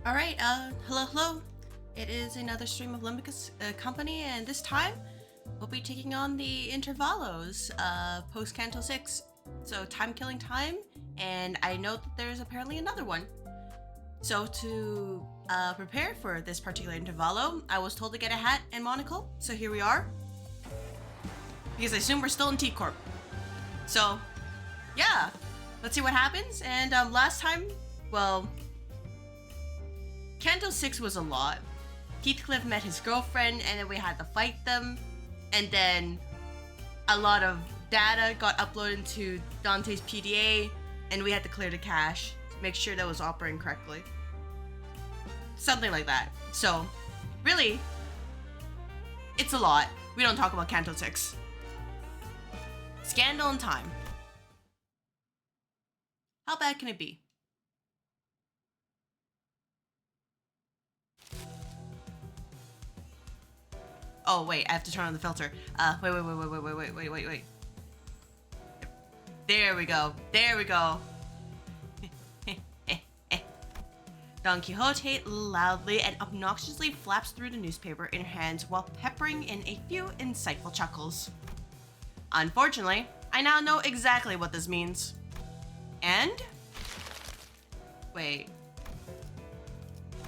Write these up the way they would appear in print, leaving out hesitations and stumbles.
Alright, hello. It is another stream of Limbus Company, and this time we'll be taking on the Intervallos, post-Canto 6. So, time-killing time, and I know that there's apparently another one. So, to prepare for this particular Intervallo, I was told to get a hat and monocle, so here we are. Because I assume we're still in T.Corp. So, yeah, let's see what happens, and last time, well, Canto 6 was a lot. Heathcliff met his girlfriend, and then we had to fight them, and then a lot of data got uploaded to Dante's PDA, and we had to clear the cache to make sure that was operating correctly. Something like that. So, really, it's a lot. We don't talk about Canto 6. Scandal in time. How bad can it be? Oh, wait, I have to turn on the filter. Wait. There we go. Don Quixote loudly and obnoxiously flaps through the newspaper in her hands while peppering in a few insightful chuckles. Unfortunately, I now know exactly what this means. And? Wait.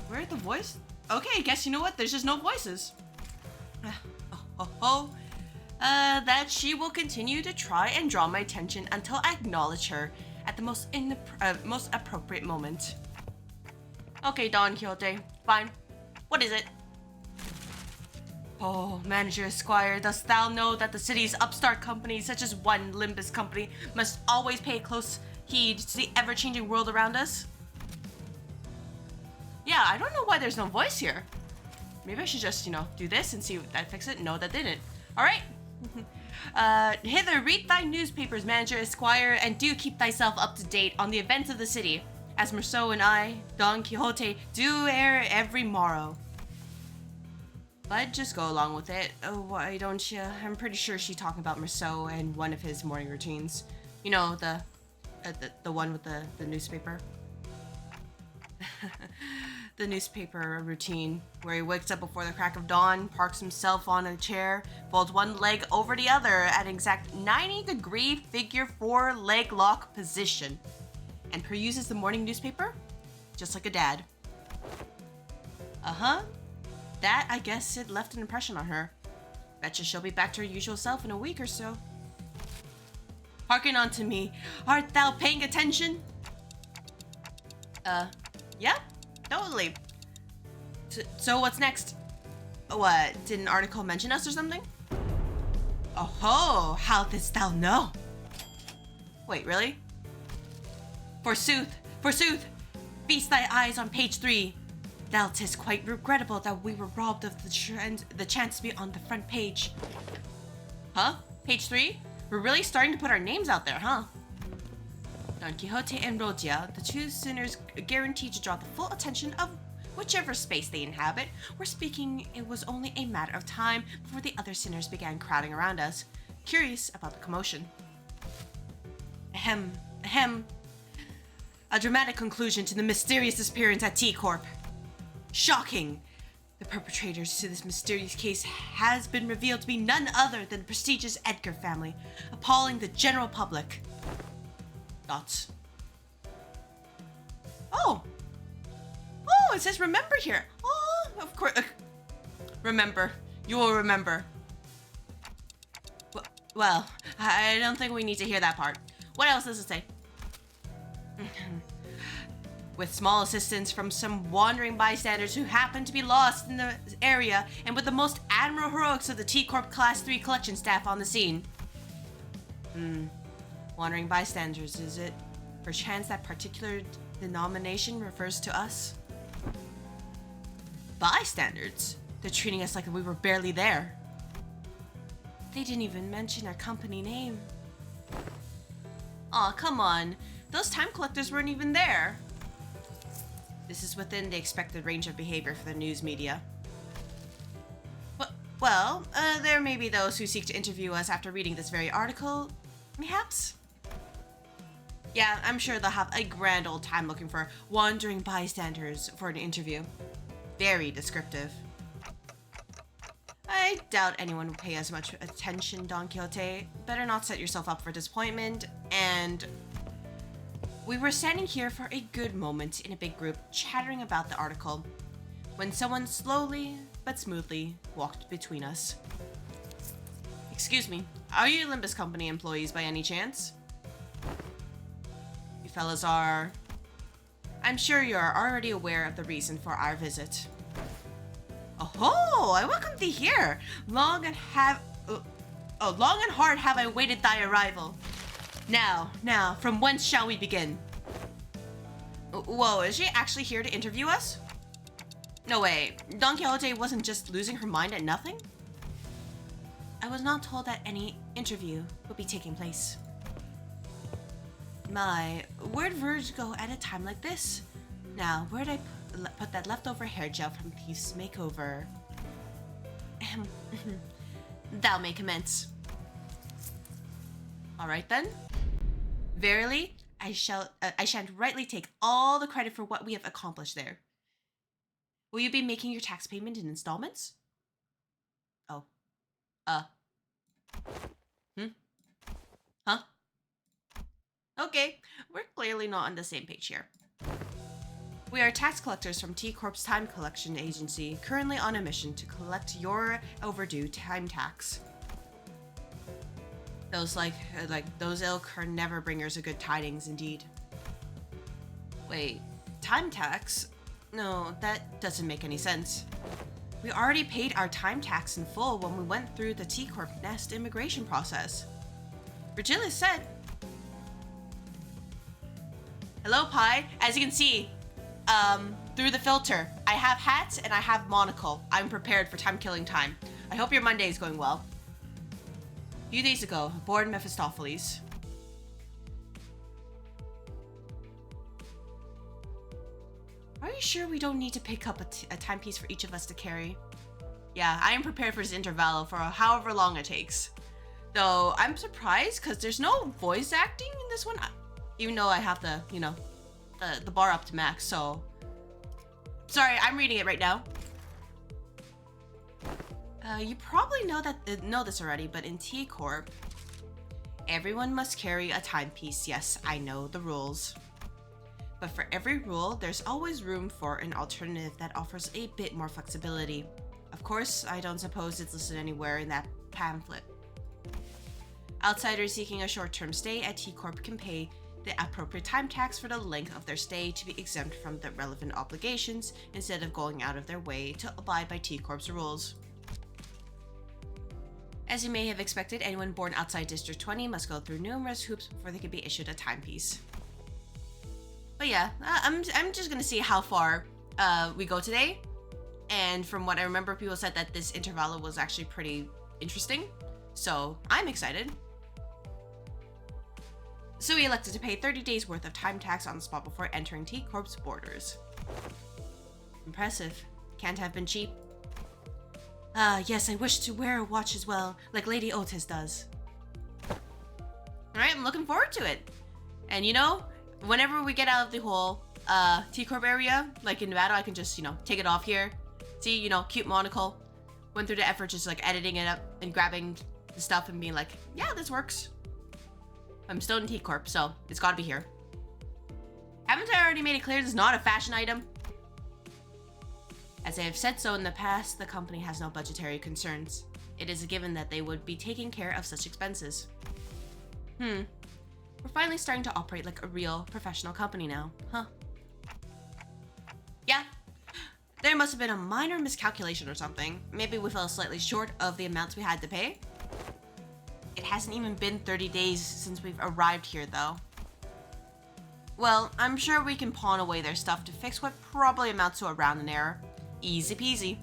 Where's the voice? Okay, guess you know what? There's just no voices. That she will continue to try and draw my attention until I acknowledge her at the most appropriate moment. Okay, Don Quixote, fine. What is it? Oh, Manager Esquire, dost thou know that the city's upstart companies, such as one Limbus Company, must always pay close heed to the ever-changing world around us? Yeah, I don't know why there's no voice here. Maybe I should just, do this and see if that fixes it. No, that didn't. All right. Hither, read thy newspapers, Manager Esquire, and do keep thyself up to date on the events of the city, as Merceau and I, Don Quixote, do air every morrow. But just go along with it. Oh, why don't you? I'm pretty sure she's talking about Merceau and one of his morning routines. You know, the one with the newspaper. The newspaper routine, where he wakes up before the crack of dawn, parks himself on a chair, folds one leg over the other at an exact 90-degree figure 4 leg lock position, and peruses the morning newspaper, just like a dad. That, I guess, it left an impression on her. Betcha she'll be back to her usual self in a week or so. Hearken unto me. Art thou paying attention? Yeah, totally. So what's next? What, did an article mention us or something? Oh, how didst thou know? Wait, really? Forsooth, feast thy eyes on page 3. Thou 'tis quite regrettable that we were robbed of the chance to be on the front page. Huh? Page 3? We're really starting to put our names out there, huh? Don Quixote and Rodia, the two sinners guaranteed to draw the full attention of whichever space they inhabit, were speaking. It was only a matter of time before the other sinners began crowding around us, curious about the commotion. Ahem. A dramatic conclusion to the mysterious disappearance at T.Corp. Shocking! The perpetrators to this mysterious case has been revealed to be none other than the prestigious Edgar family, appalling the general public. Thoughts? Oh, it says remember here. Oh, of course. Remember. You will remember. Well, I don't think we need to hear that part. What else does it say? With small assistance from some wandering bystanders who happened to be lost in the area, and with the most admirable heroics of the T.Corp Class 3 collection staff on the scene. Wandering bystanders, is it perchance that particular denomination refers to us? Bystanders? They're treating us like we were barely there. They didn't even mention our company name. Aw, come on. Those time collectors weren't even there. This is within the expected range of behavior for the news media. Well, there may be those who seek to interview us after reading this very article. Perhaps? Yeah, I'm sure they'll have a grand old time looking for wandering bystanders for an interview. Very descriptive. I doubt anyone will pay as much attention, Don Quixote. Better not set yourself up for disappointment. And we were standing here for a good moment in a big group, chattering about the article, when someone slowly but smoothly walked between us. Excuse me, are you Limbus Company employees by any chance? You fellas are... I'm sure you are already aware of the reason for our visit. Oh, I welcome thee here. Long and hard have I waited thy arrival. Now, from whence shall we begin? Whoa, is she actually here to interview us? No way, Don Quixote wasn't just losing her mind at nothing? I was not told that any interview would be taking place. My, where'd Verge go at a time like this? Now, where'd I put that leftover hair gel from Thief's makeover? Thou may commence. All right then. Verily, I shan't rightly take all the credit for what we have accomplished there. Will you be making your tax payment in installments? Oh. Huh? Okay, we're clearly not on the same page here. We are tax collectors from T.Corp's time collection agency, currently on a mission to collect your overdue time tax. Those those ilk are never bringers of good tidings indeed. Wait, time tax? No, that doesn't make any sense. We already paid our time tax in full when we went through the T.Corp Nest immigration process. Virgilius said. Hello, Pi. As you can see, through the filter, I have hats and I have monocle. I'm prepared for time-killing time. I hope your Monday is going well. A few days ago, aboard Mephistopheles. Are you sure we don't need to pick up a timepiece for each of us to carry? Yeah, I am prepared for this intervallo for however long it takes. Though, I'm surprised because there's no voice acting in this one. Even though I have the, the bar up to max, so... Sorry, I'm reading it right now. You probably know this already, but in T.Corp, everyone must carry a timepiece. Yes, I know the rules. But for every rule, there's always room for an alternative that offers a bit more flexibility. Of course, I don't suppose it's listed anywhere in that pamphlet. Outsiders seeking a short-term stay at T.Corp can pay the appropriate time tax for the length of their stay to be exempt from the relevant obligations instead of going out of their way to abide by T.Corp's rules. As you may have expected, anyone born outside District 20 must go through numerous hoops before they can be issued a timepiece. But yeah, I'm just gonna see how far we go today. And from what I remember, people said that this intervallo was actually pretty interesting. So I'm excited. So we elected to pay 30 days worth of time tax on the spot before entering T.Corp's borders. Impressive. Can't have been cheap. Yes, I wish to wear a watch as well, like Lady Otis does. Alright, I'm looking forward to it. And whenever we get out of the whole T.Corp area, like in Nevada, I can just, take it off here. See, cute monocle. Went through the effort just like editing it up and grabbing the stuff and being like, yeah, this works. I'm still in T.Corp, so it's gotta be here. Haven't I already made it clear this is not a fashion item? As I have said so in the past, the company has no budgetary concerns. It is a given that they would be taking care of such expenses. We're finally starting to operate like a real professional company now, huh? Yeah. There must have been a minor miscalculation or something. Maybe we fell slightly short of the amounts we had to pay. It hasn't even been 30 days since we've arrived here, though. Well, I'm sure we can pawn away their stuff to fix what probably amounts to a rounding error. Easy peasy.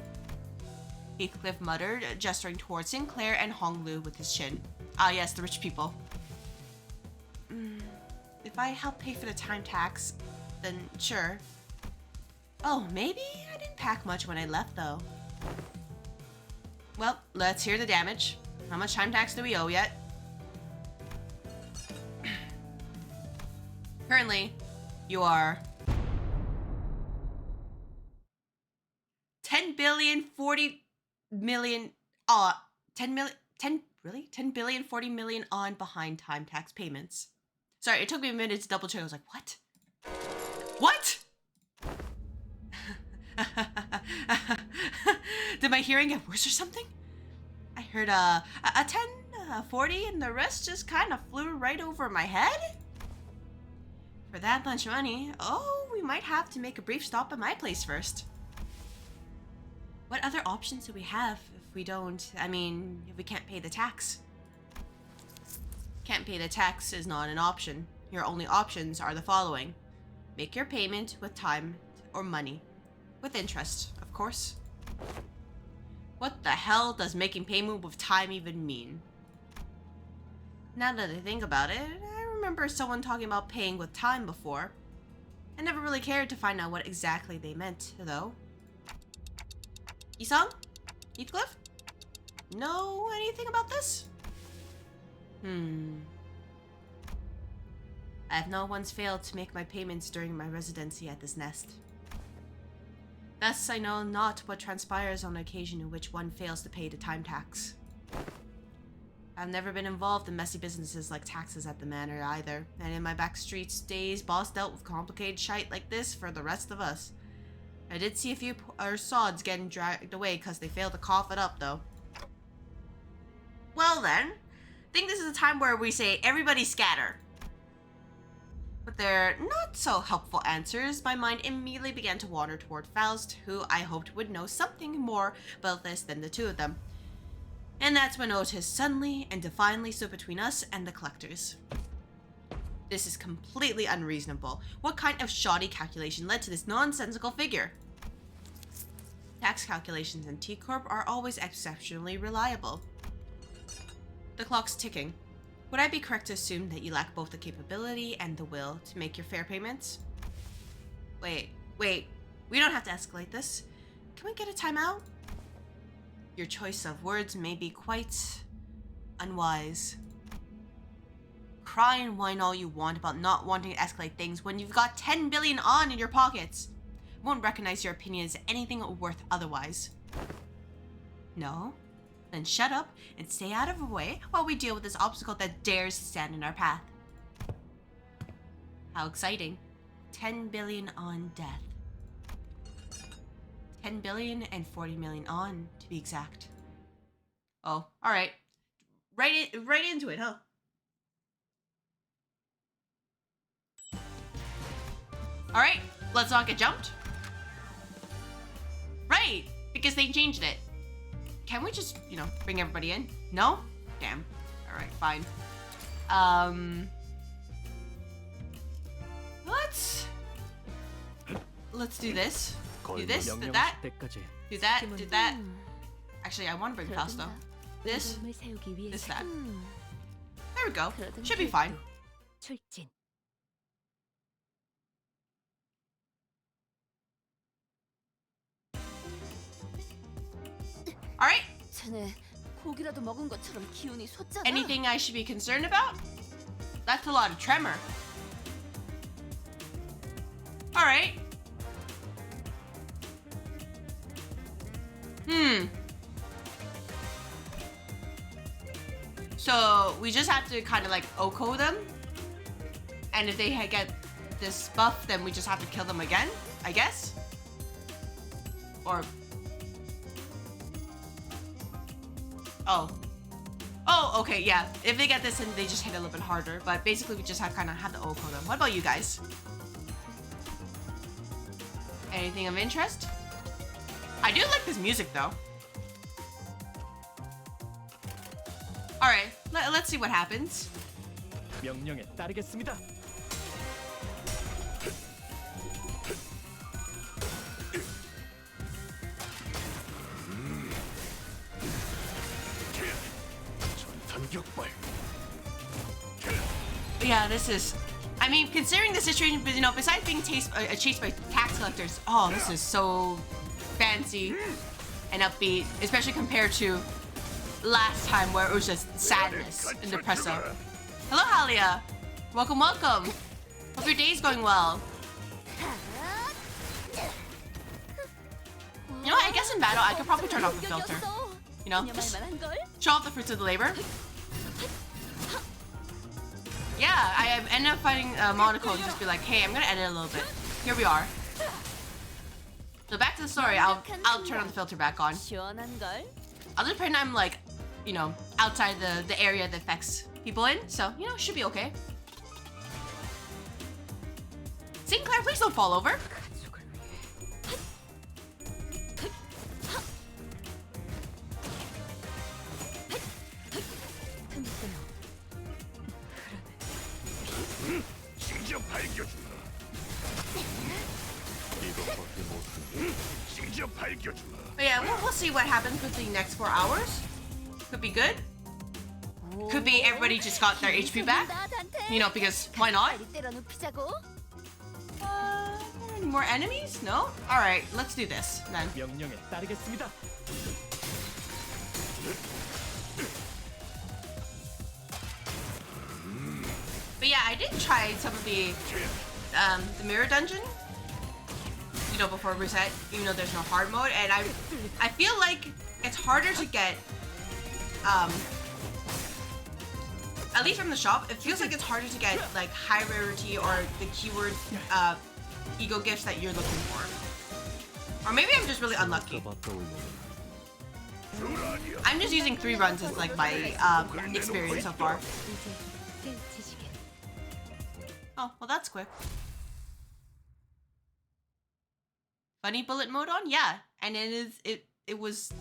Heathcliff muttered, gesturing towards Sinclair and Hong Lu with his chin. Ah yes, the rich people. If I help pay for the time tax, then sure. Oh, maybe I didn't pack much when I left, though. Well, let's hear the damage. How much time tax do we owe yet? Currently, you are 10 billion 40 million 10 million 10 really 10 billion 40 million on behind time tax payments. Sorry, it took me a minute to double check. I was like, what? Did my hearing get worse or something? I heard a 10, 40, and the rest just kind of flew right over my head. For that much money, we might have to make a brief stop at my place first. What other options do we have if we don't, if we can't pay the tax? Can't pay the tax is not an option. Your only options are the following. Make your payment with time or money. With interest, of course. What the hell does making payment with time even mean? Now that I think about it, I remember someone talking about paying with time before. I never really cared to find out what exactly they meant, though. Isang? Heathcliff? Know anything about this? I have not once failed to make my payments during my residency at this nest. Thus, I know not what transpires on occasion in which one fails to pay the time tax. I've never been involved in messy businesses like taxes at the manor either, and in my backstreets days, boss dealt with complicated shite like this for the rest of us. I did see a few sods getting dragged away because they failed to cough it up, though. Well then, I think this is a time where we say, everybody scatter. With their not so helpful answers, my mind immediately began to wander toward Faust, who I hoped would know something more about this than the two of them. And that's when Otis suddenly and defiantly stood between us and the collectors. This is completely unreasonable. What kind of shoddy calculation led to this nonsensical figure? Tax calculations in T.Corp are always exceptionally reliable. The clock's ticking. Would I be correct to assume that you lack both the capability and the will to make your fair payments? Wait. We don't have to escalate this. Can we get a timeout? Your choice of words may be quite unwise. Cry and whine all you want about not wanting to escalate things when you've got 10 billion on in your pockets. I won't recognize your opinion as anything worth otherwise. No? Then shut up and stay out of our way while we deal with this obstacle that dares to stand in our path. How exciting. 10 billion on death. 10 billion and 40 million on, to be exact. Oh, alright. Right into it, huh? Alright, let's not get jumped. Right, because they changed it. Can we just, bring everybody in? No? Damn. Alright, fine. Let's do this. Do this, do that. Do that, do that. Actually, I want to bring Fausto. This, that. There we go. Should be fine. Alright. Anything I should be concerned about? That's a lot of tremor. Alright. So we just have to kind of like OHKO them. And if they get this buff, then we just have to kill them again, I guess? Or... Oh, okay, yeah. If they get this, then they just hit a little bit harder. But basically, we just have to OHKO them. What about you guys? Anything of interest? I do like this music, though. Alright, let's see what happens. 명령에 따르겠습니다. Yeah, this is... I mean, considering the situation, but besides being chased by tax collectors, oh, this is so fancy and upbeat, especially compared to last time where it was just sadness and depresso. Hello, Halia. Welcome. Hope your day's going well. You know what? I guess in battle, I could probably turn off the filter. You know, just show off the fruits of the labor. Yeah, I end up finding Monaco and just be like, hey, I'm gonna edit a little bit. Here we are. So back to the story. I'll turn on the filter back on. I'll just pretend I'm like, you know, outside the area that affects people in. So, you know, should be okay. Sinclair, please don't fall over. But yeah, we'll see what happens with the next 4 hours. Could be good. Could be everybody just got their HP back. You know, because why not? Any more enemies? No? Alright, let's do this then. 명령에 따르겠습니다. But yeah, I did try some of the mirror dungeon, you know, before reset, even though there's no hard mode, and I feel like it's harder to get, at least from the shop, it feels like it's harder to get like high rarity or the keyword ego gifts that you're looking for. Or maybe I'm just really unlucky. I'm just using 3 runs as like my experience so far. Oh, well that's quick. Funny bullet mode on? Yeah. And it was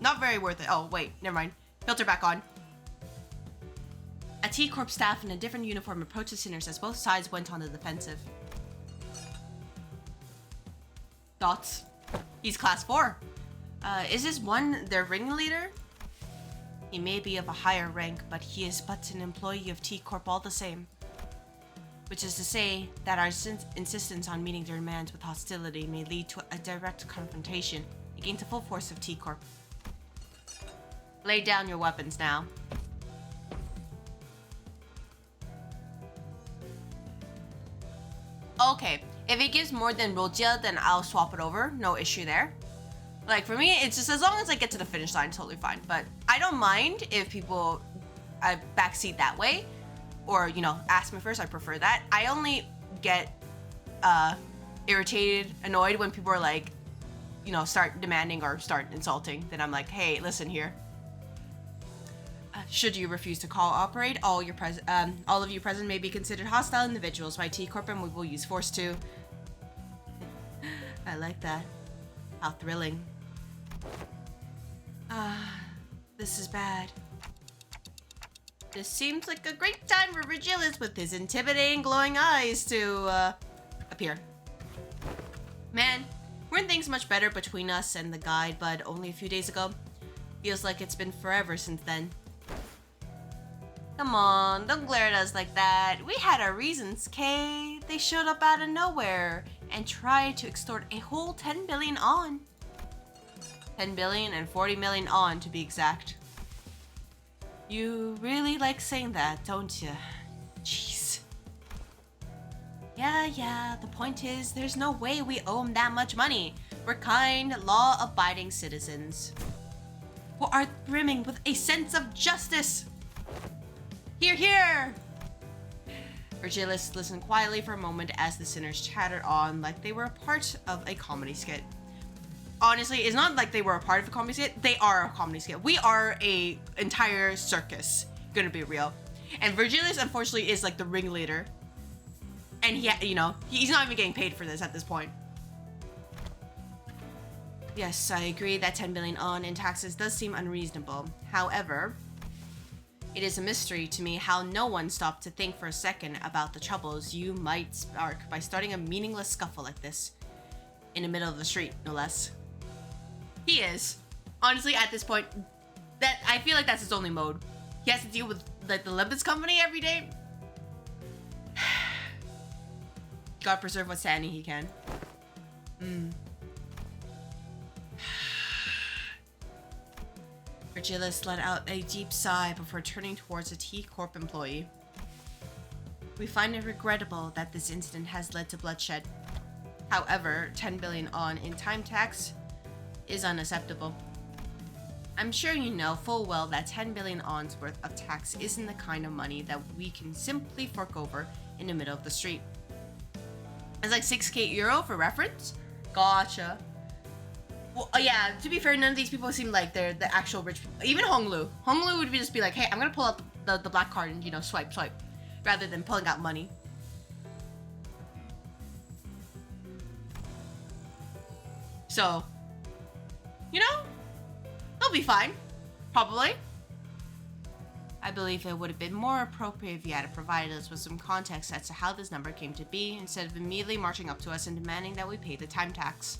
not very worth it. Oh, wait, never mind. Filter back on. A T.Corp staff in a different uniform approached the sinners as both sides went on the defensive. Thoughts? He's class 4. Is this one their ringleader? He may be of a higher rank, but he is but an employee of T.Corp all the same. Which is to say that our insistence on meeting their demands with hostility may lead to a direct confrontation against the full force of T.Corp. Lay down your weapons now. Okay, if it gives more than Roja, then I'll swap it over. No issue there. Like, for me, it's just as long as I get to the finish line, totally fine. But I don't mind if people backseat that way. Or, you know, ask me first. I prefer that. I only get irritated, annoyed when people are like, you know, start demanding or start insulting. Then I'm like, hey, listen here. Should you refuse to cooperate, all of you present may be considered hostile individuals by T.Corp, and we will use force to. I like that. How thrilling. This is bad. This seems like a great time for Virgilius with his intimidating glowing eyes to appear. Man, weren't things much better between us and the guide, but only a few days ago? Feels like it's been forever since then. Come on, don't glare at us like that. We had our reasons, Kay. They showed up out of nowhere and tried to extort a whole 10 billion on. 10 billion and 40 million on, to be exact. You really like saying that, don't you? Jeez. Yeah, the point is, there's no way we owe them that much money. We're kind, law-abiding citizens who are brimming with a sense of justice. Hear, hear! Virgilius listened quietly for a moment as the sinners chattered on like they were a part of a comedy skit. Honestly, it's not like they were a part of a comedy skit. They are a comedy skit. We are a entire circus, gonna be real. And Virgilius, unfortunately, is like the ringleader. And you know, he's not even getting paid for this at this point. Yes, I agree that 10 billion on in taxes does seem unreasonable. However, it is a mystery to me how no one stopped to think for a second about the troubles you might spark by starting a meaningless scuffle like this. In the middle of the street, no less. He is. Honestly, at this point, that I feel like that's his only mode. He has to deal with like the Limbus Company every day. God preserve what sanity he can. Virgilius let out a deep sigh before turning towards a T.Corp employee. We find it regrettable that this incident has led to bloodshed. However, 10 billion on in time tax is unacceptable. I'm sure you know full well that 10 billion on's worth of tax isn't the kind of money that we can simply fork over in the middle of the street. It's like 6k euro for reference? Gotcha. Well, yeah, to be fair, none of these people seem like they're the actual rich people. Even Honglu. Honglu would just be like, hey, I'm gonna pull out the black card and, you know, swipe, rather than pulling out money. So, you know, they'll be fine. Probably. I believe it would have been more appropriate if you had provided us with some context as to how this number came to be, instead of immediately marching up to us and demanding that we pay the time tax.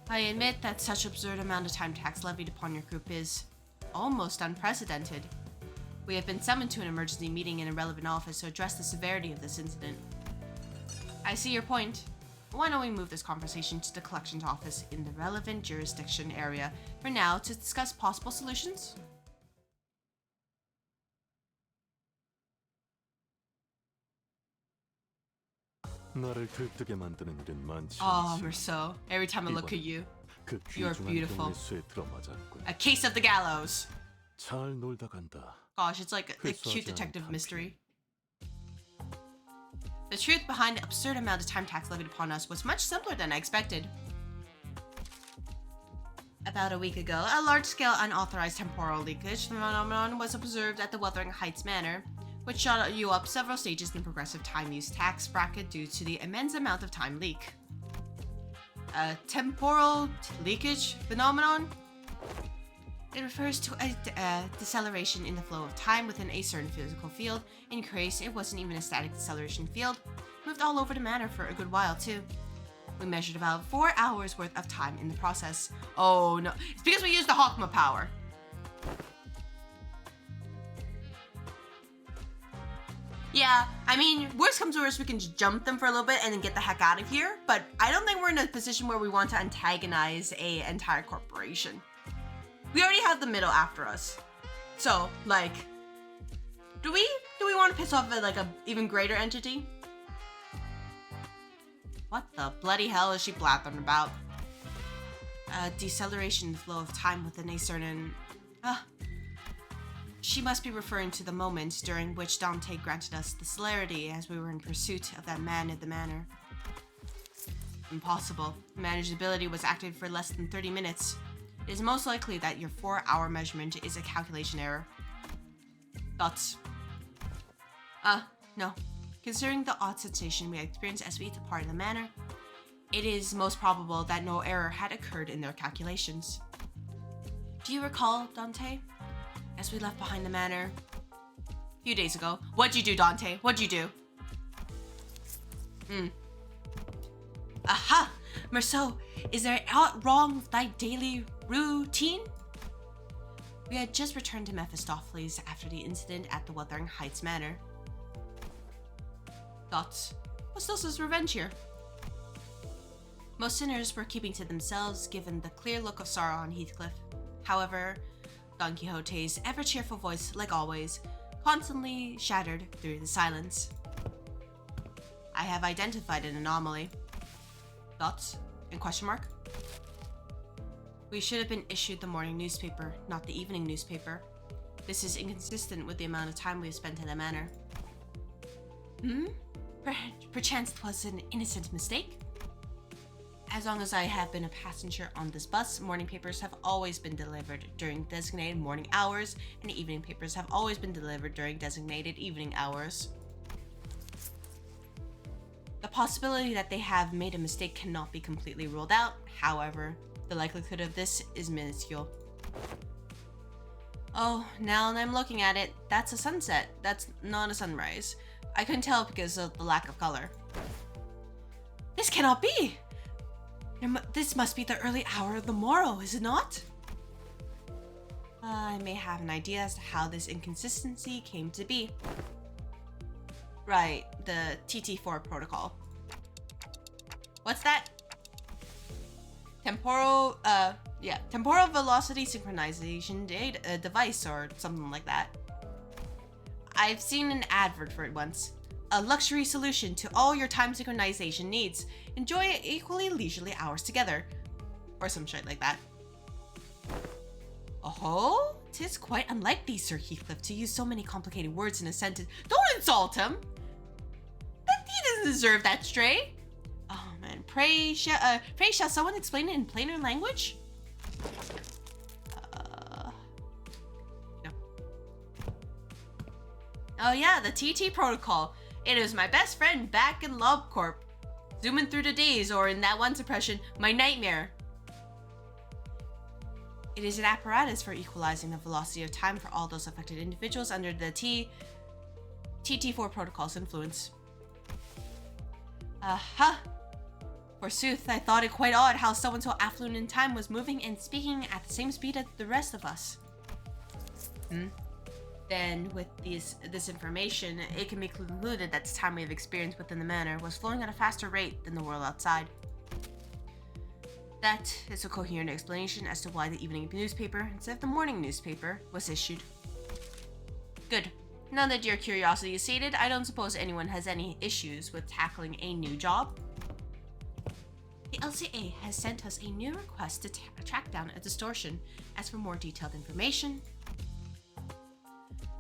I admit that such absurd amount of time tax levied upon your group is almost unprecedented. We have been summoned to an emergency meeting in a relevant office to address the severity of this incident. I see your point. Why don't we move this conversation to the collections office in the relevant jurisdiction area for now to discuss possible solutions? 나를 들뜨게 만드는 일은 많지 Oh, 않지. Merceau. Every time I look at you, 그 you're 귀중한 beautiful. 경우의 수에 들어맞았군. A case of the gallows. 잘 놀다 간다. Gosh, it's like a cute 회수하지 detective 않은 mystery. The truth behind the absurd amount of time tax levied upon us was much simpler than I expected. About a week ago, a large-scale unauthorized temporal leakage phenomenon was observed at the Wuthering Heights Manor, which shot you up several stages in the progressive time use tax bracket due to the immense amount of time leak. A temporal leakage phenomenon? It refers to a deceleration in the flow of time within a certain physical field. In your case, it wasn't even a static deceleration field. It moved all over the manor for a good while, too. We measured about 4 hours worth of time in the process. Oh no, it's because we used the Hawkma power. Yeah, I mean, worst comes to worst, we can just jump them for a little bit and then get the heck out of here. But I don't think we're in a position where we want to antagonize an entire corporation. We already have the middle after us. So, like, do we want to piss off a even greater entity? What the bloody hell is she blathering about? Deceleration flow of time within a certain... She must be referring to the moment during which Dante granted us the celerity as we were in pursuit of that man at the manor. Impossible. The manager's ability was active for less than 30 minutes. It is most likely that your 4-hour measurement is a calculation error. Thoughts? No. Considering the odd sensation we experienced as we departed the manor, it is most probable that no error had occurred in their calculations. Do you recall, Dante? As we left behind the manor a few days ago. What'd you do, Dante? What'd you do? Aha! Merceau, is there aught wrong with thy daily routine? We had just returned to Mephistopheles after the incident at the Wuthering Heights Manor. Thoughts? What's Ilsa's revenge here? Most sinners were keeping to themselves given the clear look of sorrow on Heathcliff. However, Don Quixote's ever-cheerful voice, like always, constantly shattered through the silence. I have identified an anomaly. Thoughts? And question mark? We should have been issued the morning newspaper, not the evening newspaper. This is inconsistent with the amount of time we have spent in the manor. Perchance it was an innocent mistake? As long as I have been a passenger on this bus, morning papers have always been delivered during designated morning hours, and evening papers have always been delivered during designated evening hours. The possibility that they have made a mistake cannot be completely ruled out. However, the likelihood of this is minuscule. Oh, now that I'm looking at it, that's a sunset. That's not a sunrise. I couldn't tell because of the lack of color. This cannot be! This must be the early hour of the morrow, is it not? I may have an idea as to how this inconsistency came to be. Right, the T.Corp protocol. What's that? Temporal velocity synchronization device or something like that. I've seen an advert for it once. A luxury solution to all your time synchronization needs. Enjoy equally leisurely hours together. Or some shit like that. Oh, 'tis quite unlike thee, Sir Heathcliff, to use so many complicated words in a sentence. Don't insult him! He doesn't deserve that, Stray. Oh man, pray shall someone explain it in plainer language? No. Oh yeah, the TT protocol. It is my best friend back in T.Corp. Zooming through the days, or in that one suppression, my nightmare. It is an apparatus for equalizing the velocity of time for all those affected individuals under the TT4 protocol's influence. Aha! Forsooth, I thought it quite odd how someone so affluent in time was moving and speaking at the same speed as the rest of us. Then, with this information, it can be concluded that the time we have experienced within the manor was flowing at a faster rate than the world outside. That is a coherent explanation as to why the evening newspaper, instead of the morning newspaper, was issued. Good. Now that your curiosity is sated, I don't suppose anyone has any issues with tackling a new job. The LCA has sent us a new request to track down a distortion. As for more detailed information...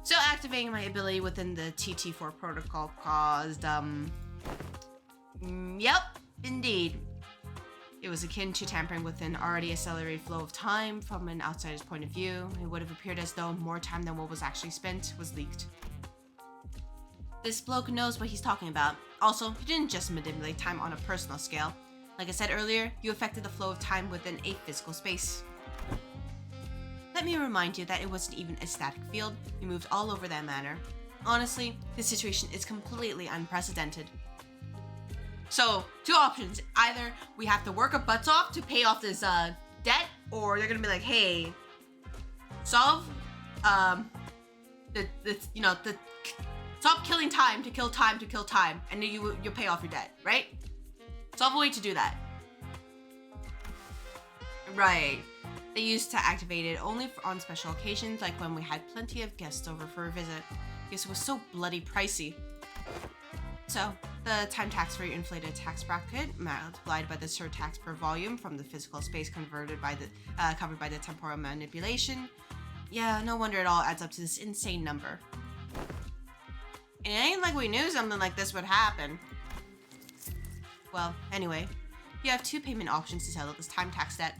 So activating my ability within the TT4 protocol caused, Yep, indeed. It was akin to tampering with an already accelerated flow of time. From an outsider's point of view, it would have appeared as though more time than what was actually spent was leaked. This bloke knows what he's talking about. Also, he didn't just manipulate time on a personal scale. Like I said earlier, you affected the flow of time within a physical space. Let me remind you that it wasn't even a static field. You moved all over that manor. Honestly, this situation is completely unprecedented. So, two options. Either we have to work our butts off to pay off this debt, or they're gonna be like, hey, solve stop killing time to kill time to kill time, and then you'll pay off your debt, right? Solve a way to do that. Right. They used to activate it only on special occasions, like when we had plenty of guests over for a visit, because it was so bloody pricey. So, the time tax for your inflated tax bracket multiplied by the surtax per volume from the physical space covered by the temporal manipulation. Yeah, no wonder it all adds up to this insane number. And it ain't like we knew something like this would happen. Well, anyway, you have two payment options to settle this time tax debt.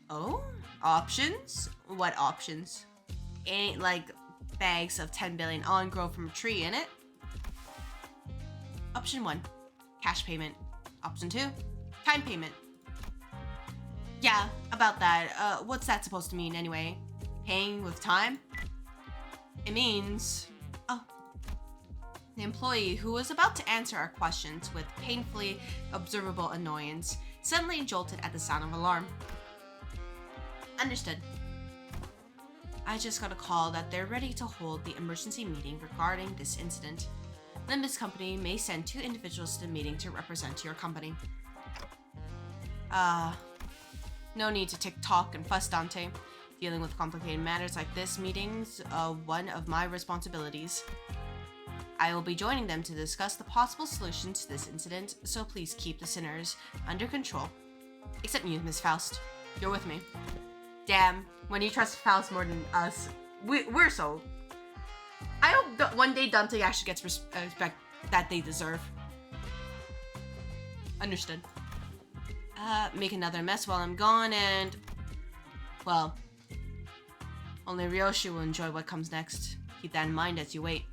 Oh? Options? What options? Ain't like bags of 10 billion on grow from a tree, innit? Option 1, cash payment. Option 2, time payment. Yeah, about that. What's that supposed to mean anyway? Paying with time? It means... Oh. The employee who was about to answer our questions with painfully observable annoyance suddenly jolted at the sound of alarm. Understood. I just got a call that they're ready to hold the emergency meeting regarding this incident. Limbus Company may send 2 individuals to the meeting to represent your company. No need to tick-tock and fuss, Dante. Dealing with complicated matters like this meeting's one of my responsibilities. I will be joining them to discuss the possible solutions to this incident, so please keep the sinners under control. Except you, Miss Faust. You're with me. Damn, when you trust Faust more than us, we're so... I hope that one day Dante actually gets respect that they deserve. Understood. Make another mess while I'm gone and... Well, only Ryoshi will enjoy what comes next. Keep that in mind as you wait.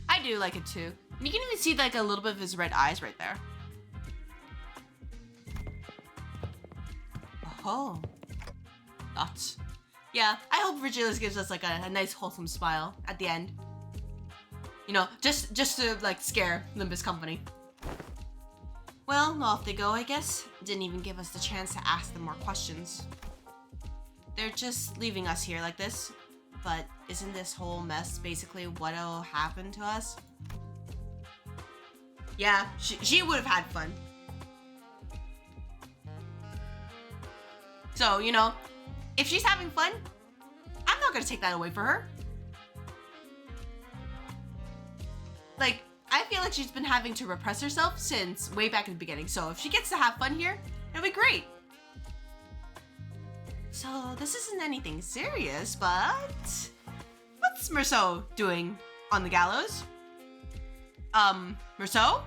I do like it too. And you can even see like a little bit of his red eyes right there. Oh. Thoughts. Yeah, I hope Virgilius gives us like a nice wholesome smile at the end. You know, just to like scare Limbus Company. Well, off they go, I guess. Didn't even give us the chance to ask them more questions. They're just leaving us here like this. But isn't this whole mess basically what'll happen to us? Yeah, she would have had fun. So, you know, if she's having fun, I'm not gonna take that away from her. like, I feel like she's been having to repress herself since way back in the beginning. So if she gets to have fun here, it'll be great. So this isn't anything serious, but what's Merceau doing on the gallows? Merceau?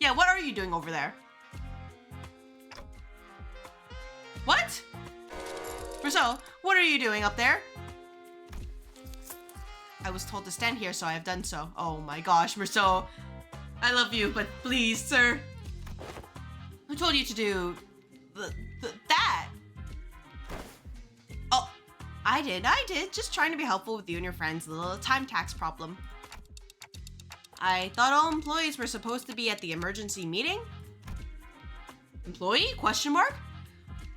Yeah, what are you doing over there? What? Merceau, what are you doing up there? I was told to stand here, so I have done so. Oh my gosh, Merceau. I love you, but please, sir. Who told you to do that? Oh, I did. Just trying to be helpful with you and your friend's little time tax problem. I thought all employees were supposed to be at the emergency meeting? Employee? Question mark?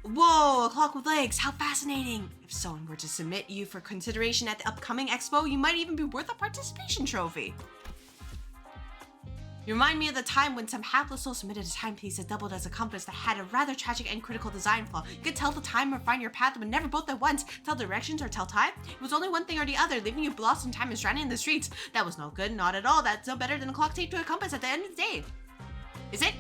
Whoa, a clock with legs, how fascinating. If someone were to submit you for consideration at the upcoming expo, you might even be worth a participation trophy. You remind me of the time when some hapless soul submitted a timepiece that doubled as a compass that had a rather tragic and critical design flaw. You could tell the time or find your path, but never both at once. Tell directions or tell time? It was only one thing or the other, leaving you lost in time and stranded in the streets. That was no good, not at all. That's no better than a clock taped to a compass at the end of the day. Is it?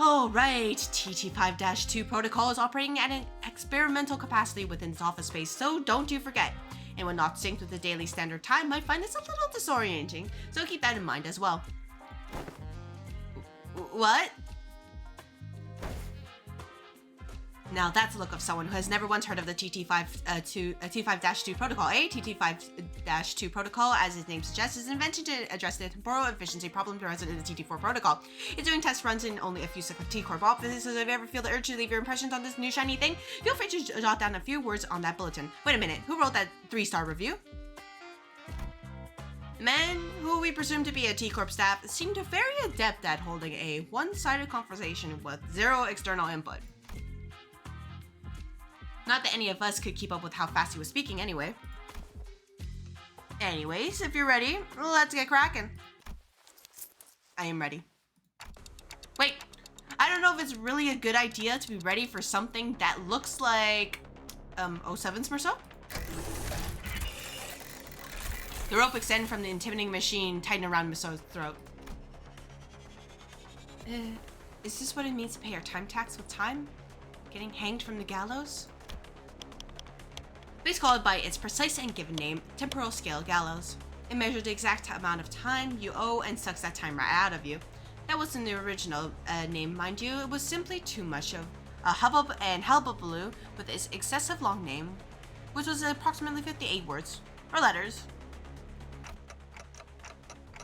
Oh, right. TT5-2 protocol is operating at an experimental capacity within its office space, so don't you forget. Anyone not synced with the daily standard time might find this a little disorienting, so keep that in mind as well. What? Now that's the look of someone who has never once heard of the T5-2 protocol. TT5-2 protocol, as its name suggests, is invented to address the temporal efficiency problem present in the TT4 protocol. It's doing test runs in only a few T.Corp offices, so if you ever feel the urge to leave your impressions on this new shiny thing, feel free to jot down a few words on that bulletin. Wait a minute, who wrote that 3-star review? The men, who we presume to be a T.Corp staff, seemed very adept at holding a one-sided conversation with zero external input. Not that any of us could keep up with how fast he was speaking anyway. Anyways, if you're ready, let's get cracking. I am ready. Wait, I don't know if it's really a good idea to be ready for something that looks like 07's Merceau? The rope extended from the intimidating machine tightened around Merceau's throat. Is this what it means to pay our time tax with time? Getting hanged from the gallows? Please call it by its precise and given name, temporal scale gallows. It measures the exact amount of time you owe and sucks that time right out of you. That wasn't the original name, mind you. It was simply too much of a hubbub and hullabaloo with its excessive long name, which was approximately 58 words, or letters.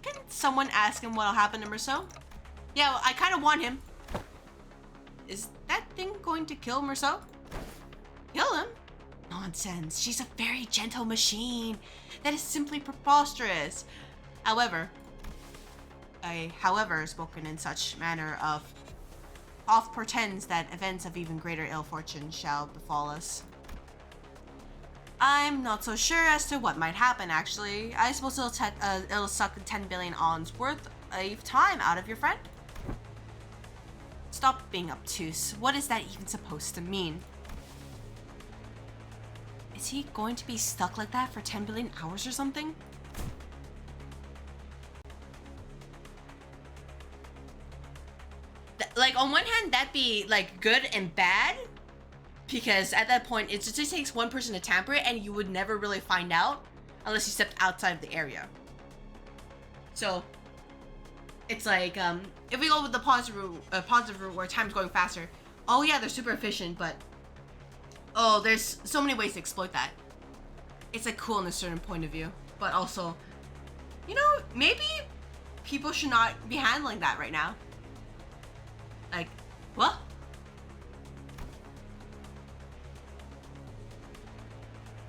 Can someone ask him what'll happen to Merceau? Yeah, well, I kind of want him. Is that thing going to kill Merceau? Kill him? Nonsense. She's a very gentle machine. That is simply preposterous. However, spoken in such manner of oft portends that events of even greater ill fortune shall befall us. I'm not so sure as to what might happen, actually. I suppose it'll suck 10 billion ons worth of time out of your friend. Stop being obtuse. What is that even supposed to mean? Is he going to be stuck like that for 10 billion hours or something? Like, on one hand, that'd be, like, good and bad. Because at that point, it just takes one person to tamper it and you would never really find out unless you stepped outside of the area. So, it's like, if we go with the positive route where time's going faster, oh yeah, they're super efficient, but oh, there's so many ways to exploit that. It's like cool in a certain point of view, but also, you know, maybe people should not be handling that right now. Like, what?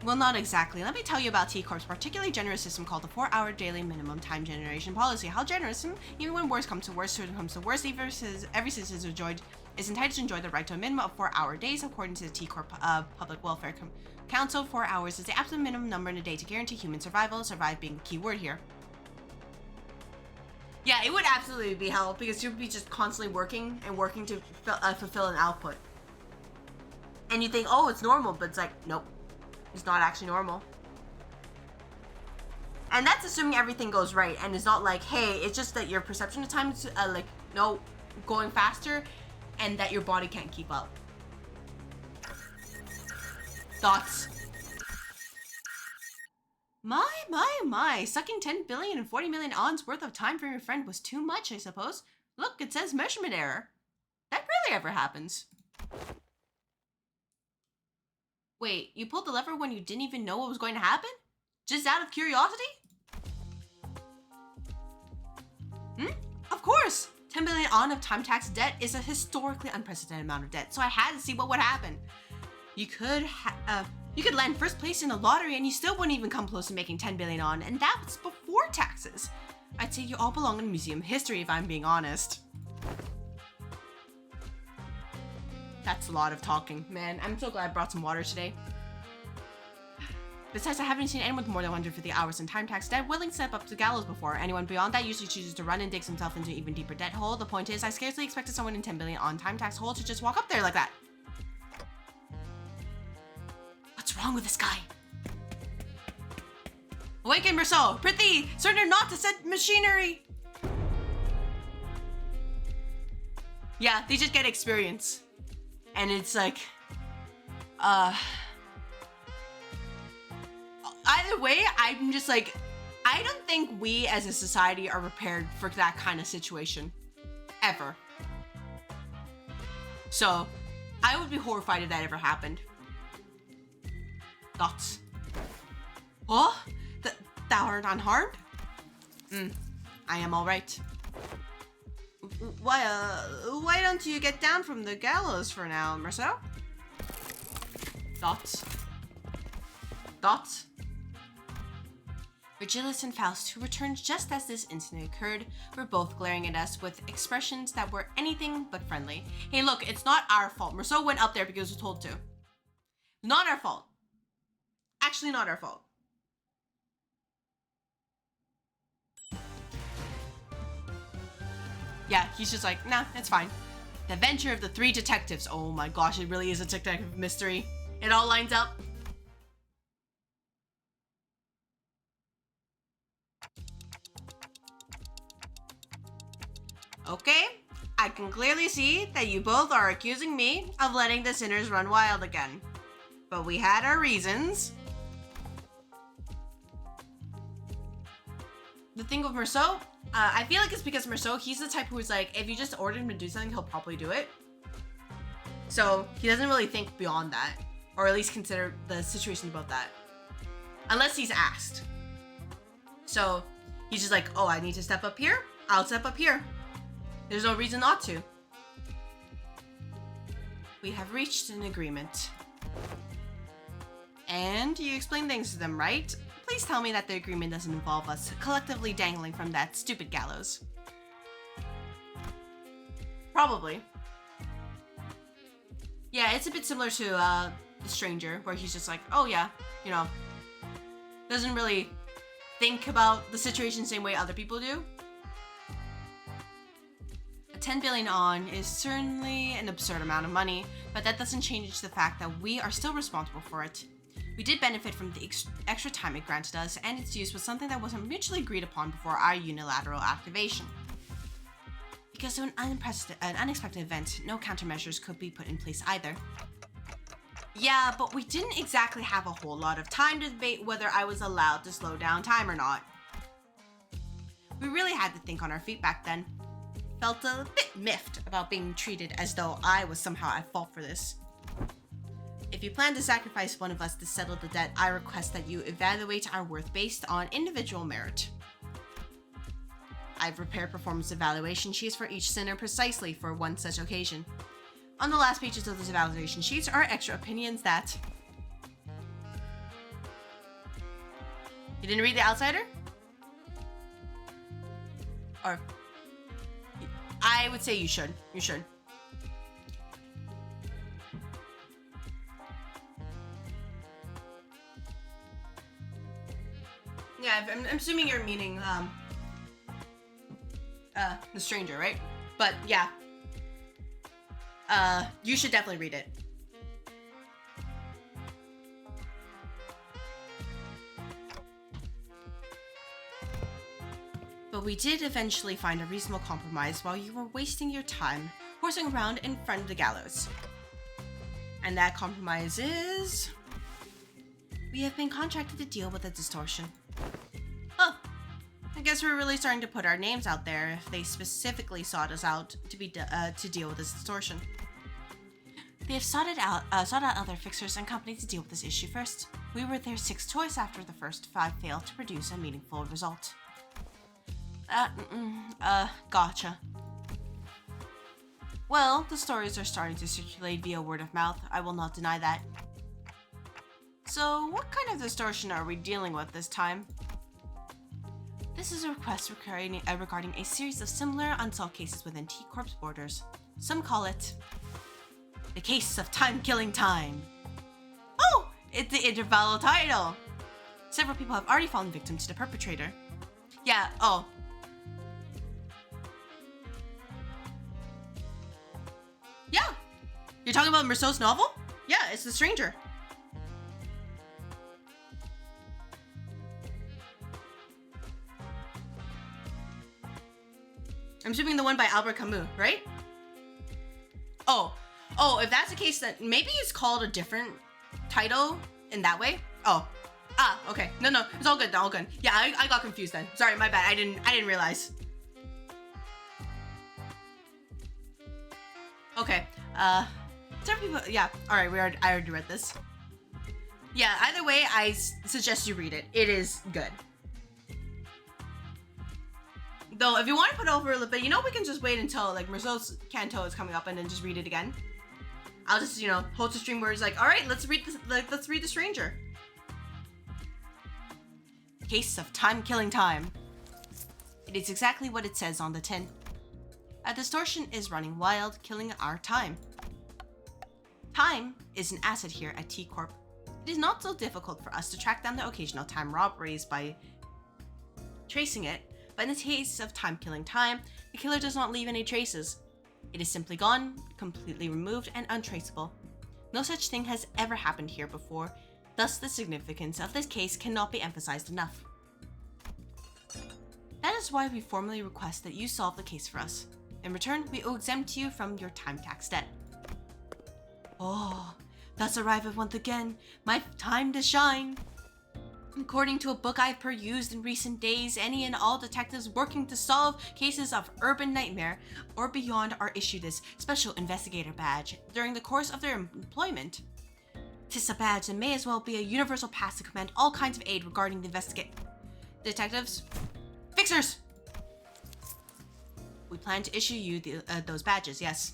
Well, not exactly. Let me tell you about T.Corp's particularly generous system called the 4-hour daily minimum time generation policy. How generous, even when worst comes to worst, every citizen is entitled to enjoy the right to a minimum of 4-hour days. According to the T.Corp Public Welfare Council, 4 hours is the absolute minimum number in a day to guarantee human survival, survive being the key word here. Yeah, it would absolutely be hell, because you'd be just constantly working and working to fulfill an output. And you think, oh, it's normal, but it's like, nope. It's not actually normal. And that's assuming everything goes right, and it's not like, hey, it's just that your perception of time is going faster, and that your body can't keep up. Thoughts? My. Sucking 10 billion and 40 million ons worth of time from your friend was too much, I suppose. Look, it says measurement error. That really ever happens. Wait, you pulled the lever when you didn't even know what was going to happen? Just out of curiosity? Of course! 10 billion on of time tax debt is a historically unprecedented amount of debt, so I had to see what would happen. You could land first place in a lottery and you still wouldn't even come close to making 10 billion on, and that was before taxes. I'd say you all belong in museum history if I'm being honest. That's a lot of talking. Man, I'm so glad I brought some water today. Besides, I haven't seen anyone with more than 150 hours in time tax debt willing to step up to the gallows before. Anyone beyond that usually chooses to run and digs himself into an even deeper debt hole. The point is, I scarcely expected someone in 10 billion on time tax hole to just walk up there like that. What's wrong with this guy? Awaken, Merceau! Prithee! Surrender not to set machinery! Yeah, they just get experience. And it's like, either way, I'm just like, I don't think we as a society are prepared for that kind of situation. Ever. So, I would be horrified if that ever happened. Thoughts? Oh? Thou art unharmed? I am alright. Why don't you get down from the gallows for now, Merceau? Thoughts? Thoughts? Virgilius and Faust, who returned just as this incident occurred, were both glaring at us with expressions that were anything but friendly. Hey, look, it's not our fault. Merceau went up there because he was told to. Not our fault. Actually, not our fault. Yeah, he's just like, nah, it's fine. The adventure of the three detectives. Oh my gosh, it really is a detective mystery. It all lines up. Okay, I can clearly see that you both are accusing me of letting the sinners run wild again. But we had our reasons. The thing with Merceau, I feel like it's because Merceau, he's the type who's like, if you just order him to do something, he'll probably do it. So he doesn't really think beyond that, or at least consider the situation about that, unless he's asked. So he's just like, oh, I need to step up here? I'll step up here. There's no reason not to. We have reached an agreement. And you explain things to them, right? Please tell me that the agreement doesn't involve us collectively dangling from that stupid gallows. Probably. Yeah, it's a bit similar to The Stranger, where he's just like, oh yeah, you know, doesn't really think about the situation the same way other people do. A 10 billion on is certainly an absurd amount of money, but that doesn't change the fact that we are still responsible for it. We did benefit from the extra time it granted us, and its use was something that wasn't mutually agreed upon before our unilateral activation. Because of an unexpected event, no countermeasures could be put in place either. Yeah, but we didn't exactly have a whole lot of time to debate whether I was allowed to slow down time or not. We really had to think on our feet back then. Felt a bit miffed about being treated as though I was somehow at fault for this. If you plan to sacrifice one of us to settle the debt, I request that you evaluate our worth based on individual merit. I've prepared performance evaluation sheets for each sinner precisely for one such occasion. On the last pages of those evaluation sheets are extra opinions that... You didn't read The Outsider? Or... I would say you should. You should. Yeah, I'm assuming you're meaning, The Stranger, right? But, yeah. You should definitely read it. But we did eventually find a reasonable compromise while you were wasting your time horsing around in front of the gallows. And that compromise is... we have been contracted to deal with the distortion. Huh. I guess we're really starting to put our names out there if they specifically sought us out to deal with this distortion. They have sought out other fixers and companies to deal with this issue first. We were their sixth choice after the first 5 failed to produce a meaningful result. Gotcha. Well, the stories are starting to circulate via word of mouth. I will not deny that. So, what kind of distortion are we dealing with this time? This is a request regarding a series of similar unsolved cases within T.Corp's borders. Some call it the case of time-killing time. Oh, it's the Intervallo title. Several people have already fallen victim to the perpetrator. Yeah, oh. Yeah, you're talking about Merceau's novel? Yeah, it's The Stranger. I'm assuming the one by Albert Camus, right? Oh, if that's the case, then maybe it's called a different title in that way. Okay. No, it's all good. Yeah, I got confused then. Sorry, my bad. I didn't realize. Okay. Several people. Yeah. All right. I already read this. Yeah. Either way, I suggest you read it. It is good. Though, if you want to put it over a little bit, we can just wait until like Merceau's Canto is coming up and then just read it again. I'll just, host a stream where it's like, all right, let's read this. Let's read The Stranger. Case of time-killing time. It is exactly what it says on the tin. A distortion is running wild, killing our time. Time is an asset here at T.Corp. It is not so difficult for us to track down the occasional time robberies by tracing it, but in the case of time-killing time, the killer does not leave any traces. It is simply gone, completely removed and untraceable. No such thing has ever happened here before, thus the significance of this case cannot be emphasized enough. That is why we formally request that you solve the case for us. In return, we will exempt you from your time tax debt. Oh, thus arriveth once again my time to shine. According to a book I've perused in recent days, any and all detectives working to solve cases of urban nightmare or beyond are issued this special investigator badge during the course of their employment. 'Tis a badge that may as well be a universal pass to command all kinds of aid regarding the detectives. Fixers! We plan to issue you those badges, yes.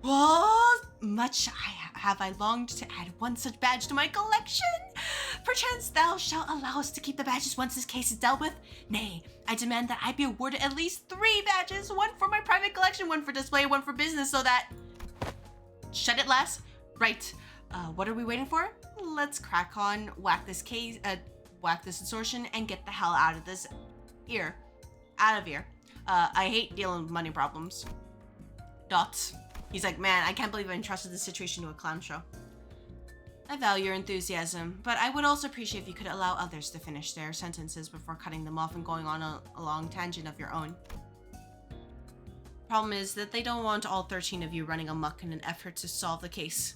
Oh, much have I longed to add one such badge to my collection. Perchance thou shalt allow us to keep the badges once this case is dealt with. Nay, I demand that I be awarded at least 3 badges, one for my private collection, one for display, one for business, so that... Shut it, lass. Right. What are we waiting for? Let's crack on, whack this distortion, and get the hell out of this ear. Out of here. I hate dealing with money problems. Dots. He's like, man, I can't believe I entrusted this situation to a clown show. I value your enthusiasm, but I would also appreciate if you could allow others to finish their sentences before cutting them off and going on a long tangent of your own. Problem is that they don't want all 13 of you running amok in an effort to solve the case.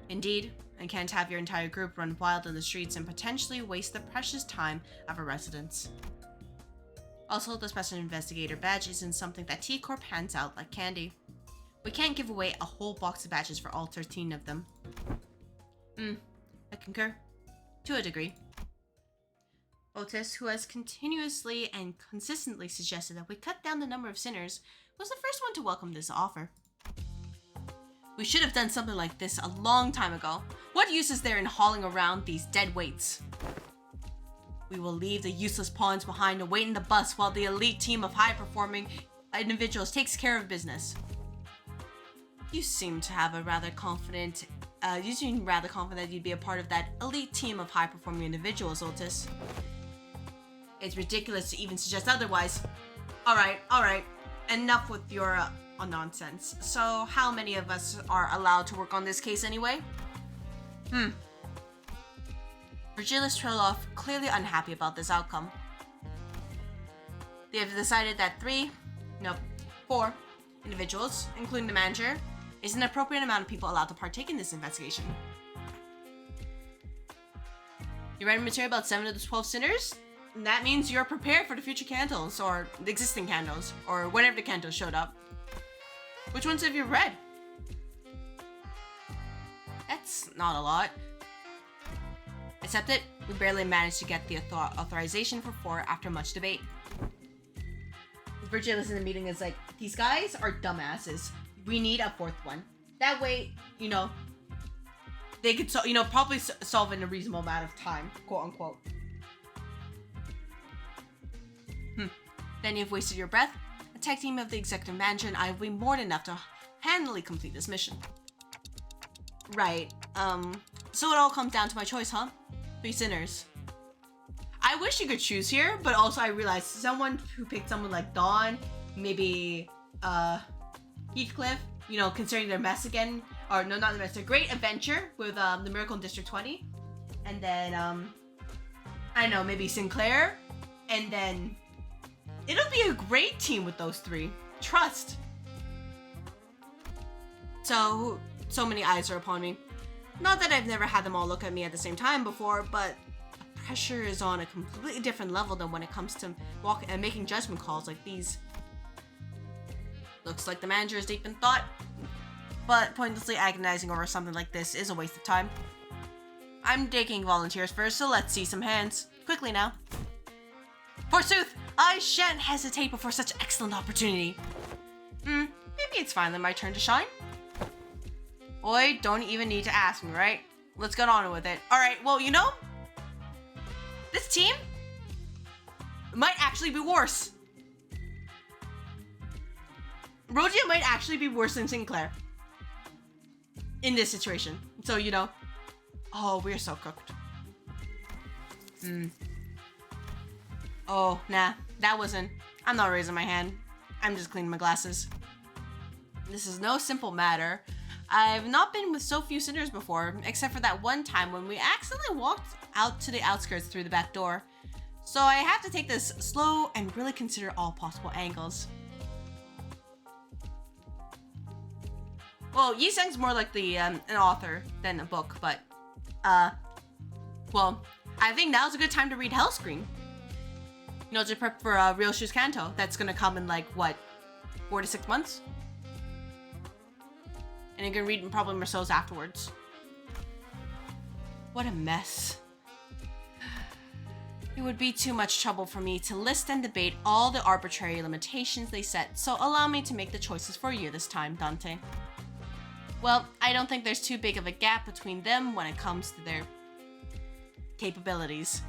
Indeed, I can't have your entire group run wild in the streets and potentially waste the precious time of our residents. Also, the special investigator badge isn't something that T.Corp hands out like candy. We can't give away a whole box of badges for all 13 of them. I concur. To a degree. Otis, who has continuously and consistently suggested that we cut down the number of sinners, was the first one to welcome this offer. We should have done something like this a long time ago. What use is there in hauling around these dead weights? We will leave the useless pawns behind and wait in the bus while the elite team of high-performing individuals takes care of business. You seem rather confident that you'd be a part of that elite team of high-performing individuals, Otis. It's ridiculous to even suggest otherwise. Alright. Enough with your nonsense. So, how many of us are allowed to work on this case anyway? Virgilis trailed off, clearly unhappy about this outcome. They have decided that 4 individuals, including the manager, is an appropriate amount of people allowed to partake in this investigation. You read material about 7 of the 12 sinners? That means you're prepared for the future candles, or the existing candles, or whenever the candles showed up. Which ones have you read? That's not a lot. Except that we barely managed to get the authorization for 4 after much debate. Virginia listened to the meeting is like, these guys are dumbasses. We need a 4th one. That way, you know, they could, probably solve in a reasonable amount of time, quote unquote. Then you've wasted your breath. A tag team of the executive manager and I will be more than enough to handily complete this mission. Right. So it all comes down to my choice, huh? 3 sinners. I wish you could choose here, but also I realized someone who picked someone like Dawn, maybe Heathcliff, you know, considering their mess again, or no, not the mess, their great adventure with the Miracle in District 20, and then I don't know, maybe Sinclair, and then it'll be a great team with those 3. Trust. So many eyes are upon me. Not that I've never had them all look at me at the same time before, but the pressure is on a completely different level than when it comes to making judgment calls like these. Looks like the manager is deep in thought, but pointlessly agonizing over something like this is a waste of time. I'm taking volunteers first, so let's see some hands. Quickly now. Forsooth, I shan't hesitate before such excellent opportunity. Maybe it's finally my turn to shine. Boy, don't even need to ask me, right? Let's get on with it. Alright, well, you know, this team might actually be worse. Rogia might actually be worse than Sinclair in this situation. So, you know, oh, we're so cooked. Oh, nah, that wasn't. I'm not raising my hand. I'm just cleaning my glasses. This is no simple matter. I've not been with so few sinners before, except for that one time when we accidentally walked out to the outskirts through the back door. So I have to take this slow and really consider all possible angles. Well, Yi-Sang's more like the an author than a book, but well, I think now's a good time to read Hellscreen. You know, to prep for Real Shoes Kanto. That's gonna come in like what, 4 to 6 months? And you can read probably Marceau's afterwards. What a mess. It would be too much trouble for me to list and debate all the arbitrary limitations they set, so allow me to make the choices for you this time, Dante. Well, I don't think there's too big of a gap between them when it comes to their capabilities.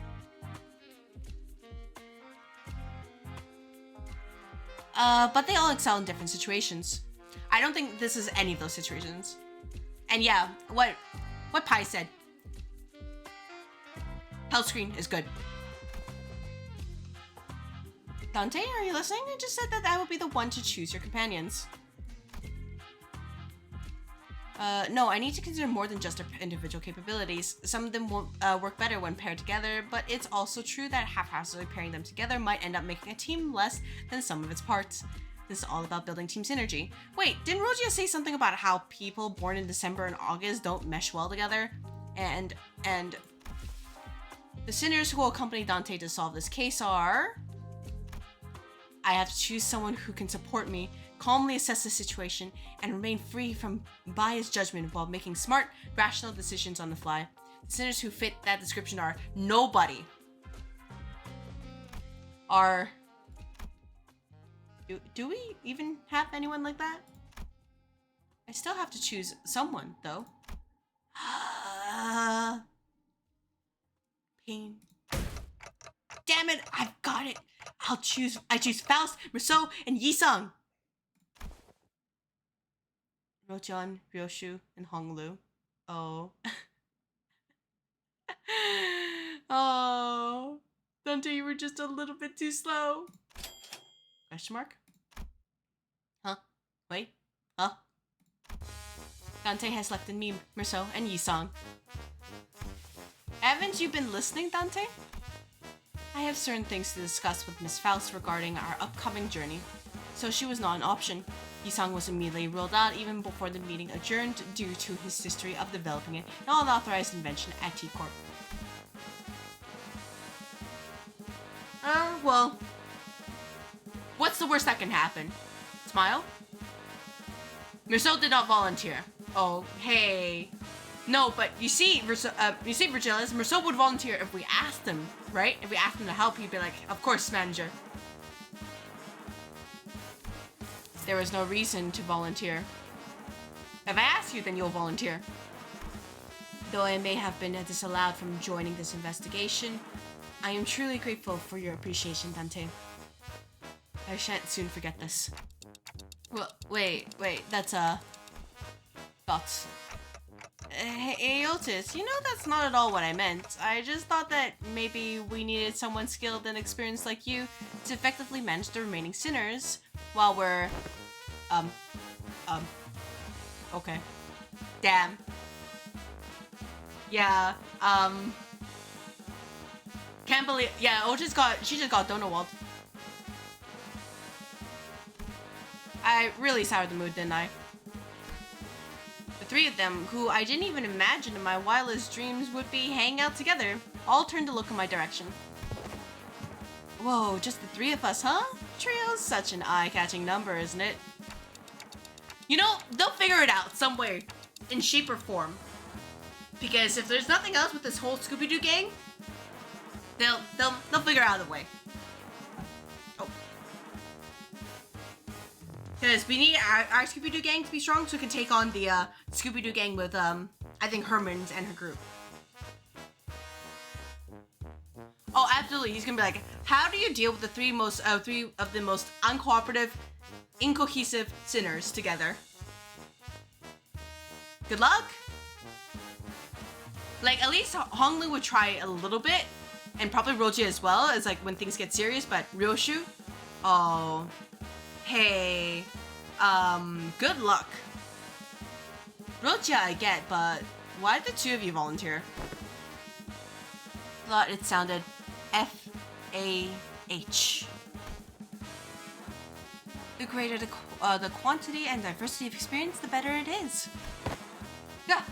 But they all excel in different situations. I don't think this is any of those situations. And yeah, what Pi said. Hellscreen is good. Dante, are you listening? I just said that I would be the one to choose your companions. No, I need to consider more than just their individual capabilities. Some of them won't work better when paired together, but it's also true that haphazardly pairing them together might end up making a team less than some of its parts. This is all about building team synergy. Wait, didn't Rogia say something about how people born in December and August don't mesh well together? And the sinners who will accompany Dante to solve this case are... I have to choose someone who can support me, calmly assess the situation, and remain free from biased judgment while making smart, rational decisions on the fly. The sinners who fit that description are nobody. Are... Do we even have anyone like that? I still have to choose someone, though. Pain. Damn it, I've got it. I choose Faust, Marceau, and Yi-Sung. Rojan, Ryoshu, and Honglu. Oh. Oh. Dante, you were just a little bit too slow. Question mark? Huh? Wait? Huh? Dante has left in me, Marceau, and Yi-Sung. Haven't you been listening, Dante? I have certain things to discuss with Miss Faust regarding our upcoming journey, so she was not an option. Yisang was immediately ruled out even before the meeting adjourned due to his history of developing an unauthorized invention at T.Corp. Well, what's the worst that can happen? Smile? Mirso did not volunteer. Oh, hey. No, but you see, Virgilius, Mirso would volunteer if we asked him, right? If we asked him to help, he'd be like, of course, manager. There was no reason to volunteer. If I ask you, then you'll volunteer. Though I may have been disallowed from joining this investigation, I am truly grateful for your appreciation, Dante. I shan't soon forget this. Well, wait, that's, thoughts. Hey, Otis, you know that's not at all what I meant. I just thought that maybe we needed someone skilled and experienced like you to effectively manage the remaining sinners while we're, okay. Damn. Yeah, can't believe, yeah, she just got Donowald. I really soured the mood, didn't I? The three of them, who I didn't even imagine in my wildest dreams would be hanging out together, all turned to look in my direction. Whoa, just the three of us, huh? Trio's such an eye-catching number, isn't it? You know, they'll figure it out some way, in shape or form. Because if there's nothing else with this whole Scooby-Doo gang, they'll figure out a way. Oh. Because we need our Scooby-Doo gang to be strong so we can take on the Scooby-Doo gang with, I think, Herman's and her group. Oh, absolutely. He's gonna be like, how do you deal with the three of the most uncooperative, incohesive sinners together? Good luck. Like, at least Honglu would try a little bit, and probably Roji as well, as like when things get serious, but Ryoshu? Oh. Hey. Good luck. Roji I get, but why did the two of you volunteer? Thought it sounded F-A-H. The greater the quantity and diversity of experience, the better it is. Yeah.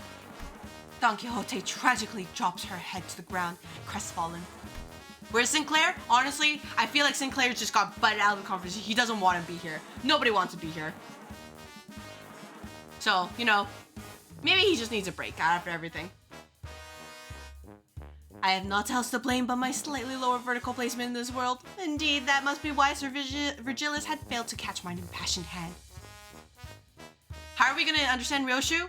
Don Quixote tragically drops her head to the ground, crestfallen. Where's Sinclair? Honestly, I feel like Sinclair just got butted out of the conversation. He doesn't want to be here. Nobody wants to be here. So, you know, maybe he just needs a break after everything. I have naught else to blame but my slightly lower vertical placement in this world. Indeed, that must be why Sir Virgilius had failed to catch my impassioned hand. How are we gonna understand Ryoshu?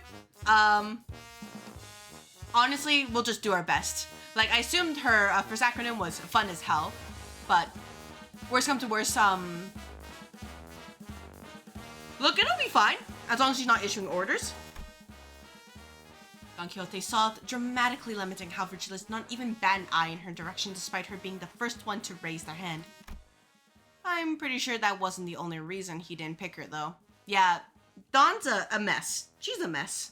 Honestly, we'll just do our best. Like, I assumed her first acronym was fun as hell, but worst come to worst, look, it'll be fine, as long as she's not issuing orders. Don Quixote sobbed, dramatically lamenting how Virgilius did not even bat an eye in her direction despite her being the first one to raise their hand. I'm pretty sure that wasn't the only reason he didn't pick her, though. Yeah, Dawn's a mess. She's a mess.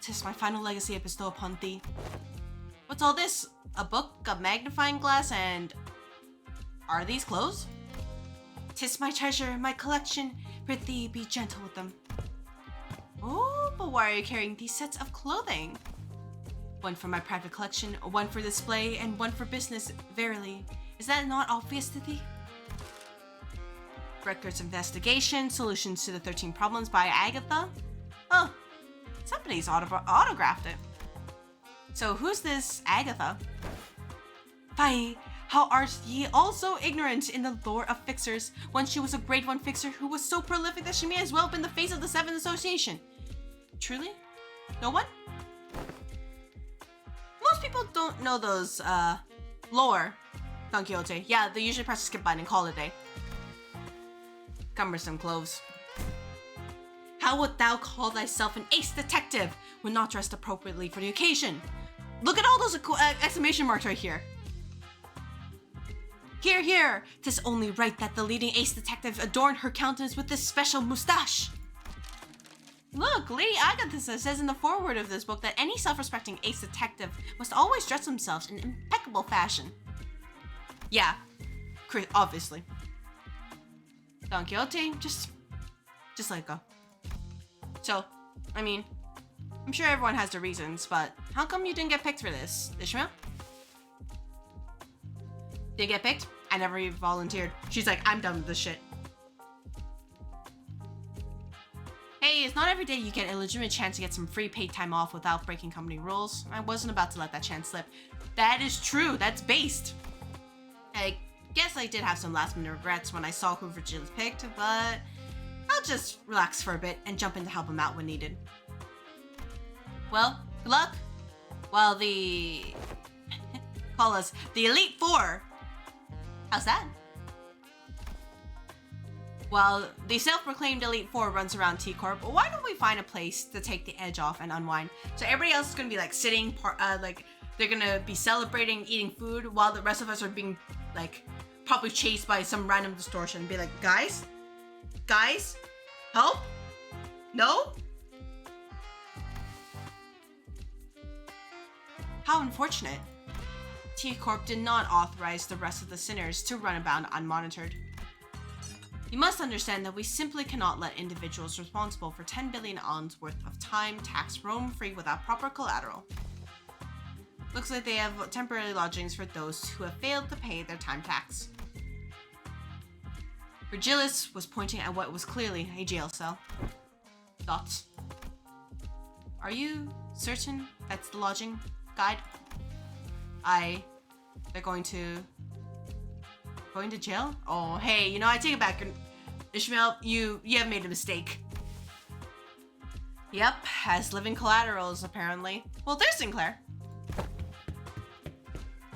'Tis my final legacy I bestow upon thee. What's all this? A book, a magnifying glass, and... are these clothes? 'Tis my treasure, my collection. Prithee, be gentle with them. Oh, but why are you carrying these sets of clothing? One for my private collection, one for display, and one for business, verily. Is that not obvious to thee? Records of investigation, solutions to the 13 problems by Agatha? Oh, somebody's autographed it. So who's this Agatha? Fie, how art ye also ignorant in the lore of fixers, when she was a grade 1 fixer who was so prolific that she may as well have been the face of the 7th Association. Truly? No one? Most people don't know those, lore, Don Quixote. Yeah, they usually press the skip button and call it a day. Cumbersome clothes. How wilt thou call thyself an ace detective when not dressed appropriately for the occasion? Look at all those exclamation marks right here. Hear, hear! 'Tis only right that the leading ace detective adorn her countenance with this special moustache. Look, Lady Agatha says in the foreword of this book that any self-respecting ace detective must always dress themselves in impeccable fashion. Yeah, obviously. Don Quixote, just let it go. So, I mean, I'm sure everyone has their reasons, but how come you didn't get picked for this, Ishmael? Didn't get picked? I never even volunteered. She's like, I'm done with this shit. Hey, it's not every day you get a legitimate chance to get some free paid time off without breaking company rules. I wasn't about to let that chance slip. That is true. That's based. I guess I did have some last minute regrets when I saw who Virgil picked, but I'll just relax for a bit and jump in to help him out when needed. Well, good luck. While the... call us the Elite Four. How's that? While the self-proclaimed Elite Four runs around T.Corp, why don't we find a place to take the edge off and unwind? So everybody else is gonna be like sitting, like they're gonna be celebrating, eating food, while the rest of us are being like probably chased by some random distortion. Be like, guys, help? No? How unfortunate. T.Corp did not authorize the rest of the sinners to run about unmonitored. You must understand that we simply cannot let individuals responsible for 10 billion ons worth of time tax roam free without proper collateral. Looks like they have temporary lodgings for those who have failed to pay their time tax. Virgilius was pointing at what was clearly a jail cell. Thoughts? Are you certain that's the lodging guide? They're going to jail? Oh, hey, you know, I take it back. Ishmael, you have made a mistake. Yep, has living collaterals, apparently. Well, there's Sinclair.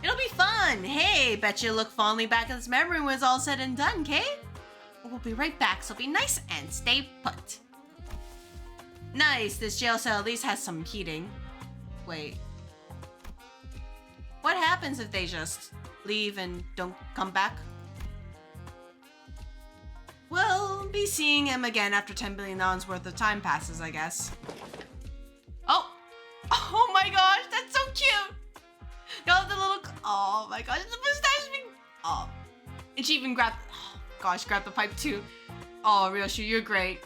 It'll be fun. Hey, bet you look fondly back at this memory when it's all said and done, Kay? We'll be right back, so be nice and stay put. Nice, this jail cell at least has some heating. Wait. What happens if they just leave and don't come back? We'll be seeing him again after 10 billion dollars worth of time passes, I guess. Oh my gosh, that's so cute! Got the little, oh my gosh, the mustache being, oh. And she even grabbed, oh gosh, grabbed the pipe too. Oh, Ryoshi, you're great.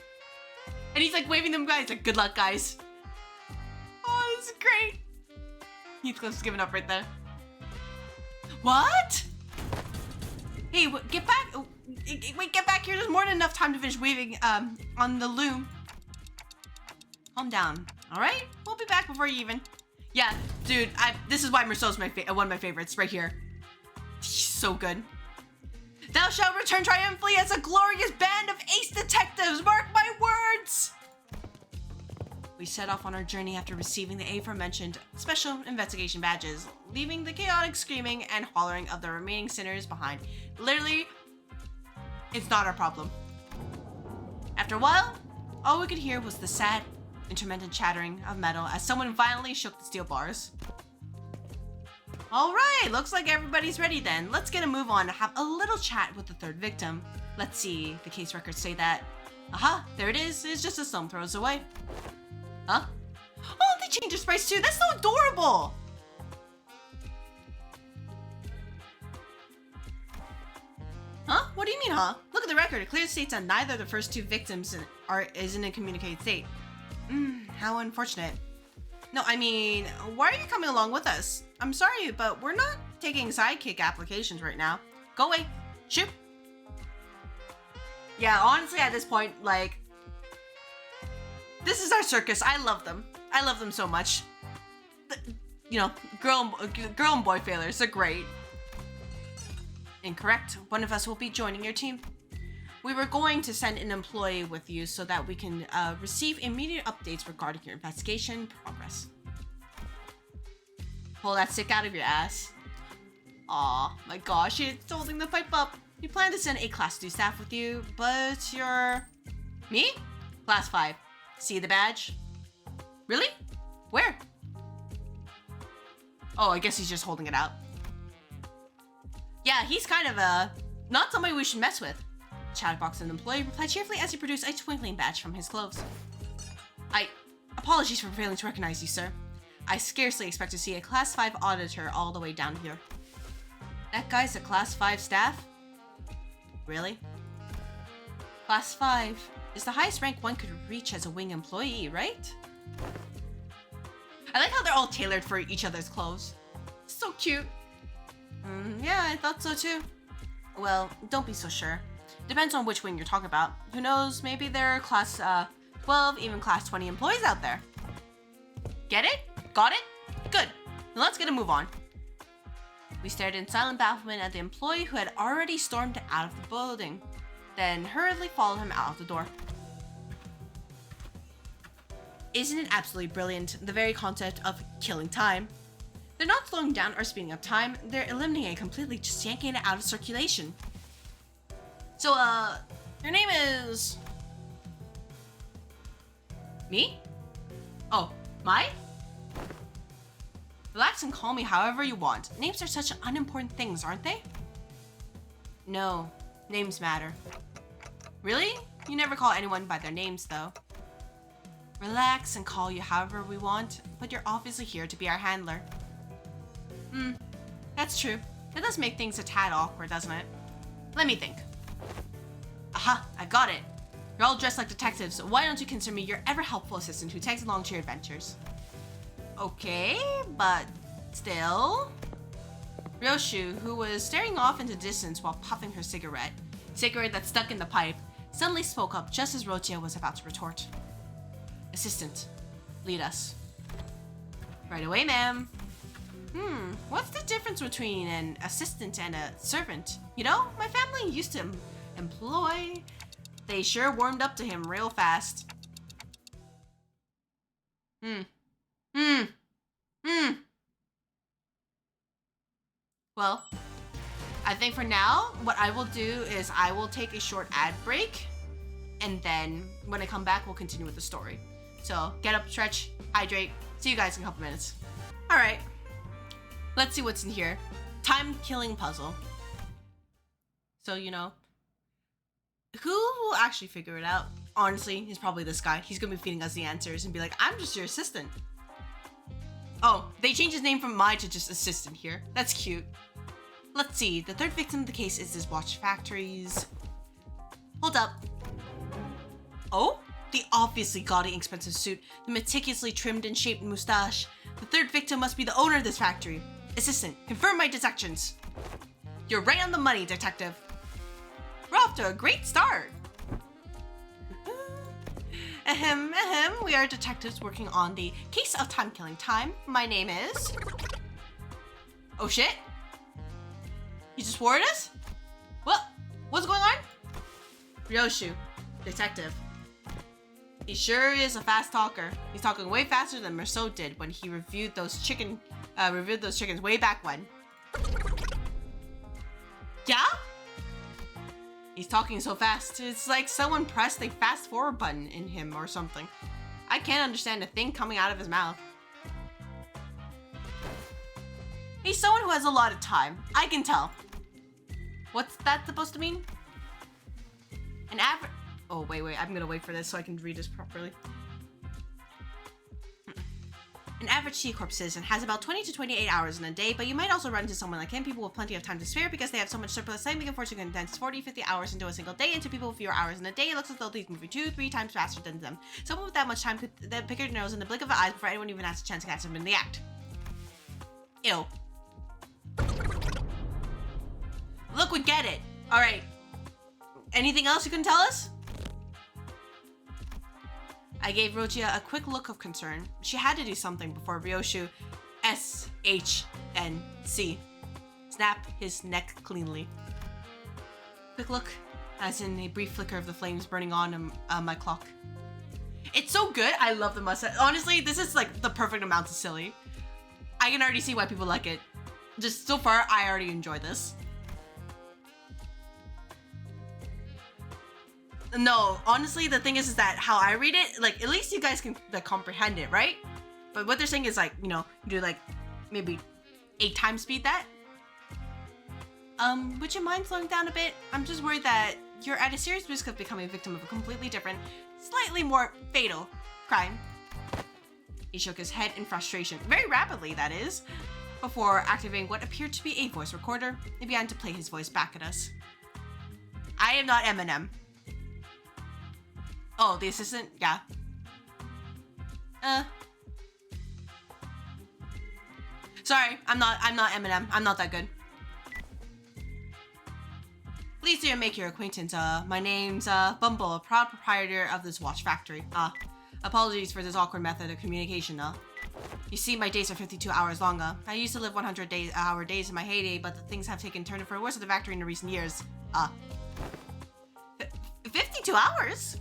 And he's like waving them guys, like, good luck, guys. Oh, this is great. Heathcliff's giving up right there. What? Hey, get back. Wait, get back here. There's more than enough time to finish weaving on the loom. Calm down. All right? We'll be back before you even. Yeah, dude, this is why Merceau's one of my favorites right here. She's so good. Thou shalt return triumphantly as a glorious band of ace detectives. Mark my words. We set off on our journey after receiving the aforementioned special investigation badges, leaving the chaotic screaming and hollering of the remaining sinners behind. Literally, it's not our problem. After a while, all we could hear was the sad, intermittent chattering of metal as someone violently shook the steel bars. All right, looks like everybody's ready then. Let's get a move on and have a little chat with the third victim. Let's see, the case records say that. Aha, there it is. It's just a stone throws away. Huh? Oh, they changed their sprites too. That's so adorable. Huh? What do you mean, huh? Look at the record. It clearly states that neither of the first two victims is in a communicated state. How unfortunate. No, I mean, why are you coming along with us? I'm sorry, but we're not taking sidekick applications right now. Go away. Shoot. Yeah, honestly, at this point, like, this is our circus. I love them. I love them so much. You know, girl and boy failures are great. Incorrect. One of us will be joining your team. We were going to send an employee with you so that we can receive immediate updates regarding your investigation progress. Pull that stick out of your ass. Aw, my gosh, it's holding the pipe up. You plan to send a Class 2 staff with you, but you're... Me? Class 5. See the badge? Really? Where? Oh, I guess he's just holding it out. Yeah, he's kind of not somebody we should mess with. Chatterbox and employee replied cheerfully as he produced a twinkling badge from his clothes. Apologies for failing to recognize you, sir. I scarcely expect to see a Class 5 auditor all the way down here. That guy's a Class 5 staff? Really? Class 5 is the highest rank one could reach as a wing employee, right? I like how they're all tailored for each other's clothes. So cute. Yeah, I thought so too. Well, don't be so sure. Depends on which wing you're talking about. Who knows, maybe there are Class 12, even Class 20 employees out there. Get it? Got it? Good. Now let's get a move on. We stared in silent bafflement at the employee who had already stormed out of the building, then hurriedly followed him out of the door. Isn't it absolutely brilliant, the very concept of killing time? They're not slowing down or speeding up time, they're eliminating it completely, just yanking it out of circulation. So, your name is... Me? Oh, my? Relax and call me however you want. Names are such unimportant things, aren't they? No, names matter. Really? You never call anyone by their names, though. Relax and call you however we want, but you're obviously here to be our handler. That's true. That does make things a tad awkward, doesn't it? Let me think. Aha, I got it. You're all dressed like detectives, so why don't you consider me your ever-helpful assistant who tags along to your adventures? Okay, but still... Ryoshu, who was staring off into the distance while puffing her cigarette that's stuck in the pipe, suddenly spoke up just as Rochia was about to retort. Assistant, lead us. Right away, ma'am. What's the difference between an assistant and a servant? You know, my family used to employ... They sure warmed up to him real fast. Well, I think for now, what I will do is I will take a short ad break, and then when I come back, we'll continue with the story. So get up, stretch, hydrate. See you guys in a couple minutes. All right, let's see what's in here. Time-killing puzzle. So, you know, who will actually figure it out? Honestly, it's probably this guy. He's gonna be feeding us the answers and be like, I'm just your assistant. Oh, they changed his name from Mai to just assistant here. That's cute. Let's see, the third victim of the case is this watch factory's... Hold up. Oh? The obviously gaudy expensive suit, the meticulously trimmed and shaped mustache. The third victim must be the owner of this factory. Assistant, confirm my detections. You're right on the money, detective. We're off to a great start. Ahem, we are detectives working on the case of time-killing time. My name is... Oh shit? You just warned us? What? What's going on? Ryoshu, detective. He sure is a fast talker. He's talking way faster than Merceau did when he reviewed those chickens way back when. Yeah? He's talking so fast, it's like someone pressed a fast forward button in him or something. I can't understand a thing coming out of his mouth. He's someone who has a lot of time. I can tell. What's that supposed to mean? An average... Oh, wait, I'm gonna wait for this so I can read this properly. An average T.Corp citizen has about 20 to 28 hours in a day, but you might also run into someone like him, people with plenty of time to spare because they have so much surplus time, they can afford to condense 40, 50 hours into a single day. Into people with fewer hours in a day, it looks as though they're moving 2-3 times faster than them. Someone with that much time could then pick your nose in the blink of an eye before anyone even has a chance to catch them in the act. Ew. Look, we get it. All right. Anything else you can tell us? I gave Rochia a quick look of concern. She had to do something before Ryoshu, SHNC, snapped his neck cleanly. Quick look, as in a brief flicker of the flames burning on my clock. It's so good. I love the mustache. Honestly, this is like the perfect amount of silly. I can already see why people like it. Just so far, I already enjoy this. No, honestly, the thing is that how I read it, like, at least you guys can like comprehend it, right? But what they're saying is like, you know, do like maybe 8 times speed that. Would you mind slowing down a bit? I'm just worried that you're at a serious risk of becoming a victim of a completely different, slightly more fatal crime. He shook his head in frustration, very rapidly that is, before activating what appeared to be a voice recorder. He began to play his voice back at us. I am not Eminem. Oh, the assistant? Yeah. Sorry, I'm not Eminem. I'm not that good. Pleased to make your acquaintance. My name's Bumble, a proud proprietor of this watch factory. Apologies for this awkward method of communication. You see, my days are 52 hours long. I used to live 100-hour days in my heyday, but things have taken turn for the worse at the factory in the recent years. 52 hours?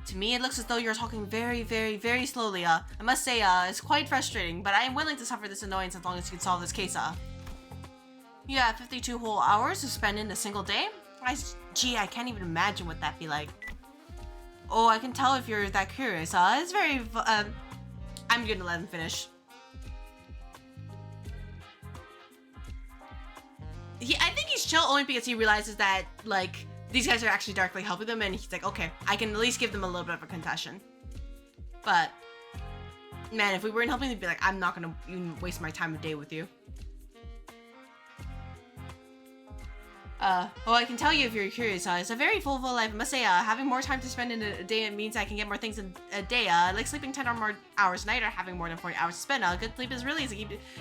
To me, it looks as though you're talking very, very, very slowly. I must say, it's quite frustrating, but I am willing to suffer this annoyance as long as you can solve this case. Yeah, 52 whole hours to spend in a single day? Gee, I can't even imagine what that'd be like. Oh, I can tell if you're that curious. It's very, I'm gonna let him finish. I think he's chill only because he realizes that, like, these guys are actually directly helping them, and he's like, okay, I can at least give them a little bit of a concession. But, man, if we weren't helping, they'd be like, I'm not gonna even waste my time of day with you. Well, I can tell you if you're curious, it's a very full life. I must say, having more time to spend in a day means I can get more things in a day. Like sleeping 10 or more hours a night or having more than 40 hours to spend. Good sleep is really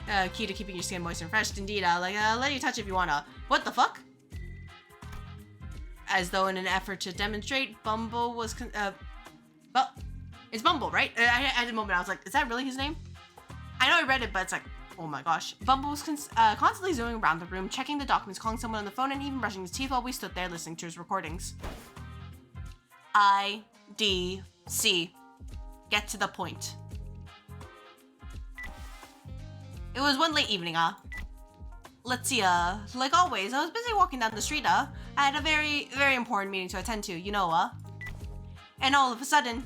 a key to keeping your skin moist and fresh. Indeed, let you touch if you wanna. What the fuck? As though in an effort to demonstrate, Bumble was, well, it's Bumble, right? At the moment, I was like, is that really his name? I know I read it, but it's like, oh my gosh. Bumble was constantly zooming around the room, checking the documents, calling someone on the phone, and even brushing his teeth while we stood there listening to his recordings. IDC. Get to the point. It was one late evening, let's see, like always, I was busy walking down the street, I had a very, very important meeting to attend to, you know, and all of a sudden,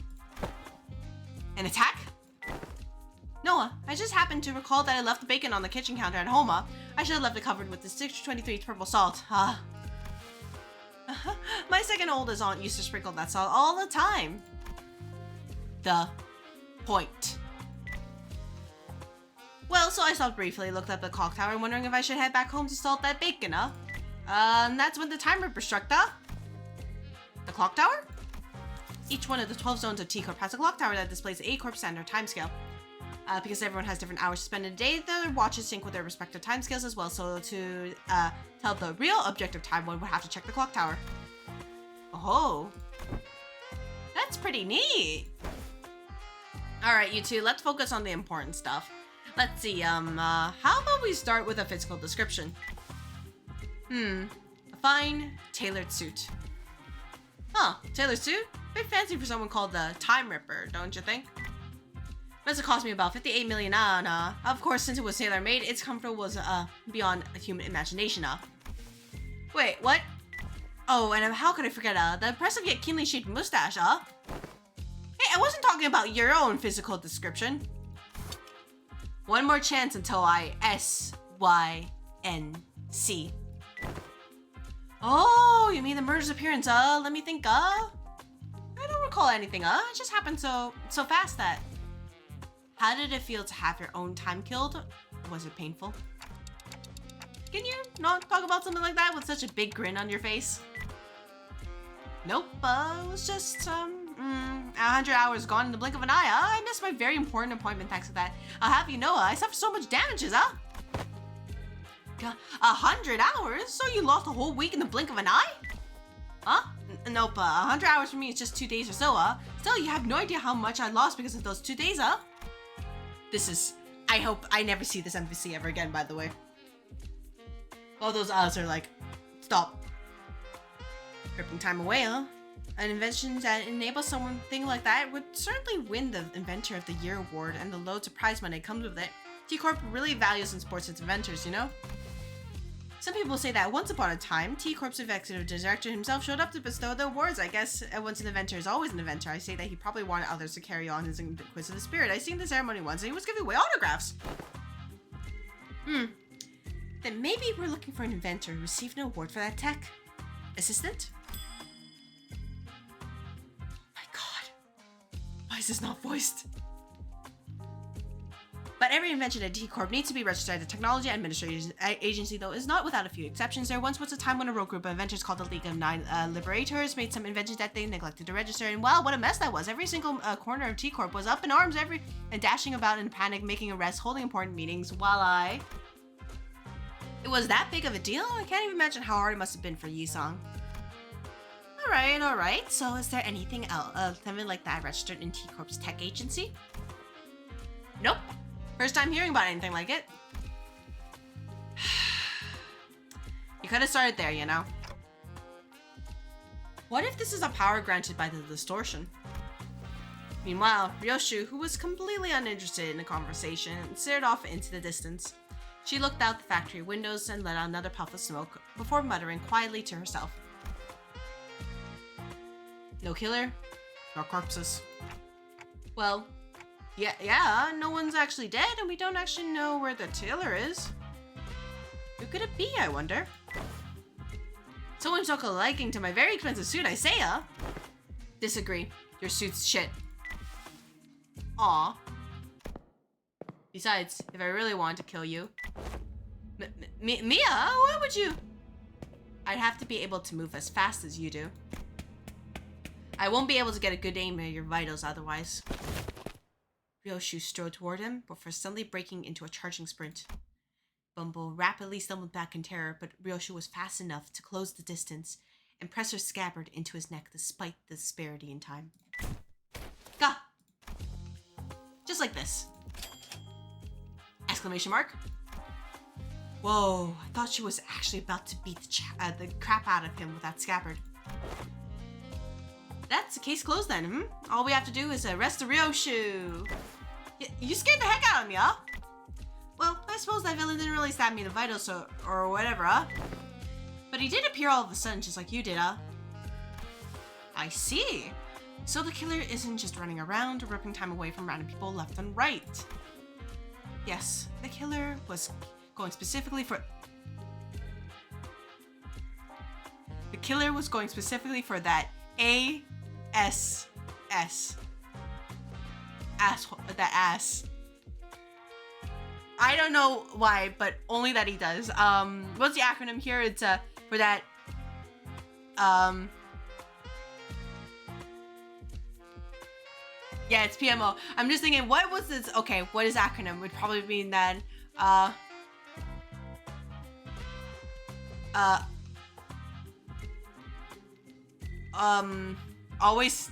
an attack? No, I just happened to recall that I left the bacon on the kitchen counter at home. I should have left it covered with the 623 purple salt. My second oldest aunt used to sprinkle that salt all the time. The point. Well, so I stopped briefly, looked up the clock tower, wondering if I should head back home to salt that bacon, and that's when the time ripper struck, the clock tower? Each one of the 12 zones of T.Corp has a clock tower that displays the A-Corp standard timescale. Because everyone has different hours to spend in a day, their watches sync with their respective timescales as well, so to tell the real objective time, one would have to check the clock tower. Oh. That's pretty neat. Alright, you two, let's focus on the important stuff. Let's see, how about we start with a physical description? A fine, tailored suit. Huh, tailored suit? Bit fancy for someone called the Time Ripper, don't you think? Must have cost me about 58 million, of course, since it was tailor-made, its comfort was, beyond a human imagination, Wait, what? Oh, and how could I forget, the impressive yet keenly shaped mustache, Hey, I wasn't talking about your own physical description. One more chance until I SYNC. Oh, you mean the murder's appearance, let me think, I don't recall anything, it just happened so fast that... How did it feel to have your own time killed? Was it painful? Can you not talk about something like that with such a big grin on your face? Nope, it was just, 100 hours gone in the blink of an eye, I missed my very important appointment thanks to that. I'll have you know, I suffered so much damages, 100 hours? So you lost a whole week in the blink of an eye? Nope, 100 hours for me is just 2 days or so, Still, you have no idea how much I lost because of those 2 days, This is... I hope I never see this NPC ever again, by the way. All those odds are like, stop. Ripping time away, An invention that enables something like that would certainly win the Inventor of the Year award, and the loads of prize money comes with it. T.Corp really values and supports its inventors, you know? Some people say that once upon a time, T.Corp's executive director himself showed up to bestow the awards. I guess once an inventor is always an inventor. I say that he probably wanted others to carry on his inquisitive spirit. I seen the ceremony once and he was giving away autographs. Then maybe we're looking for an inventor who received an award for that tech. Assistant? Oh my god. Why is this not voiced? Not every invention at T.Corp needs to be registered at the Technology Administration Agency, though, is not without a few exceptions. There once was a time when a rogue group of inventors called the League of Nine Liberators made some inventions that they neglected to register, and wow, what a mess that was. Every single corner of T.Corp was up in arms and dashing about in panic, making arrests, holding important meetings, while It was that big of a deal? I can't even imagine how hard it must have been for Yisong. Alright. So is there anything else, something like that registered in T.Corp's tech agency? Nope. First time hearing about anything like it. You could have started there, you know. What if this is a power granted by the distortion? Meanwhile, Ryoshu, who was completely uninterested in the conversation, stared off into the distance. She looked out the factory windows and let out another puff of smoke before muttering quietly to herself. No killer, nor corpses. Well, yeah, no one's actually dead, and we don't actually know where the killer is. Who could it be, I wonder? Someone took a liking to my very expensive suit, I say, Disagree. Your suit's shit. Aw. Besides, if I really wanted to kill you... Mia, why would you? I'd have to be able to move as fast as you do. I won't be able to get a good aim at your vitals otherwise. Ryoshu strode toward him before suddenly breaking into a charging sprint. Bumble rapidly stumbled back in terror, but Ryoshu was fast enough to close the distance and press her scabbard into his neck despite the disparity in time. Gah! Just like this. Exclamation mark. Whoa, I thought she was actually about to beat the crap out of him with that scabbard. That's the case closed then, All we have to do is arrest the Ryoshu. You scared the heck out of me, Well, I suppose that villain didn't really stab me in the vitals or whatever, But he did appear all of a sudden just like you did, I see. So the killer isn't just running around ripping time away from random people left and right. Yes, the killer was going specifically for... The killer was going specifically for that ASS. Asshole, that ass. I don't know why, but only that he does. What's the acronym here? It's for that yeah, it's PMO. I'm just thinking, what was this? Okay, what is acronym? Would probably mean that always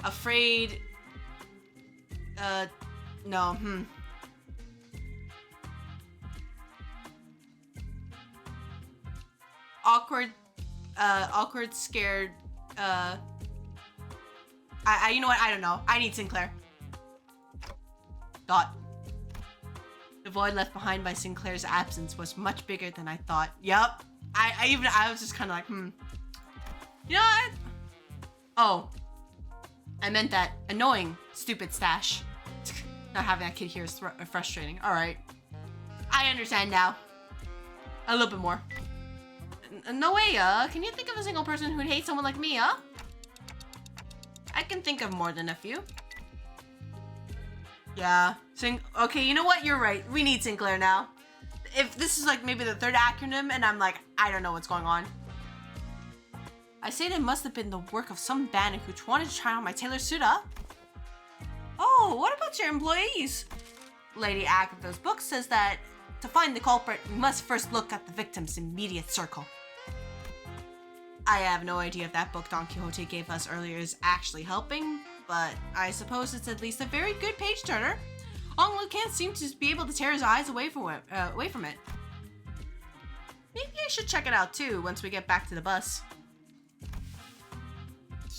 afraid no awkward scared you know what, I don't know, I need Sinclair. Dot. The void left behind by Sinclair's absence was much bigger than I thought. Yup. I was just kind of like, You know what? Oh. I meant that annoying, stupid stash. Not having that kid here is frustrating. Alright. I understand now. A little bit more. No way, can you think of a single person who'd hate someone like me, I can think of more than a few. Yeah. Okay, you know what? You're right. We need Sinclair now. If this is like maybe the third acronym and I'm like, I don't know what's going on. I say it must have been the work of some bandit who wanted to try on my tailor suit, Oh, what about your employees? Lady Agatha's book says that to find the culprit, we must first look at the victim's immediate circle. I have no idea if that book Don Quixote gave us earlier is actually helping, but I suppose it's at least a very good page turner. Onglu can't seem to be able to tear his eyes away from it. Maybe I should check it out too once we get back to the bus.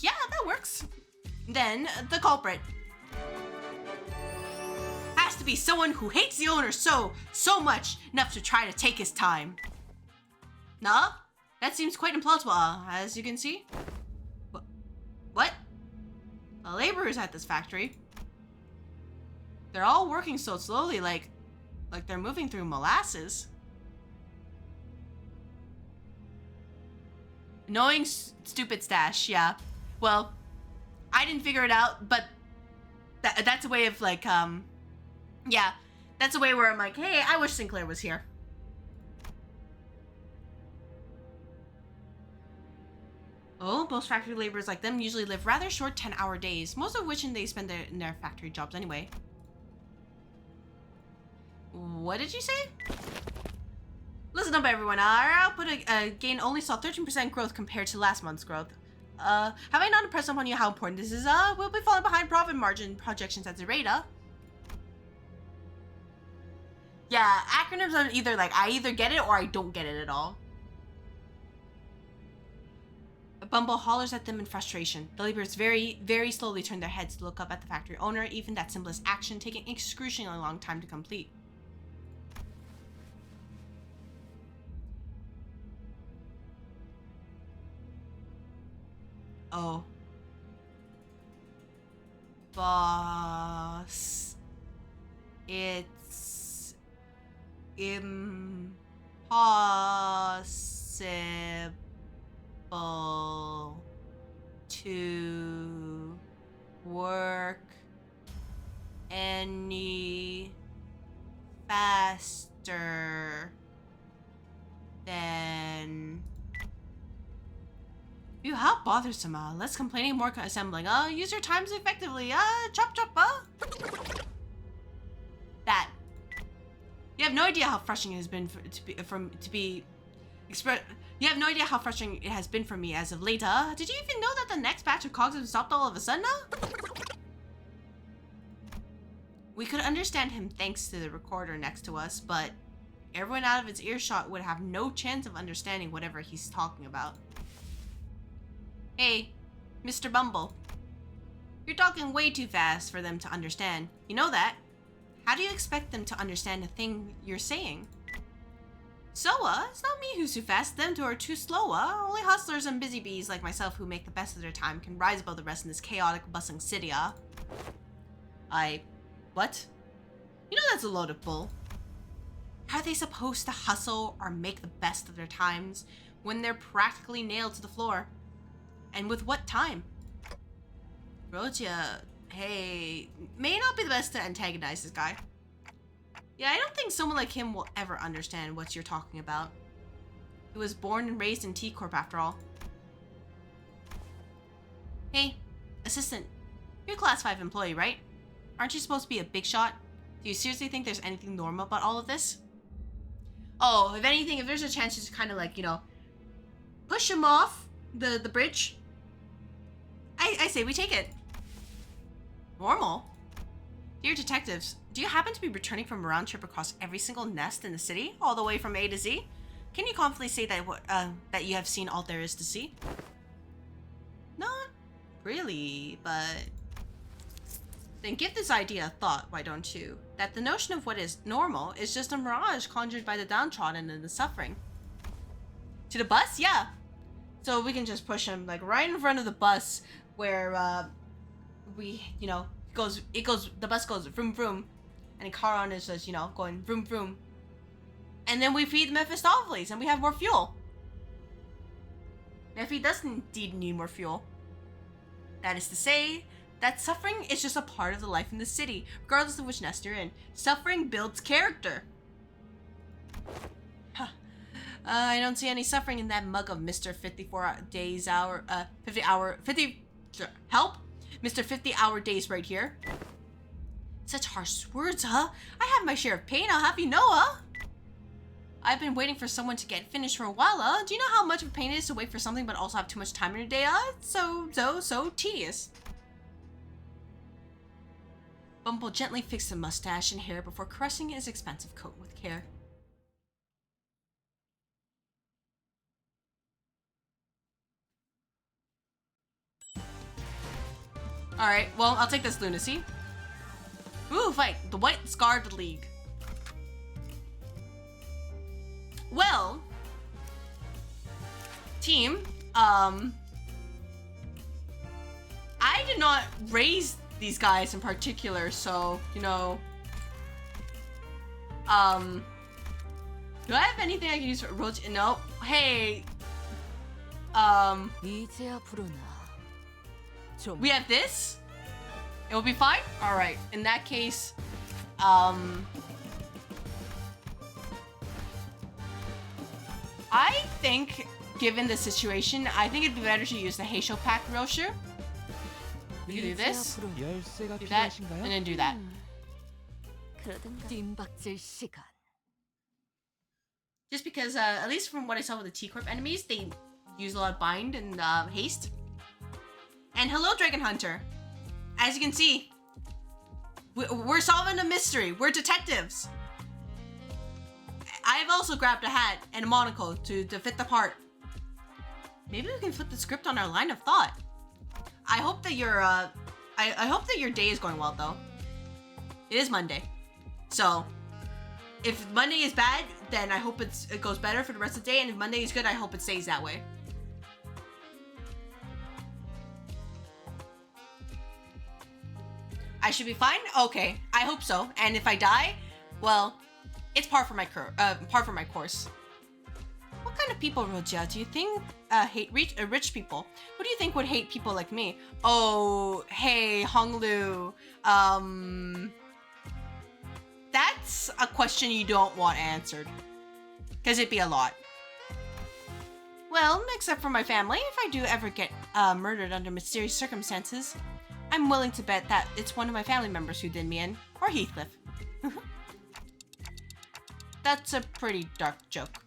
Yeah, that works. Then, the culprit. Has to be someone who hates the owner so much enough to try to take his time. Nah? That seems quite implausible, as you can see. What? The laborers at this factory. They're all working so slowly, like they're moving through molasses. Knowing stupid stash, yeah. Well, I didn't figure it out, but that's a way of like, yeah, that's a way where I'm like, hey, I wish Sinclair was here. Oh, most factory laborers like them usually live rather short 10-hour days, most of which they spend in their factory jobs anyway. What did you say? Listen up, everyone. Our output gain only saw 13% growth compared to last month's growth. Have I not impressed upon you how important this is? We'll be falling behind profit margin projections at Zerata. Yeah, acronyms are either like, I either get it or I don't get it at all. Bumble hollers at them in frustration. The laborers very, very slowly turn their heads to look up at the factory owner, even that simplest action taking excruciatingly long time to complete. Oh. Boss. It's impossible to work any faster than... Ew, how bothersome, less complaining, more assembling. Use your times effectively. Chop chop, That. You have no idea how frustrating it has been You have no idea how frustrating it has been for me as of late, Did you even know that the next batch of cogs have stopped all of a sudden, We could understand him thanks to the recorder next to us, but everyone out of its earshot would have no chance of understanding whatever he's talking about. Hey, Mr. Bumble. You're talking way too fast for them to understand. You know that? How do you expect them to understand a thing you're saying? So, it's not me who's too fast, them two are too slow, Only hustlers and busy bees like myself who make the best of their time can rise above the rest in this chaotic, bustling city, What? You know that's a load of bull. How are they supposed to hustle or make the best of their times when they're practically nailed to the floor? And with what time? Rotia, hey, may not be the best to antagonize this guy. Yeah, I don't think someone like him will ever understand what you're talking about. He was born and raised in T.Corp after all. Hey, assistant, you're a class 5 employee, right? Aren't you supposed to be a big shot? Do you seriously think there's anything normal about all of this? Oh, if anything, if there's a chance to just kind of like, you know, push him off the bridge, I say we take it. Normal? Dear detectives, do you happen to be returning from a round trip across every single nest in the city, all the way from A to Z? Can you confidently say that that you have seen all there is to see? Not really, but... Then give this idea a thought, why don't you? That the notion of what is normal is just a mirage conjured by the downtrodden and the suffering. To the bus? Yeah. So we can just push him like right in front of the bus where we, you know, the bus goes vroom vroom, and Charon is just, you know, going vroom vroom. And then we feed Mephistopheles and we have more fuel. Nephi does indeed need more fuel. That is to say, that suffering is just a part of the life in the city, regardless of which nest you're in. Suffering builds character. Huh. I don't see any suffering in that mug of Mr. 54 days hour, 50 help? Mr. 50-hour days right here. Such harsh words, huh? I have my share of pain, I'll have you know, huh? I've been waiting for someone to get finished for a while, huh? Do you know how much of a pain it is to wait for something but also have too much time in your day, huh? So tedious. Bumble gently fixed the mustache and hair before caressing his expensive coat with care. Alright, well, I'll take this lunacy. Ooh, fight. The White Scarred League. Well, team, I did not raise these guys in particular, so, you know, do I have anything I can use for roach? No. Hey, 이제야 부르나. 좀 we have this? It will be fine? Alright, in that case, I think, given the situation, I think it'd be better to use the Heisho Pack Roshu. We can do this, 열쇠가 do that, 필요하신가요? and then do that. 그러든가. 뜀박질 시간. Just because, at least from what I saw with the T.Corp enemies, they use a lot of bind and haste. And hello, Dragon Hunter. As you can see, we're solving a mystery. We're detectives. I've also grabbed a hat and a monocle to fit the part. Maybe we can flip the script on our line of thought. I hope that your I hope that your day is going well though. It is Monday, so if Monday is bad, then I hope it goes better for the rest of the day, and if Monday is good, I hope it stays that way. I should be fine? Okay, I hope so. And if I die, well, it's par for my course. What kind of people, Roja, do you think hate rich people? Who do you think would hate people like me? Oh, hey, Honglu. That's a question you don't want answered. Because it'd be a lot. Well, except for my family, if I do ever get murdered under mysterious circumstances, I'm willing to bet that it's one of my family members who did me in, or Heathcliff. That's a pretty dark joke.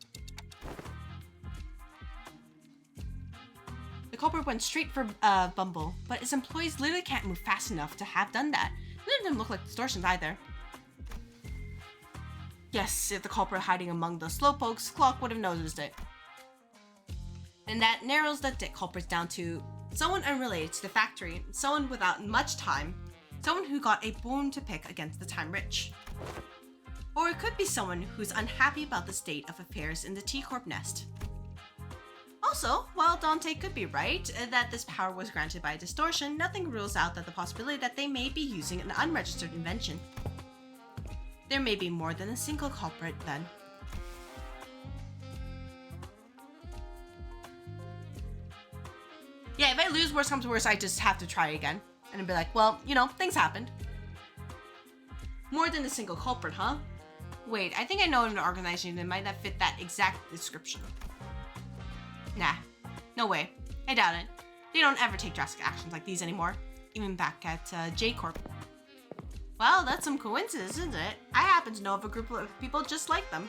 The culprit went straight for Bumble, but his employees literally can't move fast enough to have done that. None of them look like distortions either. Yes, if the culprit hiding among the slowpokes, Clock would have noticed it. And that narrows the culprits down to someone unrelated to the factory, someone without much time, someone who got a bone to pick against the time rich. Or it could be someone who's unhappy about the state of affairs in the T.Corp nest. Also, while Dante could be right that this power was granted by distortion, nothing rules out that the possibility that they may be using an unregistered invention. There may be more than a single culprit then. Yeah, if I lose, worst comes to worst, I just have to try again. And I'd be like, well, you know, things happened. More than a single culprit, huh? Wait, I think I know an organization that might not fit that exact description. Nah, no way. I doubt it. They don't ever take drastic actions like these anymore. Even back at J.Corp. Well, that's some coincidence, isn't it? I happen to know of a group of people just like them.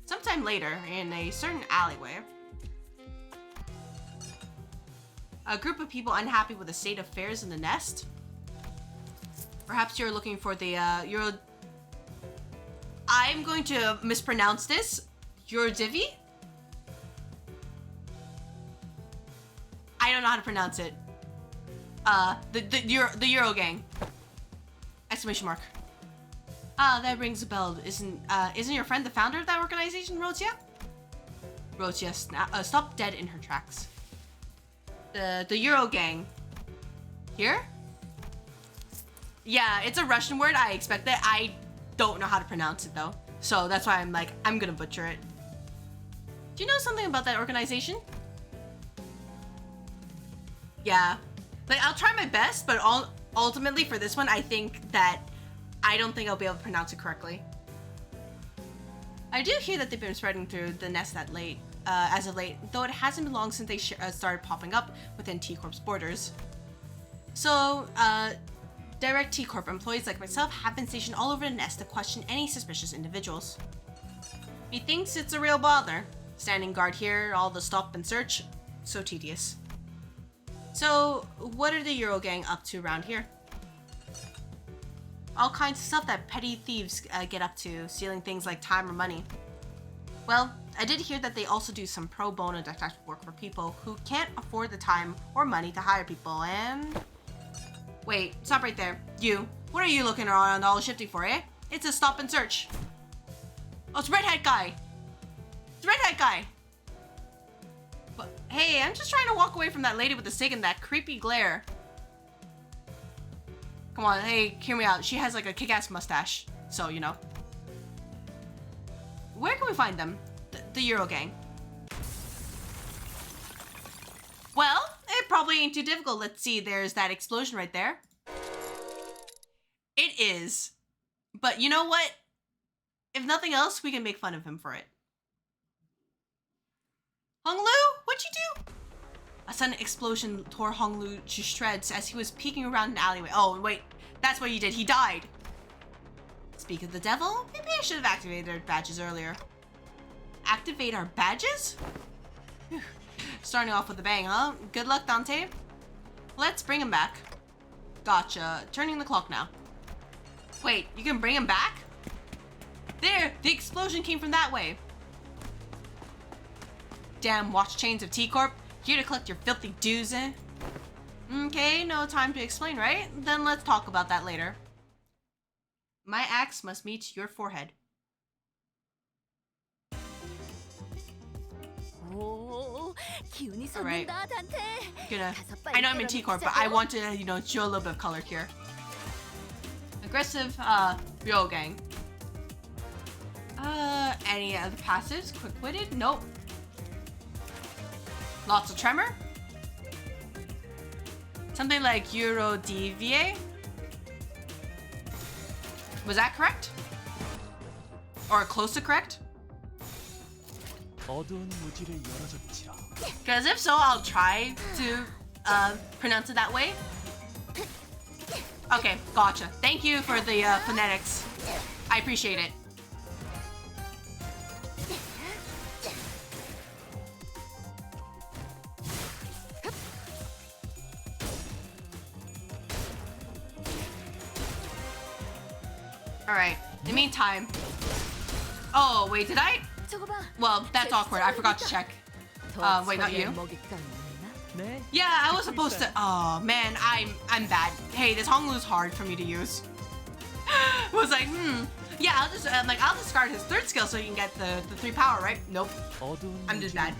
Sometime later, in a certain alleyway, a group of people unhappy with the state of affairs in the nest. Perhaps you're looking for the, I'm going to mispronounce this. Eurodivi? I don't know how to pronounce it. The Euro Gang. Exclamation mark. Ah, that rings a bell. Isn't your friend the founder of that organization, Rosia? Rosia stopped dead in her tracks. The Euro Gang. Here? Yeah, it's a Russian word. I expect that. I don't know how to pronounce it though. So that's why I'm like, I'm gonna butcher it. Do you know something about that organization? Yeah. Like, I'll try my best, but ultimately for this one, I think that I don't think I'll be able to pronounce it correctly. I do hear that they've been spreading through the nest as of late, though it hasn't been long since they started popping up within T.Corp's borders. So, direct T.Corp employees like myself have been stationed all over the nest to question any suspicious individuals. He thinks it's a real bother. Standing guard here, all the stop and search, so tedious. So, what are the Euro Gang up to around here? All kinds of stuff that petty thieves get up to, stealing things like time or money. Well, I did hear that they also do some pro bono detective work for people who can't afford the time or money to hire people, and... Wait, stop right there. You. What are you looking around all shifty for, eh? It's a stop and search. Oh, it's Redhead Guy. It's Redhead Guy. But, hey, I'm just trying to walk away from that lady with the stick and that creepy glare. Come on, hey, hear me out. She has like a kick-ass mustache, so, you know. Where can we find them? The Euro Gang. probably ain't too difficult. Let's see, there's that explosion right there. It is. But you know what? If nothing else, we can make fun of him for it. Hong Lu, what'd you do? A sudden explosion tore Hong Lu to shreds as he was peeking around an alleyway. Oh, wait, that's what he did. He died. Speak of the devil, maybe I should have activated our badges earlier. Activate our badges? Whew. Starting off with a bang, huh? Good luck, Dante. Let's bring him back. Gotcha. Turning the clock now. Wait, you can bring him back? There, the explosion came from that way. Damn watch chains of T.Corp. Here to collect your filthy dues, eh? Okay, no time to explain, right? Then let's talk about that later. My axe must meet your forehead. Alright. I know I'm in T.Corp, but I want to, you know, show a little bit of color here. Aggressive, Ryo gang. Any other passives? Quick-witted? Nope. Lots of tremor? Something like Euro DVA? Was that correct? Or close to correct? Because if so, I'll try to pronounce it that way. Okay, gotcha. Thank you for the phonetics. I appreciate it. Alright, in the meantime... Oh, wait, did I? Well, that's awkward. I forgot to check. Wait, not you. Yeah, I was supposed to... Oh, man, I'm bad. Hey, this Hong Lu's hard for me to use. Was like, yeah, I'll just, I'll discard his third skill so you can get the 3 power, right? Nope. I'm just bad.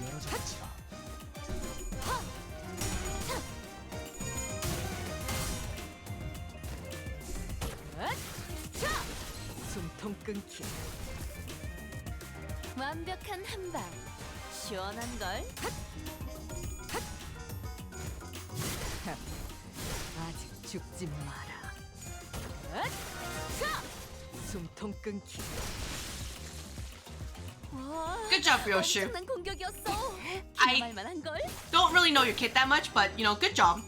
완벽한 한방 시원한 걸 아직 죽지 마라 숨통 끊기 Good job, Ryoshu. 엄청난 공격이었어 I 말만한 걸 don't really know your kit that much, but, you know, good job.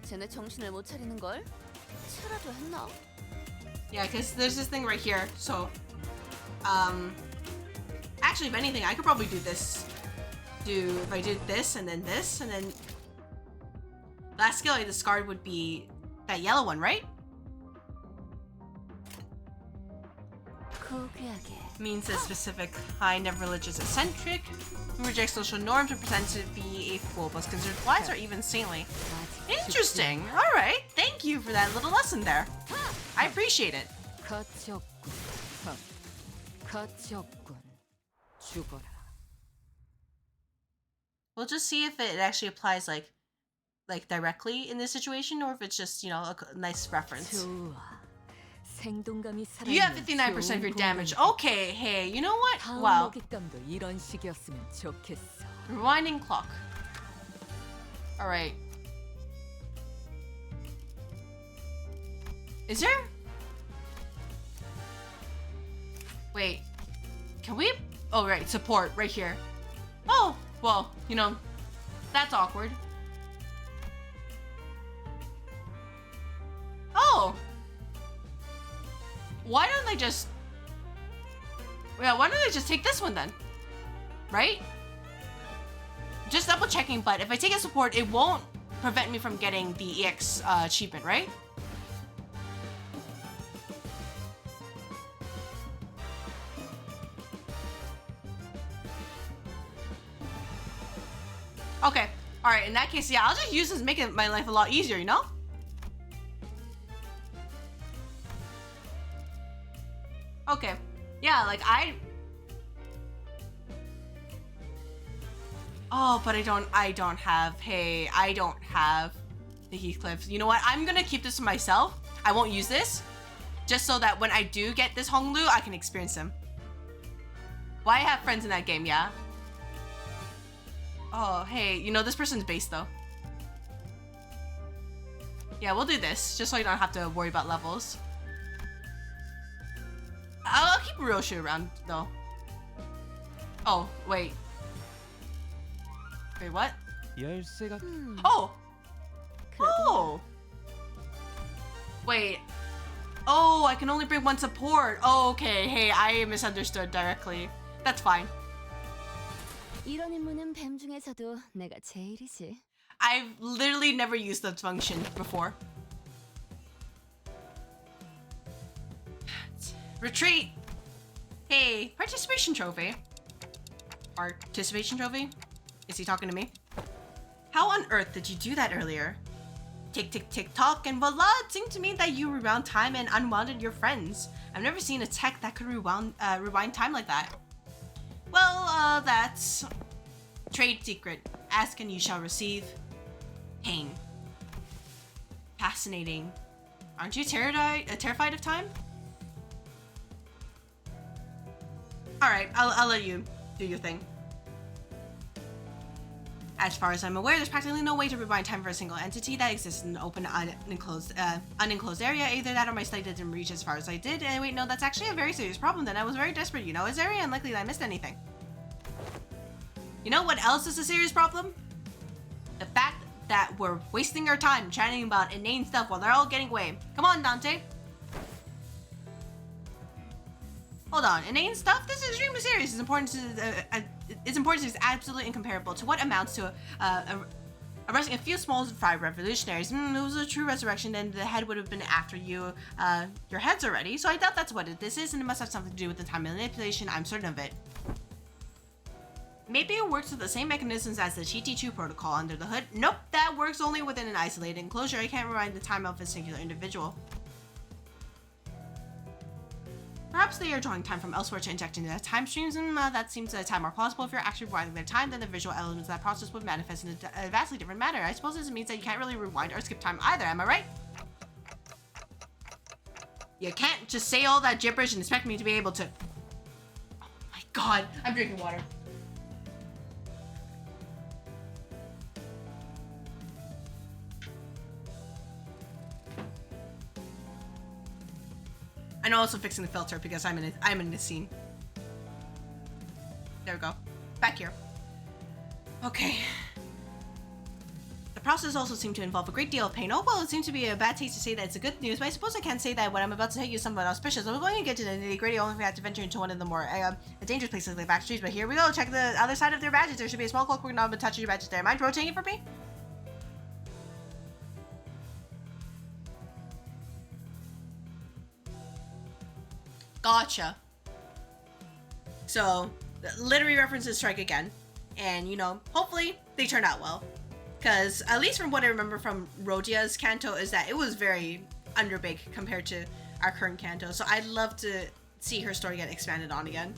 쟤네 정신을 못 차리는 걸 차라도 했나? Yeah, because there's this thing right here, so... Actually, if anything, I could probably do this. If I did this, and then... Last skill I discard would be that yellow one, right? Means a specific kind of religious eccentric who rejects social norms and pretends to be a fool, but is considered wise or even saintly. Interesting. All right. Thank you for that little lesson there. I appreciate it. We'll just see if it actually applies like directly in this situation, or if it's just, you know, a nice reference. You have 59% of your damage. Okay, hey, you know what? Wow. Rewinding clock. Alright. Is there? Wait. Can we? Oh, right. Support right here. Oh, well, you know, that's awkward. Oh. Why don't they just... Yeah, why don't they just take this one then? Right? Just double checking, but if I take a support, it won't prevent me from getting the EX achievement, right? Okay. Alright, in that case, yeah, I'll just use this to make my life a lot easier, you know? Okay. Yeah, like Oh, but I don't have the Heathcliff. You know what? I'm gonna keep this to myself. I won't use this. just so that when I do get this Honglu, I can experience them. Why I have friends in that game, yeah? Oh, hey, you know, this person's base though. Yeah, we'll do this, just so you don't have to worry about levels. I'll keep Roshu around, though. Oh, wait. Wait, what? 열쇠가 Oh! Oh! Wait. Oh, I can only bring one support. Oh, okay. Hey, I misunderstood directly. That's fine. 이런 임무는 뱀 중에서도 내가 제일이지. I've literally never used that function before. Retreat! Hey, participation trophy. Participation trophy? Is he talking to me? How on earth did you do that earlier? Tick tick tick tock and voila, it seemed to me that you rewound time and unwounded your friends. I've never seen a tech that could rewind time like that. Well, that's trade secret. Ask and you shall receive. Pain. Fascinating. Aren't you terrified of time? Alright, I'll let you do your thing. As far as I'm aware, there's practically no way to rewind time for a single entity that exists in an open, unenclosed area. Either that or my study didn't reach as far as I did. And wait, no, that's actually a very serious problem then. I was very desperate, you know. It's very unlikely that I missed anything. You know what else is a serious problem? The fact that we're wasting our time chatting about inane stuff while they're all getting away. Come on, Dante. Hold on, inane stuff? This is extremely serious. Its importance is absolutely incomparable to what amounts to arresting a few small fry revolutionaries. It was a true resurrection, then the head would have been after you, your heads already. So I doubt that's what this is, and it must have something to do with the time manipulation. I'm certain of it. Maybe it works with the same mechanisms as the GT2 protocol under the hood. Nope, that works only within an isolated enclosure. I can't rewind the time of a singular individual. Perhaps they are drawing time from elsewhere to inject into time streams, and that seems a tad more plausible. If you're actually rewinding their time, then the visual elements of that process would manifest in a vastly different manner. I suppose this means that you can't really rewind or skip time either, am I right? You can't just say all that gibberish and expect me to be able to... Oh my god, I'm drinking water. I'm also fixing the filter because I'm in this scene. There we go. Back here. Okay. The process also seemed to involve a great deal of pain. Oh, well, it seems to be a bad taste to say that it's a good news, but I suppose I can't say that what I'm about to tell you is somewhat auspicious. I'm going to get to the nitty-gritty only if I have to venture into one of the more dangerous places like back streets, but here we go. Check the other side of their badges. There should be a small clockwork knob attached to your badges there. Mind rotating it for me? Gotcha. So, literary references strike again. And, you know, hopefully they turn out well. Because, at least from what I remember from Rodia's Kanto, is that it was very underbaked compared to our current Kanto. So I'd love to see her story get expanded on again.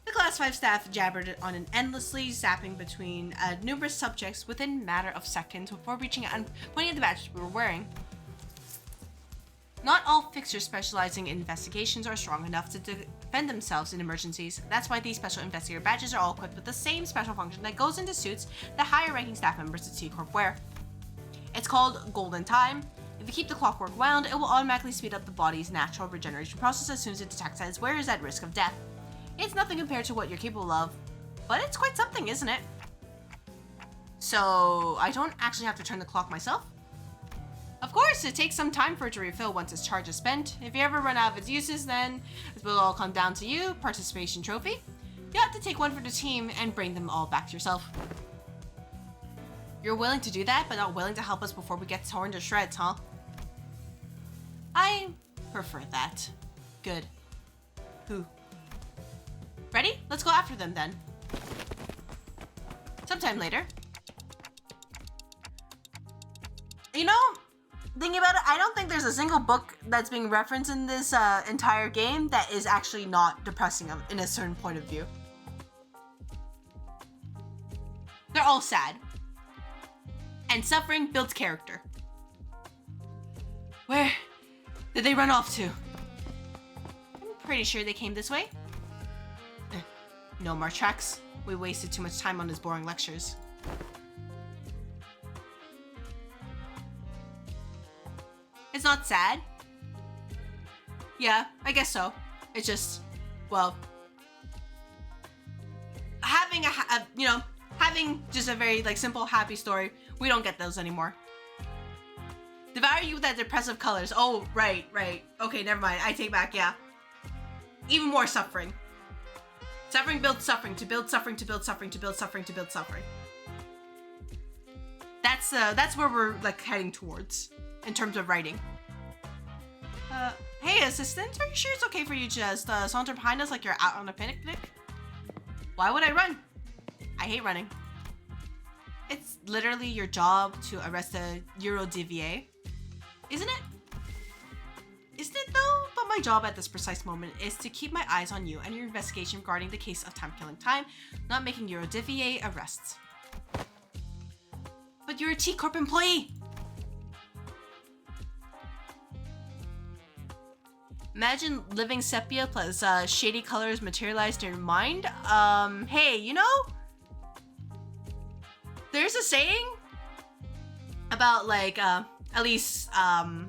The Class 5 staff jabbered on and endlessly, zapping between numerous subjects within a matter of seconds before reaching out and pointing at the badges we were wearing. Not all fixers specializing in investigations are strong enough to defend themselves in emergencies. That's why these special investigator badges are all equipped with the same special function that goes into suits that higher ranking staff members at T.Corp wear. It's called Golden Time. If you keep the clockwork wound, it will automatically speed up the body's natural regeneration process as soon as it detects that its wearer is at risk of death. It's nothing compared to what you're capable of, but it's quite something, isn't it? So, I don't actually have to turn the clock myself. Of course, it takes some time for it to refill once its charge is spent. If you ever run out of its uses, then it will all come down to you, participation trophy. You have to take one for the team and bring them all back to yourself. You're willing to do that, but not willing to help us before we get torn to shreds, huh? I prefer that. Good. Who? Ready? Let's go after them then. Sometime later. You know, thinking about it, I don't think there's a single book that's being referenced in this entire game that is actually not depressing in a certain point of view. They're all sad. And suffering builds character. Where did they run off to? I'm pretty sure they came this way. No more tracks. We wasted too much time on his boring lectures. It's not sad. Yeah, I guess so. It's just, well, having having just a very like simple, happy story. We don't get those anymore. Devour you with that depressive colors. Oh, right. Okay, never mind. I take back, yeah. Even more suffering. Suffering builds suffering to build suffering to build suffering to build suffering to build suffering. That's where we're like heading towards in terms of writing. Hey assistant, are you sure it's okay for you to just saunter behind us like you're out on a picnic? Why would I run? I hate running. It's literally your job to arrest a Eurodivier. Isn't it? Isn't it though? But my job at this precise moment is to keep my eyes on you and your investigation regarding the case of time-killing time, not making Eurodivier arrests. But you're a T.Corp employee! Imagine living sepia plus shady colors materialized in your mind. Hey, you know? There's a saying about like, at least, I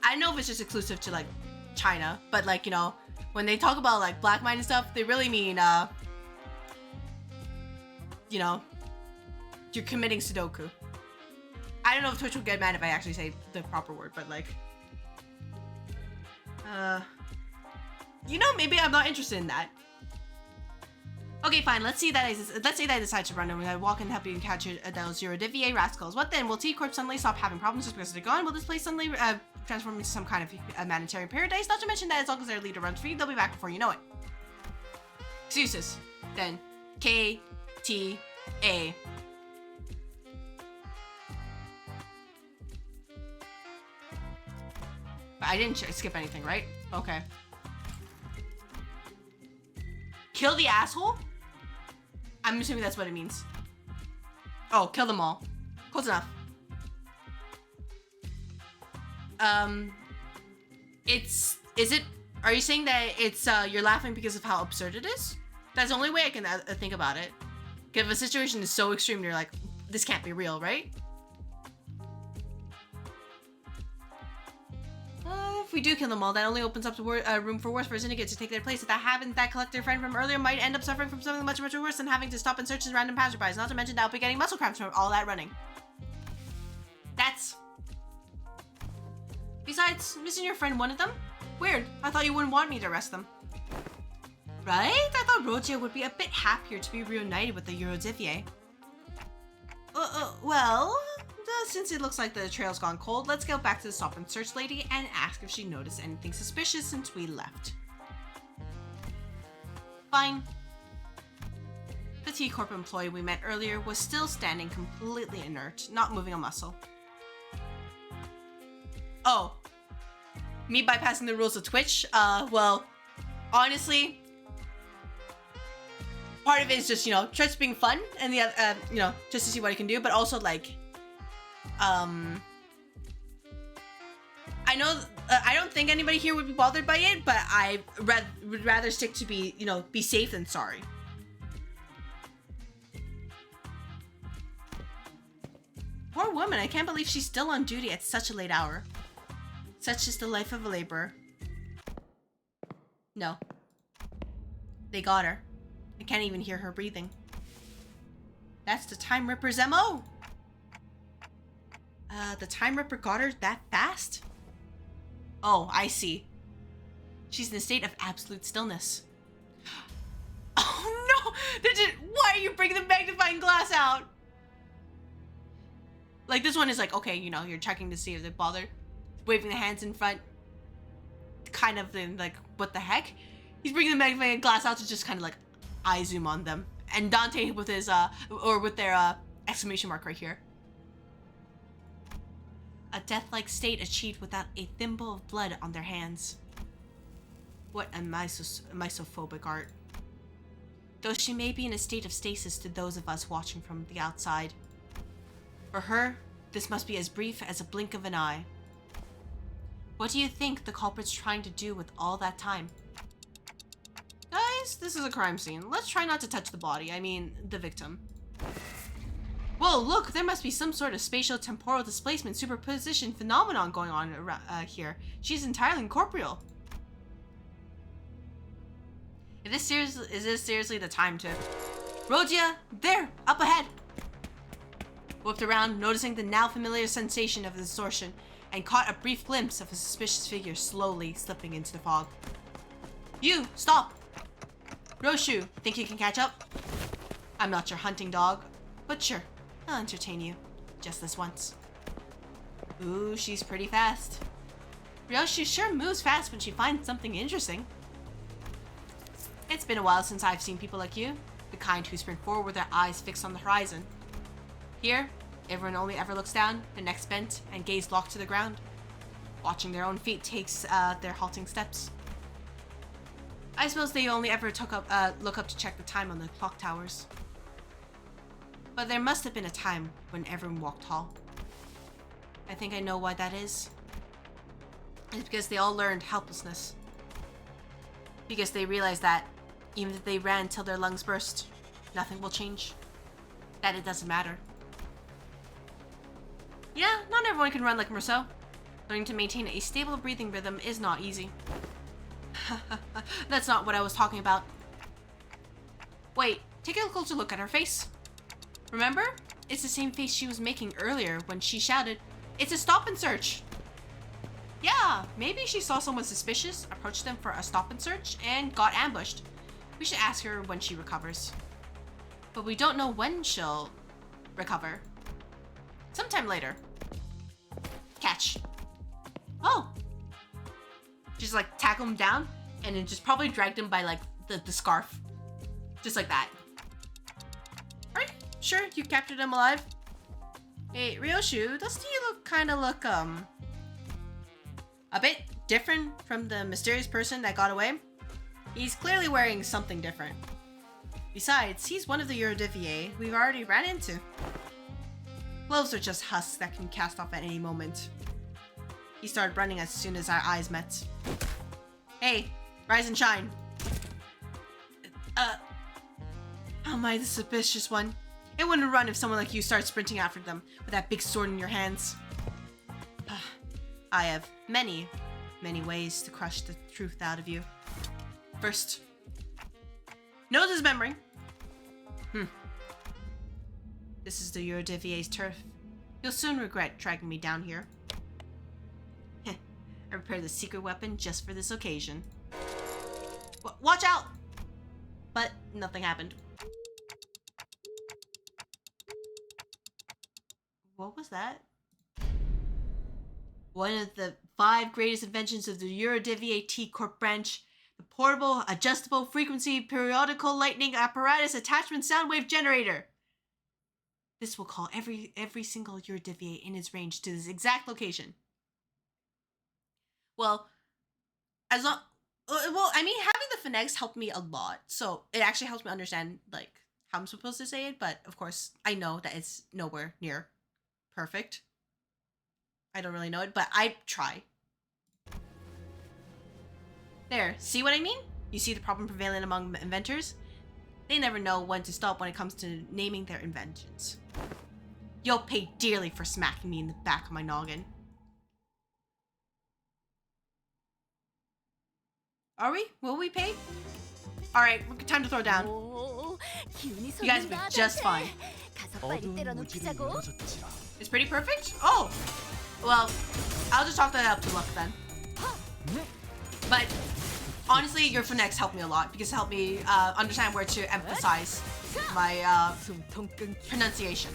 don't know if it's just exclusive to like China, but like, you know, when they talk about like black mind and stuff, they really mean, you know, you're committing Sudoku. I don't know if Twitch will get mad if I actually say the proper word, but like, you know, maybe I'm not interested in that. Okay, fine. Let's say that I decide to run and I walk and help you catch those Eurodivier rascals. What then? Will T.Corp suddenly stop having problems just because they're gone? Will this place suddenly transform into some kind of humanitarian paradise? Not to mention that as long as their leader runs free, they'll be back before you know it. Excuses. Then K-T-A. I didn't skip anything, right? Okay. Kill the asshole? I'm assuming that's what it means. Oh, kill them all. Close enough. Are you saying that it's, you're laughing because of how absurd it is? That's the only way I can think about it. Because if a situation is so extreme, you're like, this can't be real, right? If we do kill them all, that only opens up the room for worse for a syndicate to take their place. If that happens, that collector friend from earlier might end up suffering from something much, much worse than having to stop and search his random passerbys. Not to mention that I'll be getting muscle cramps from all that running. Besides, missing your friend one of them? Weird. I thought you wouldn't want me to arrest them. Right? I thought Rogia would be a bit happier to be reunited with the Eurodivier. Well, since it looks like the trail's gone cold, let's go back to the stop and search lady and ask if she noticed anything suspicious since we left. Fine. The T.Corp employee we met earlier was still standing completely inert, not moving a muscle. Oh. Me bypassing the rules of Twitch? Well, honestly, part of it is just, you know, Twitch being fun, and the other, you know, just to see what I can do, but also, like, I know, I don't think anybody here would be bothered by it, but I would rather stick to be safe than sorry. Poor woman, I can't believe she's still on duty at such a late hour. Such is the life of a laborer. No. They got her. I can't even hear her breathing. That's the Time Ripper's MO! The Time Ripper got her that fast? Oh, I see. She's in a state of absolute stillness. Oh no! Why are you bringing the magnifying glass out? Like, this one is like, okay, you know, you're checking to see if they bothered. Waving the hands in front. Kind of then, like, what the heck? He's bringing the magnifying glass out to just kind of like eye zoom on them. And Dante with his, with their, exclamation mark right here. A death-like state achieved without a thimble of blood on their hands. What a misophobic art. Though she may be in a state of stasis to those of us watching from the outside. For her, this must be as brief as a blink of an eye. What do you think the culprit's trying to do with all that time? Guys, this is a crime scene. Let's try not to touch the body. I mean, the victim. Whoa, look, there must be some sort of spatial temporal displacement superposition phenomenon going on around, here. She's entirely incorporeal. Is this seriously the time to... Rodia, there, up ahead. Whipped around, noticing the now familiar sensation of the distortion, and caught a brief glimpse of a suspicious figure slowly slipping into the fog. You, stop! Roshu, think you can catch up? I'm not your hunting dog, but sure, I'll entertain you. Just this once. Ooh, she's pretty fast. Roshu sure moves fast when she finds something interesting. It's been a while since I've seen people like you, the kind who sprint forward with their eyes fixed on the horizon. Here, everyone only ever looks down, their necks bent, and gaze locked to the ground. Watching their own feet takes their halting steps. I suppose they only ever look up to check the time on the clock towers. But there must have been a time when everyone walked tall. I think I know why that is. It's because they all learned helplessness. Because they realized that even if they ran till their lungs burst, nothing will change. That it doesn't matter. Yeah, not everyone can run like Merceau. Learning to maintain a stable breathing rhythm is not easy. That's not what I was talking about. Wait, take a closer look at her face. Remember? It's the same face she was making earlier when she shouted, "It's a stop and search!" Yeah, maybe she saw someone suspicious, approached them for a stop and search, and got ambushed. We should ask her when she recovers. But we don't know when she'll recover. Sometime later. Catch. Oh! Just like tackle him down, and then just probably dragged him by like the scarf. Just like that. Are you sure you captured him alive? Hey, Ryoshu, doesn't he look a bit different from the mysterious person that got away? He's clearly wearing something different. Besides, he's one of the Eurodivier we've already ran into. Gloves are just husks that can cast off at any moment. He started running as soon as our eyes met. Hey, rise and shine. How am I the suspicious one? It wouldn't run if someone like you started sprinting after them with that big sword in your hands. I have many ways to crush the truth out of you. First, no dismembering. This is the Eurodivier's turf. You'll soon regret dragging me down here. I prepared the secret weapon just for this occasion. Watch out! But nothing happened. What was that? One of the 5 greatest inventions of the Eurodivier T.Corp branch, the portable, adjustable frequency periodical lightning apparatus attachment sound wave generator. This will call every single Eurodivier in its range to this exact location. Well, I mean, having the phonetics helped me a lot, so it actually helps me understand like how I'm supposed to say it. But of course, I know that it's nowhere near perfect. I don't really know it, but I try. There, see what I mean? You see the problem prevailing among inventors? They never know when to stop when it comes to naming their inventions. You'll pay dearly for smacking me in the back of my noggin. Are we? Will we pay? Alright, time to throw down. You guys will be just fine. It's pretty perfect? Oh! Well, I'll just chalk that up to luck then. But honestly, your phonetics helped me a lot because it helped me understand where to emphasize my pronunciation.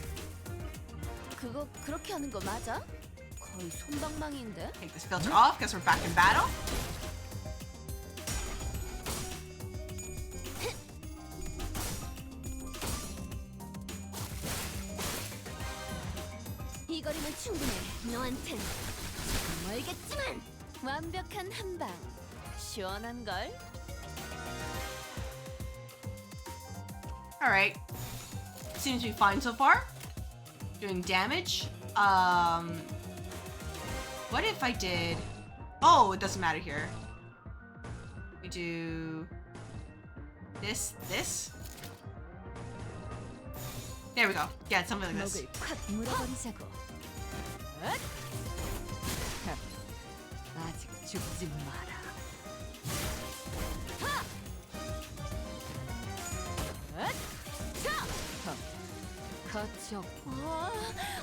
그거 그렇게 하는 거 맞아? 거의 솜방망이인데? Take this filter off because we're back in battle. 이 거리면 충분해. 너한텐 멀겠지만 완벽한 한 방. 시원한 걸. All right. Seems to be fine so far. Doing damage. What if I did Oh, it doesn't matter here. We do this. There we go. Yeah, something like this. 목을 콱 물어버리자고. 엇! 아직 죽지 마라. 하! 엇! 자! 거쳐. 와,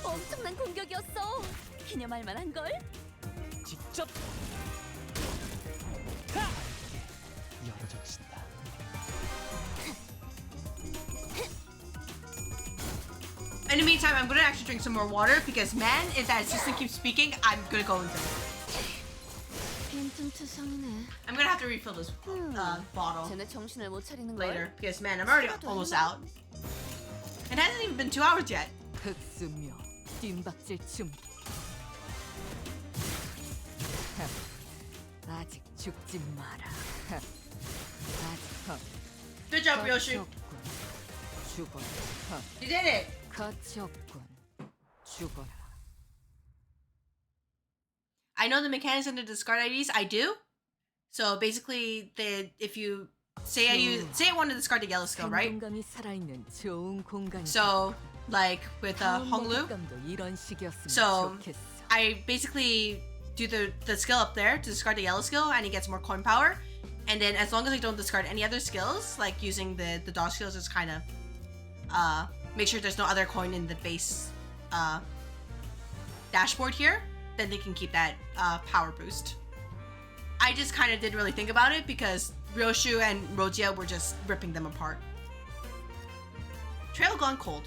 엄청난 공격이었어. 기념할 만한 걸? 직접 하! 열어젖힌다. In the meantime, I'm gonna actually drink some more water because, man, if that assistant keeps speaking, I'm gonna go into it. 빈틈투성이네. I'm gonna have to refill this bottle 쟤네 정신을 못 차리는 걸? later because, man, I'm already almost out. It hasn't even been 2 hours yet. 흑수묘 뒷박질 춤. 아직 죽지 마라. 아직 Good job, Ryoshi. 죽어라. You did it. 가치 없군. 죽어라. I know the mechanics under discard IDs. I do. So basically, if you say I want to discard the yellow skill, right? 공감이 살아있는 좋은 공간이. So like with Honglu, 이런 식이었으면 So- 좋겠어. I basically do the skill up there to discard the yellow skill, and he gets more coin power. And then as long as I don't discard any other skills, like using the dodge skills, just kind of make sure there's no other coin in the base dashboard here, then they can keep that power boost. I just kind of didn't really think about it because Ryoshu and Rojia were just ripping them apart. Trail gone cold.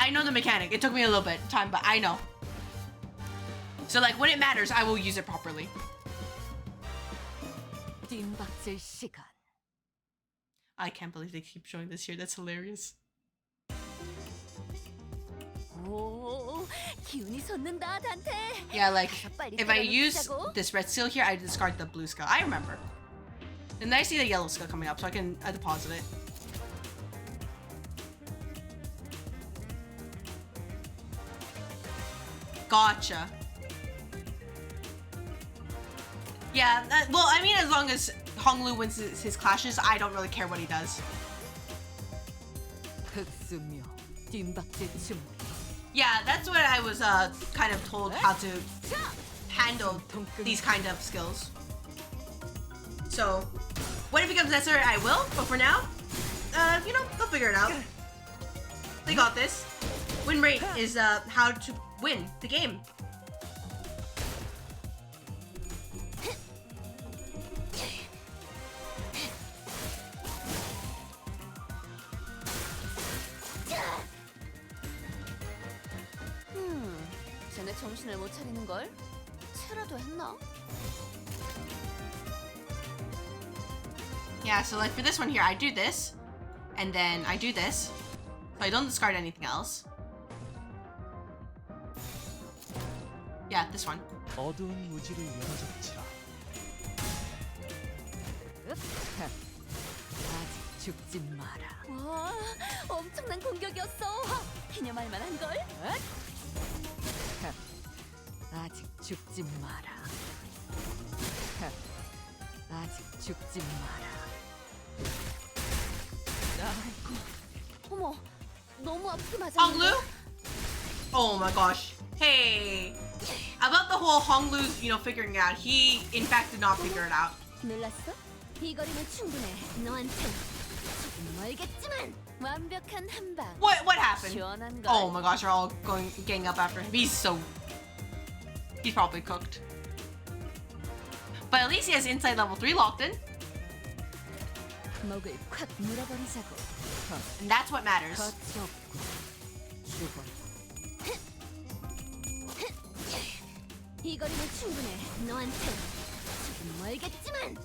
I know the mechanic. It took me a little bit of time, but I know. So like when it matters, I will use it properly. 뒷박질 시간. I can't believe they keep showing this here. That's hilarious. 오, 기운이 솟는다, 단테. Yeah, like 빨리 if I use 때려놓자고. this red skill here, I discard the blue skill. I remember. And then I see the yellow skill coming up, so I can deposit it. Gotcha. Yeah, well, I mean, as long as Honglu wins his clashes, I don't really care what he does. 흑수묘 뒷박질 춤. Yeah, that's what I was kind of told how to handle these kind of skills. So, when it becomes necessary, I will. But for now, you know, they'll figure it out. They got this. Win rate is how to win the game. 쟤네 정신을 못 차리는 걸? 체라도 했나? Yeah, so like for this one here, I do this, and then I do this, so I don't discard anything else. Yeah, this one. 어두운 무지를 열어젖히라. 아직 죽지 마라. 와, 엄청난 공격이었어. 기념할 만한 걸? 아직 죽지 마라. 아직 죽지 마라. 아이고, 어머, 너무 아프게 맞았는데. Honglu? Oh my gosh. Hey. About the whole Honglu's, you know, figuring it out. He, in fact, did not figure it out. 놀랐어? 이 거리면 충분해. 너한텐 조금 멀겠지만 완벽한 한 방. What happened? 시원한 걸. Oh my gosh, they're all gang up after him. He's probably cooked. But at least he has inside level 3 locked in, 목을 콱 물어버리자고. and that's what matters. 거치 없고 죽어. 이 거리면 충분해. 너한텐 조금 멀겠지만.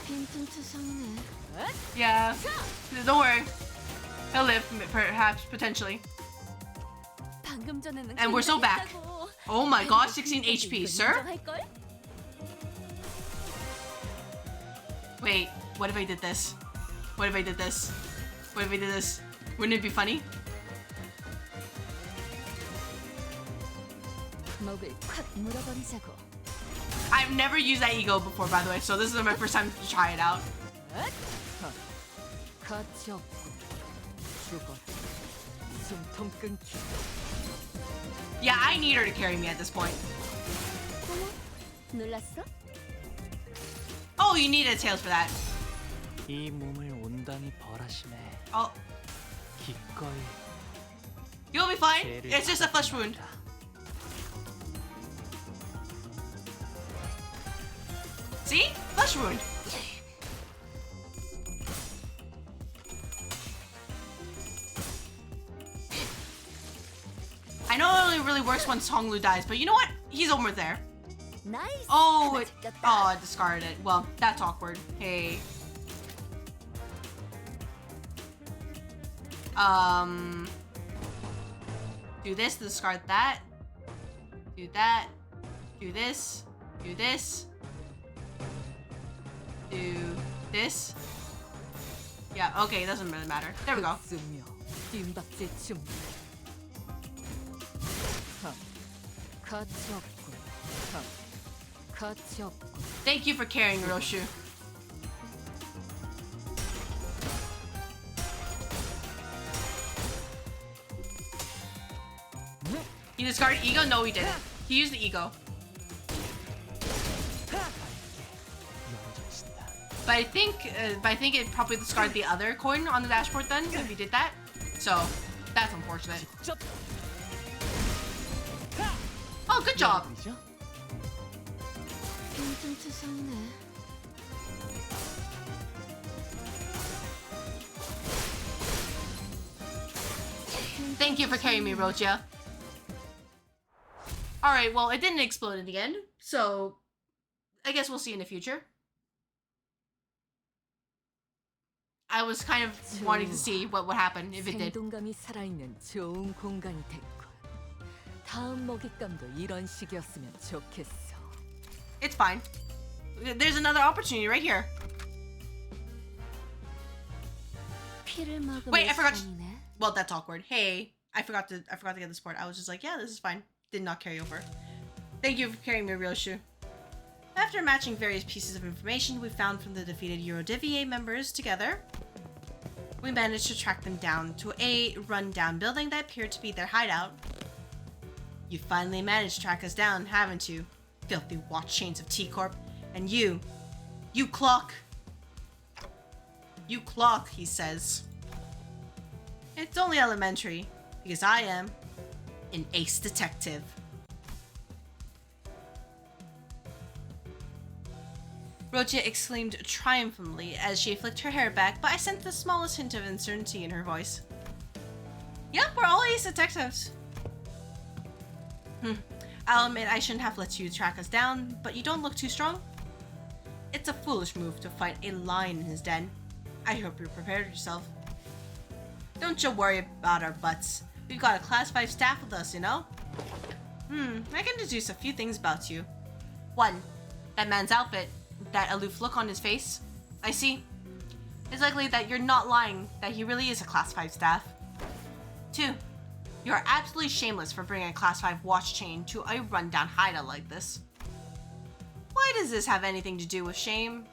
빈틈투성이네. Yeah. Don't worry. He'll live, perhaps, potentially. 방금 전에는 And we're so back. 긴장했다고. Oh my gosh, 16 HP, sir? 인정할걸? Wait, what if I did this? What if I did this? What if I did this? Wouldn't it be funny? 목을 콱 물어버리자고. I've never used that ego before, by the way, so this is my first time to try it out. 가치 없고 죽어 숨통 끊기. Yeah, I need her to carry me at this point. 어머, 놀랐어? Oh, you needed tails for that. 이 몸을 온단히 벌하심에 Oh, 기꺼이 you'll be fine. 죄를 It's just a flesh wound. 받아들인다. See? Flesh wound. I know it only really works when Songlu dies, but you know what? He's over there. 나이스. Oh, 하나 it, 잡혔다. oh, I discarded it. Well, that's awkward. Hey. Do this, discard that. Do that. Do this. Do this. Do this. Yeah, okay, it doesn't really matter. There we go. 쓰며 뜀박질 춤. 가치 없군. 가치 없군. Thank you for carrying Roshu. He discarded ego? No, he didn't. He used the ego. But I think it probably discarded the other coin on the dashboard then, if you did that. So, that's unfortunate. Oh, good job. 좀 투성이네. Thank you for carrying me, Rocha. Alright, well, it didn't explode in the end, so I guess we'll see in the future. I was kind of wanting to see what would happen if it did. 생동감이 살아있는 좋은 공간이 됐군. 다음 먹잇감도 이런 식이었으면 좋겠어. It's fine. There's another opportunity right here. 피를 먹으면 Wait, I forgot. 상이네. Well, that's awkward. Hey, I forgot to get the support. I was just like, yeah, this is fine. Did not carry over. Thank you for carrying me, Ryoshu. After matching various pieces of information we found from the defeated Eurodivier members together, we managed to track them down to a run-down building that appeared to be their hideout. You finally managed to track us down, haven't you? Filthy watch chains of T.Corp. And you clock. You clock, he says. It's only elementary, because I am an ace detective. Rocha exclaimed triumphantly as she flicked her hair back, but I sensed the smallest hint of uncertainty in her voice. Yep, we're all ace detectives. I'll admit I shouldn't have let you track us down, but you don't look too strong. It's a foolish move to fight a lion in his den. I hope you prepared yourself. Don't you worry about our butts. We've got a class 5 staff with us, you know? I can deduce a few things about you. 1. That man's outfit. That aloof look on his face. I see. It's likely that you're not lying, that he really is a class 5 staff. 2. You're absolutely shameless for bringing a class 5 watch chain to a rundown hideout like this. Why does this have anything to do with shame?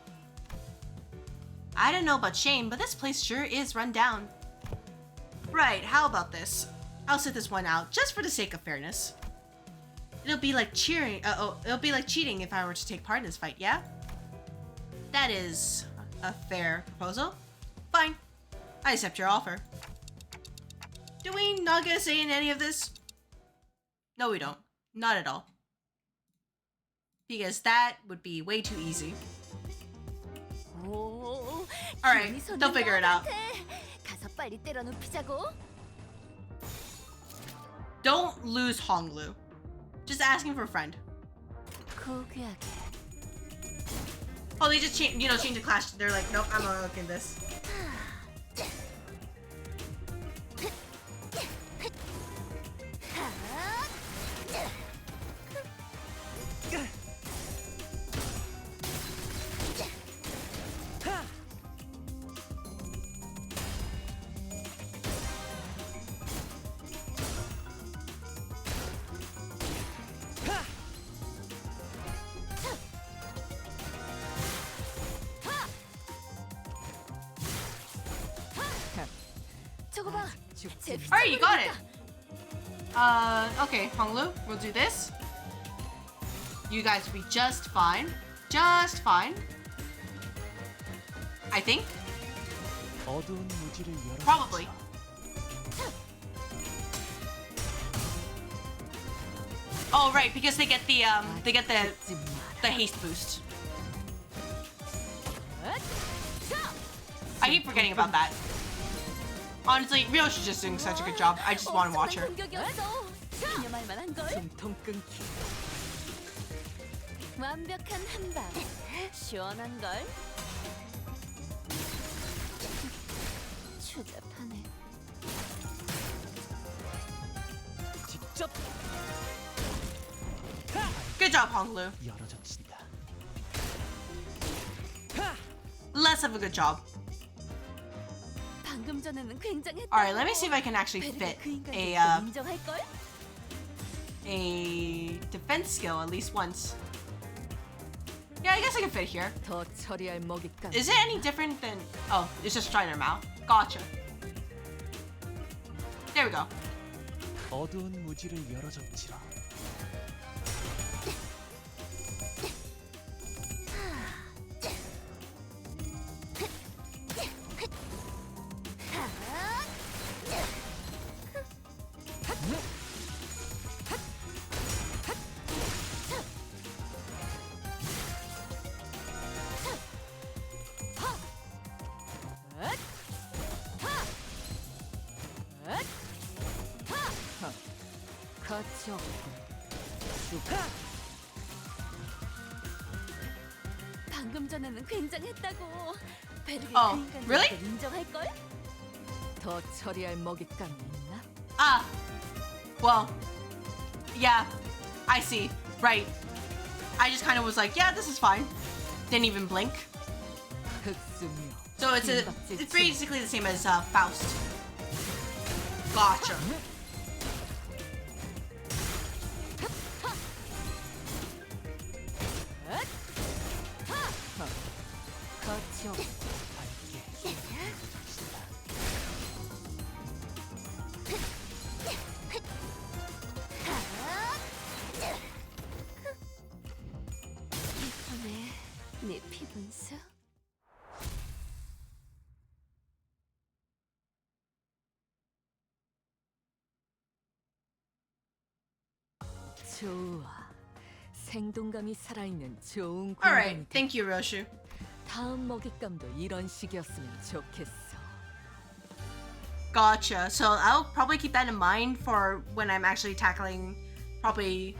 I don't know about shame, but this place sure is run down. Right, how about this? I'll sit this one out, just for the sake of fairness. It'll be like cheating if I were to take part in this fight, yeah? That is a fair proposal. Fine. I accept your offer. Do we not get a say in any of this? No, we don't. Not at all. Because that would be way too easy. 오, Alright, 기운이 솟는 they'll figure it out. 것 같아. 가서 빨리 때려눕히자고. Don't lose Honglu. Just asking for a friend. 고귀하게. Oh, they just change the class. They're like, nope, I'm not looking at this. 저거 봐. 제 Alright, you got it. Okay, Honglu, we'll do this. You guys will be just fine. Just fine. I think. 어두운 무지를 열어. Probably. Oh, right, because they get the haste boost. I keep forgetting about that. Honestly, Ryo's just doing such a good job. I just want to watch her. 기념할 만한 걸. 숨통 끊기. 완벽한 한 방. 시원한 걸. 추잡하네. 직접 Good job, Honglu. 열어젖힌다. Less of a good job. 방금 전에는 굉장했다. Alright, let me see if I can actually fit 그 인간도 a 인정할 걸? defense skill at least once. Yeah, I guess I can fit here. 더 처리할 먹잇감. Is it any different than? Oh, it's just Strider Mouth. Gotcha. There we go. 어두운 무지를 열어젖히라. 가치 없군. 방금 전에는 굉장했다고. 베르게 Oh, 그 인간도 really? 인정할 걸? 더 처리할 먹잇감이 있나? Ah. Well. Yeah. I see. Right. I just kind of was like, yeah, this is fine. Didn't even blink. 흑수며. So it's basically the same as Faust. Gotcha. 가치 없군. 이번에 네 피분수. 좋아. 생동감이 살아있는 좋은 Alright. 공간이 Thank you, Roshu. 다음 먹잇감도 이런 식이었으면 좋겠어. Gotcha. So I'll probably keep that in mind for when I'm actually tackling probably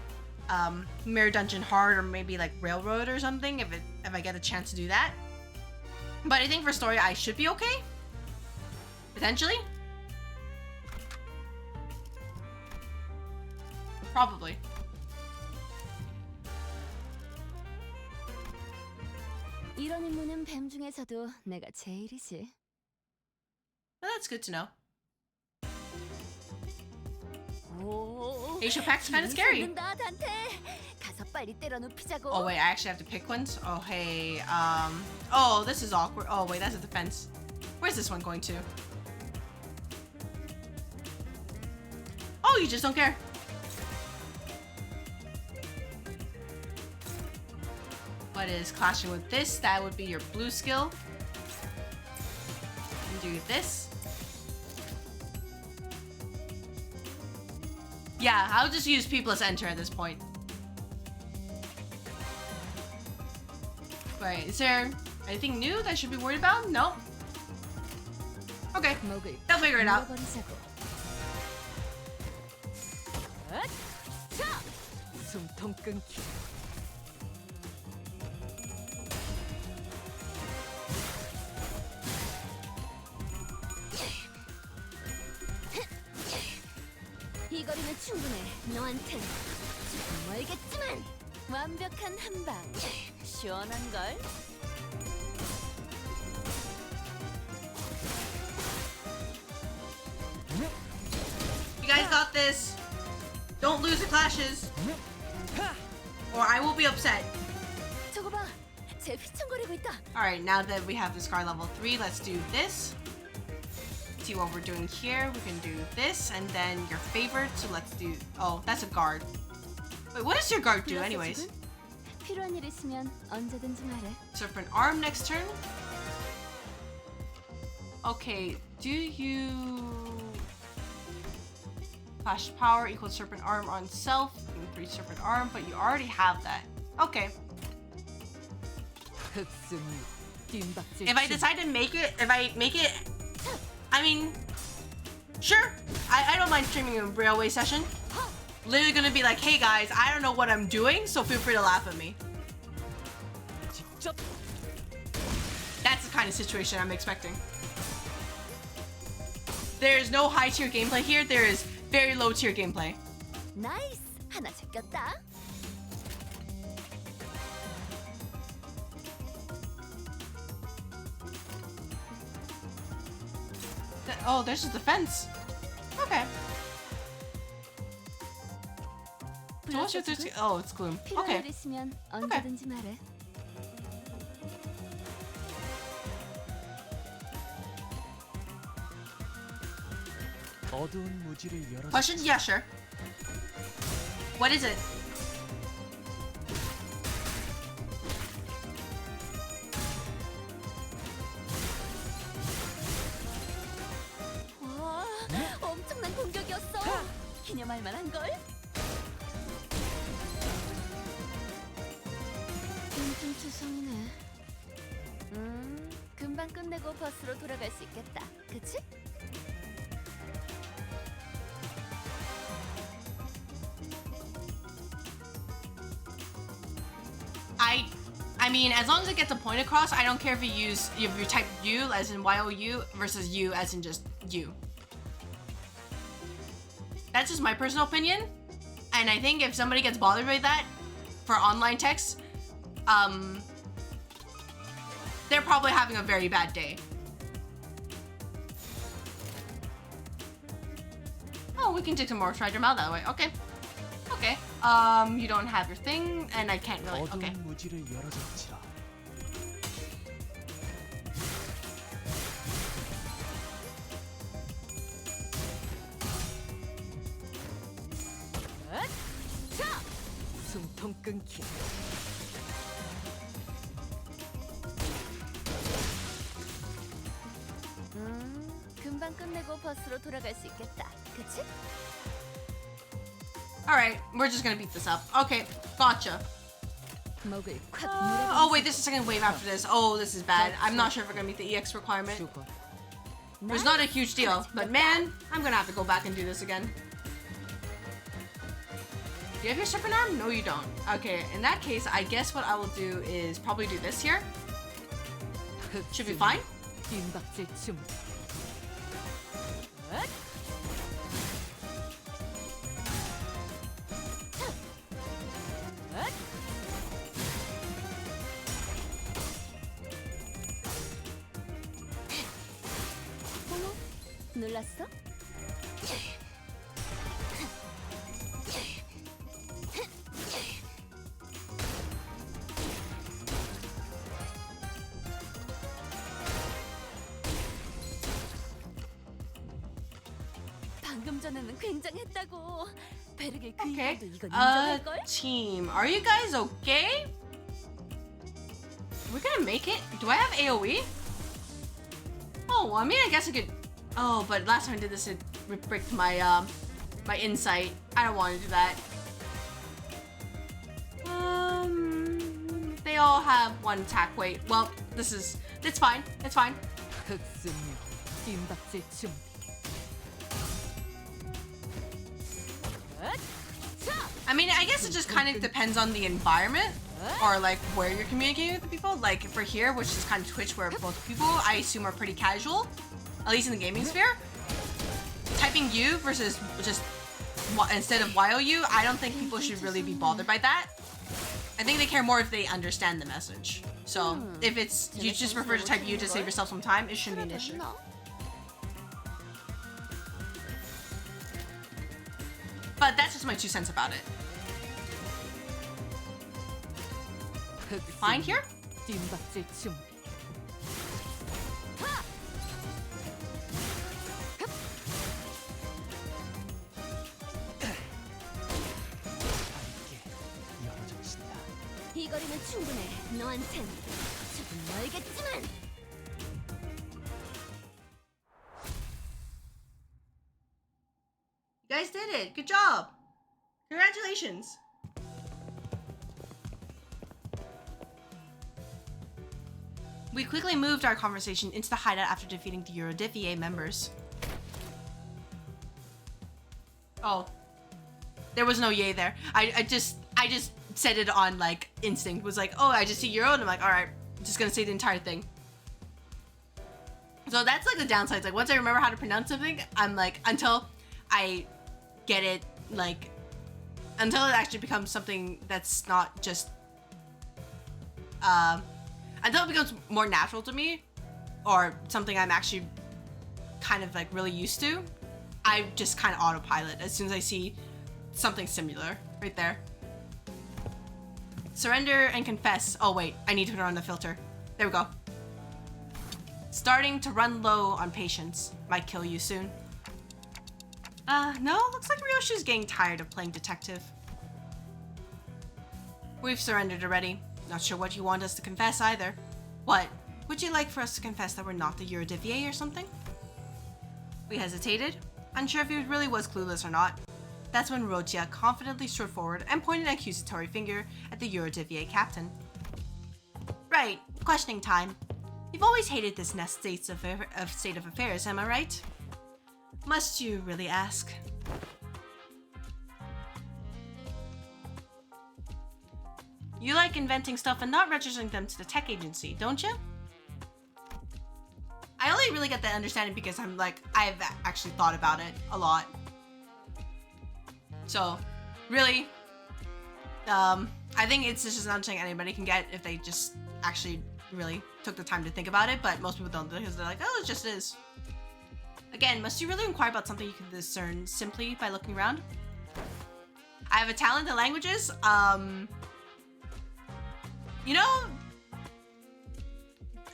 Mirror Dungeon Hard or maybe like Railroad or something if I get a chance to do that. But I think for story I should be okay. Potentially. Probably. 이런 임무는 뱀 중에서도 내가 제일이지. Well, that's good to know. 오. Asia Pac's kind of scary. 다 단테. 가서 빨리 때려 눕히자고. Oh wait, I actually have to pick ones. Oh hey, oh this is awkward. Oh wait, that's a defense. Where's this one going to? Oh, you just don't care. What is clashing with this? That would be your blue skill. And do this. Yeah, I'll just use People's Enter at this point. Right, is there anything new that I should be worried about? No. Okay, 먹을 they'll figure it out. 물어버리자고. 숨통 끊기. 이 거리는 충분해. 너한텐 조금 멀겠지만 완벽한 한 방. 시원한 걸. You guys got this. Don't lose the clashes, or I will be upset. 저거 봐. 쟤 휘청거리고 있다. All right, now that we have the scar level 3, let's do this. see what we're doing here. We can do this, and then your favorite. So let's do. Oh, that's a guard. Wait, what does your guard do, anyways? 필요한 일 있으면 언제든지 말해. Serpent arm next turn. Okay, do you flash power equals serpent arm on self? Increase serpent arm, but you already have that. Okay. 흑승리 뜀박질 If I decide to make it, I mean, sure. I don't mind streaming a railway session. Literally gonna be like, hey guys, I don't know what I'm doing, so feel free to laugh at me. 직접 That's the kind of situation I'm expecting. There's no high tier gameplay here. There is very low tier gameplay. 나이스. 하나 제꼈다. Oh, there's a defense. Okay. So what's your 13? Oh, it's gloom. 필요한 Okay. 일 있으면 언제든지 말해. 어두운 무지를 열어줬지. Question? Yeah, sure. What is it? 와, 엄청난 공격이었어. 기념할 만한 걸. 좀 투성이네. 금방 끝내고 버스로 돌아갈 수 있겠다. 그치? I mean, as long as it gets a point across, I don't care if you type U as in YOU versus U as in just U. That's just my personal opinion. And I think if somebody gets bothered by that for online text, they're probably having a very bad day. Oh, we can take some more treasure mail that way. Okay. Okay. You don't have your thing, and I can't really. Okay. 어두운 무지를 열어줬지라. 숨통 끊기 금방 끝내고 버스로 돌아갈 수 있겠다. 그치? Alright, we're just gonna beat this up. Okay, gotcha. 목을 콱 Oh wait, there's a second wave after this. Oh, this is bad. I'm not sure if we're gonna meet the EX requirement. 죽어 It's not a huge deal, but man, I'm gonna have to go back and do this again. Do you have your serpent arm? No, you don't. Okay, in that case, I guess what I will do is probably do this here. Should be fine. 뜀박질 준비 어머, 놀랐어? 방금 전에는 굉장했다고. 베르게 그 Okay. 이후로도 이건 인정할 걸? Team, are you guys okay? We're gonna make it? Do I have AoE? Oh, well, I mean, I guess I could. Oh, but last time I did this, it bricked my my insight. I don't want to do that. They all have one attack. Wait, well, it's fine. It's fine. 흑승리 뜀박질 준비 I mean, I guess it just kind of depends on the environment or like where you're communicating with the people. Like for here, which is kind of Twitch, where both people I assume are pretty casual, at least in the gaming sphere. Typing U versus just instead of YOU, I don't think people should really be bothered by that. I think they care more if they understand the message. So if it's you just prefer to type U to save yourself some time, it shouldn't be an issue. 됐나? But that's just my 2 cents about it. Fine here? 뜀박질 준비 비거리는 충분해. 너한텐 조금 멀겠지만. You guys did it. Good job. Congratulations. We quickly moved our conversation into the hideout after defeating the Eurodivier members. Oh. There was no yay there. I just said it on like instinct. Was like, oh, I just see Euro, and I'm like, alright, I'm just gonna say the entire thing. So that's like the downside. Like once I remember how to pronounce something, I'm like, until I get it, like until it actually becomes something that's not just until it becomes more natural to me, or something I'm actually kind of like really used to, I just kind of autopilot as soon as I see something similar right there. Surrender and confess. Oh wait, I need to turn on the filter. There we go. Starting to run low on patience. Might kill you soon. No, looks like Ryoshi's getting tired of playing detective. We've surrendered already. Not sure what you want us to confess either. What? Would you like for us to confess that we're not the Eurodivier or something? We hesitated, unsure if he really was clueless or not. That's when Rotia confidently strode forward and pointed an accusatory finger at the Eurodivier captain. Right, questioning time. You've always hated this nest state of affairs, am I right? Must you really ask? You like inventing stuff and not registering them to the tech agency, don't you? I only really get that understanding because I'm like, I've actually thought about it a lot. So, really, I think it's just an understanding anybody can get if they just actually really took the time to think about it, but most people don't because they're like, oh, it just is. Again, must you really inquire about something you can discern simply by looking around? I have a talent in languages, you know,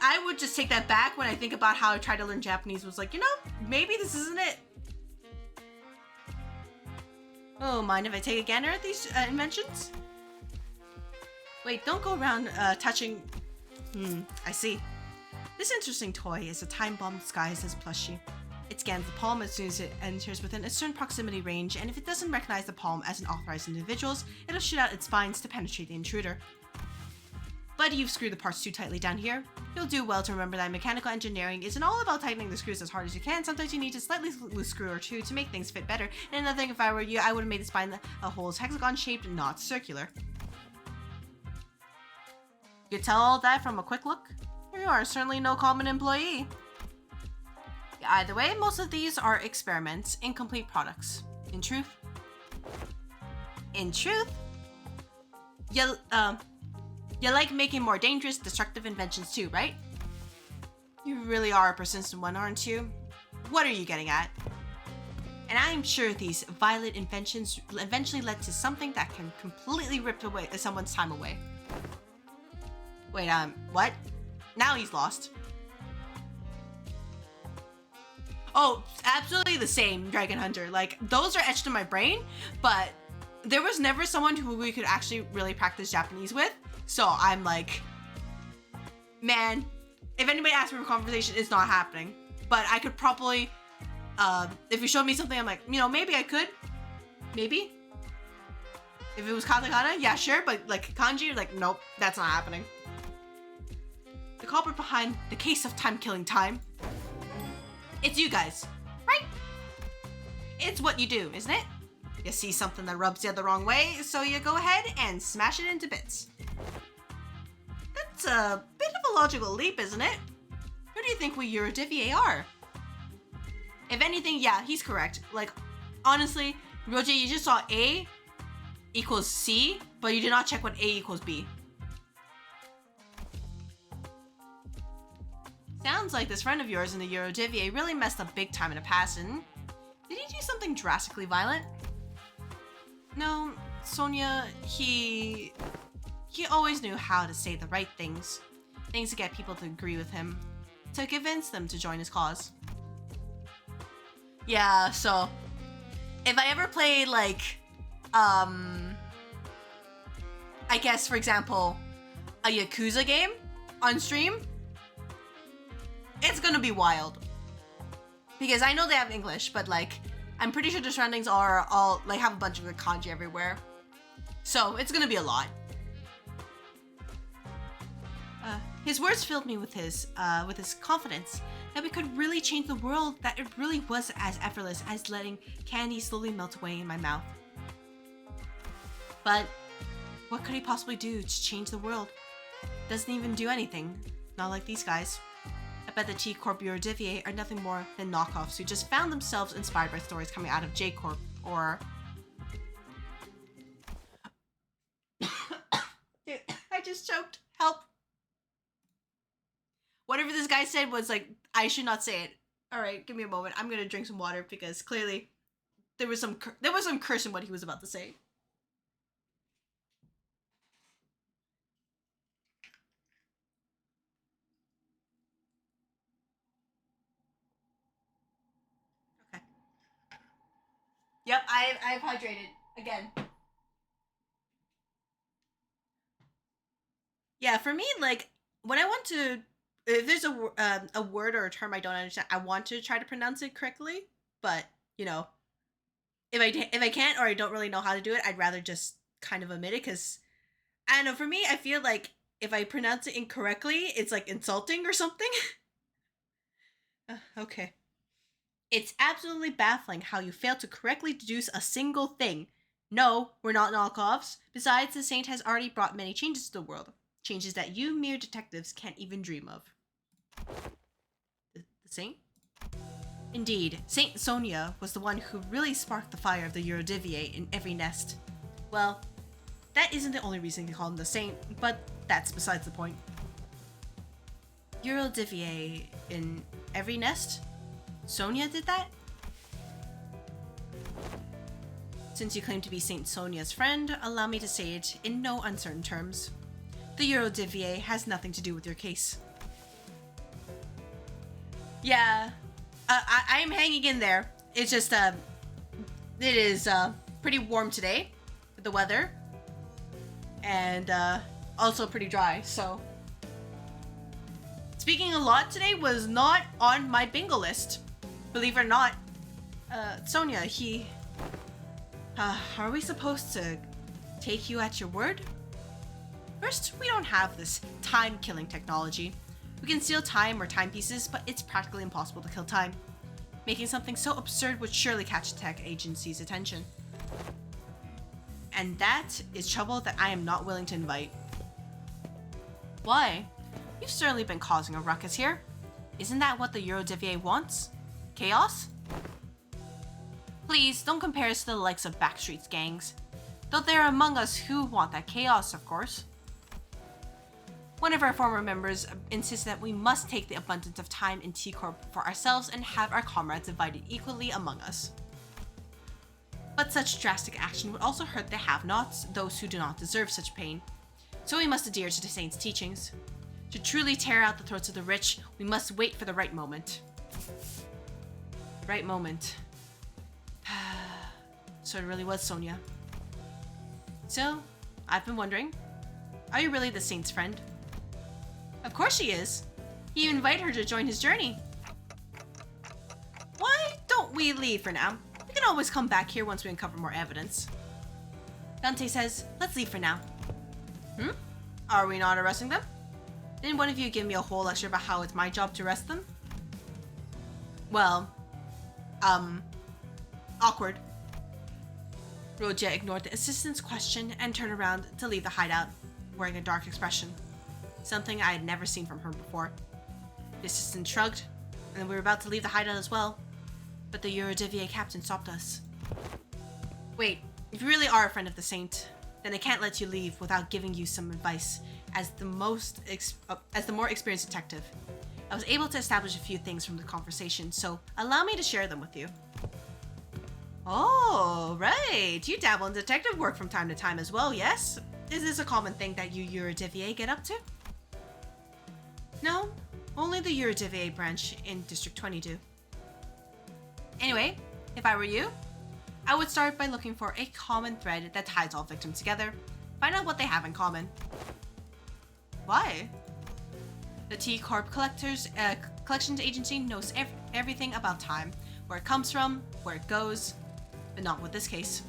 I would just take that back when I think about how I tried to learn Japanese. Was like, you know, maybe this isn't it. Oh, mind if I take a gander at these inventions? Wait, don't go around touching. I see. This interesting toy is a time bomb disguised as plushie. It scans the palm as soon as it enters within a certain proximity range, and if it doesn't recognize the palm as an authorized individual's, it'll shoot out its spines to penetrate the intruder. But you've screwed the parts too tightly down here. You'll do well to remember that mechanical engineering isn't all about tightening the screws as hard as you can. Sometimes you need to slightly loose screw or two to make things fit better. And another thing, if I were you, I would have made the spine a hole's hexagon shaped, not circular. You could tell all that from a quick look? You are certainly no common employee. Either way, most of these are experiments, incomplete products. In truth, you like making more dangerous, destructive inventions too, right? You really are a persistent one, aren't you? What are you getting at? And I'm sure these violent inventions eventually led to something that can completely rip away someone's time away. Wait, what? Now he's lost. Oh, absolutely the same, Dragon Hunter. Like, those are etched in my brain, but there was never someone who we could actually really practice Japanese with. So I'm like, man, if anybody asks me for a conversation, it's not happening. But I could probably, if you showed me something, I'm like, you know, maybe I could. Maybe. If it was katakana, yeah, sure. But like kanji, like, nope, that's not happening. The culprit behind the case of time-killing time. It's you guys, right? It's what you do, isn't it? You see something that rubs you the wrong way, so you go ahead and smash it into bits. That's a bit of a logical leap, isn't it? Who do you think we Eurodivier are? If anything, yeah, he's correct. Like, honestly, Roger, you just saw A equals C, but you did not check what A equals B. Sounds like this friend of yours in the Eurodivier really messed up big time in the past, and did he do something drastically violent? No, Sonia, he always knew how to say the right things to get people to agree with him, to convince them to join his cause. Yeah, so if I ever played like, I guess for example, a Yakuza game on stream, it's gonna be wild. Because I know they have English, but like, I'm pretty sure the surroundings are all, like, have a bunch of the kanji everywhere. So, it's gonna be a lot. His words filled me with his confidence that we could really change the world, that it really was as effortless as letting candy slowly melt away in my mouth. But what could he possibly do to change the world? Doesn't even do anything. Not like these guys. I bet the T.Corp Eurodivier are nothing more than knockoffs who just found themselves inspired by stories coming out of J-Corp or... Dude, I just choked. Help. Whatever this guy said was like, I should not say it. Alright, give me a moment. I'm gonna drink some water because clearly there was some curse in what he was about to say. Okay. Yep, I've hydrated again. Yeah, for me, like, when I want to, if there's a word or a term I don't understand, I want to try to pronounce it correctly. But you know, if I can't or I don't really know how to do it, I'd rather just kind of omit it because I don't know. For me, I feel like if I pronounce it incorrectly, it's like insulting or something. Okay. It's absolutely baffling how you failed to correctly deduce a single thing. No, we're not knockoffs. Besides, the Saint has already brought many changes to the world. Changes that you mere detectives can't even dream of. The Saint? Indeed, Saint Sonia was the one who really sparked the fire of the Eurodivier in every nest. Well, that isn't the only reason to call him the Saint, but that's besides the point. Eurodivier in every nest? Sonia did that? Since you claim to be Saint Sonia's friend, allow me to say it in no uncertain terms. The Eurodivier has nothing to do with your case. Yeah, I'm hanging in there. It's just, it is, pretty warm today with the weather. And, also pretty dry, so. Speaking a lot today was not on my bingo list. Believe it or not. Sonia, are we supposed to take you at your word? First, we don't have this time-killing technology. We can steal time or timepieces, but it's practically impossible to kill time. Making something so absurd would surely catch a tech agency's attention. And that is trouble that I am not willing to invite. Why? You've certainly been causing a ruckus here. Isn't that what the Eurodivier wants? Chaos? Please, don't compare us to the likes of Backstreet's gangs. Though there are among us who want that chaos, of course. One of our former members insists that we must take the abundance of time in T.Corp for ourselves and have our comrades divided equally among us. But such drastic action would also hurt the have-nots, those who do not deserve such pain. So we must adhere to the Saint's teachings. To truly tear out the throats of the rich, we must wait for the right moment. The right moment. So it really was Sonia. So, I've been wondering, are you really the Saint's friend? Of course she is. He invited her to join his journey. Why don't we leave for now? We can always come back here once we uncover more evidence. Dante says, let's leave for now. Are we not arresting them? Didn't one of you give me a whole lecture about how it's my job to arrest them? Well, awkward. Roja ignored the assistant's question and turned around to leave the hideout, wearing a dark expression. Something I had never seen from her before. The assistant shrugged, and we were about to leave the hideout as well, but the Eurodivier captain stopped us. Wait, if you really are a friend of the Saint, then I can't let you leave without giving you some advice as the more experienced detective. I was able to establish a few things from the conversation, so allow me to share them with you. Oh, right. You dabble in detective work from time to time as well, yes? Is this a common thing that you Eurodivier get up to? No, only the Eurodivier branch in District 20 do. Anyway, if I were you, I would start by looking for a common thread that ties all victims together. Find out what they have in common. Why? The T.Corp collections agency knows everything about time. Where it comes from, where it goes, but not with this case.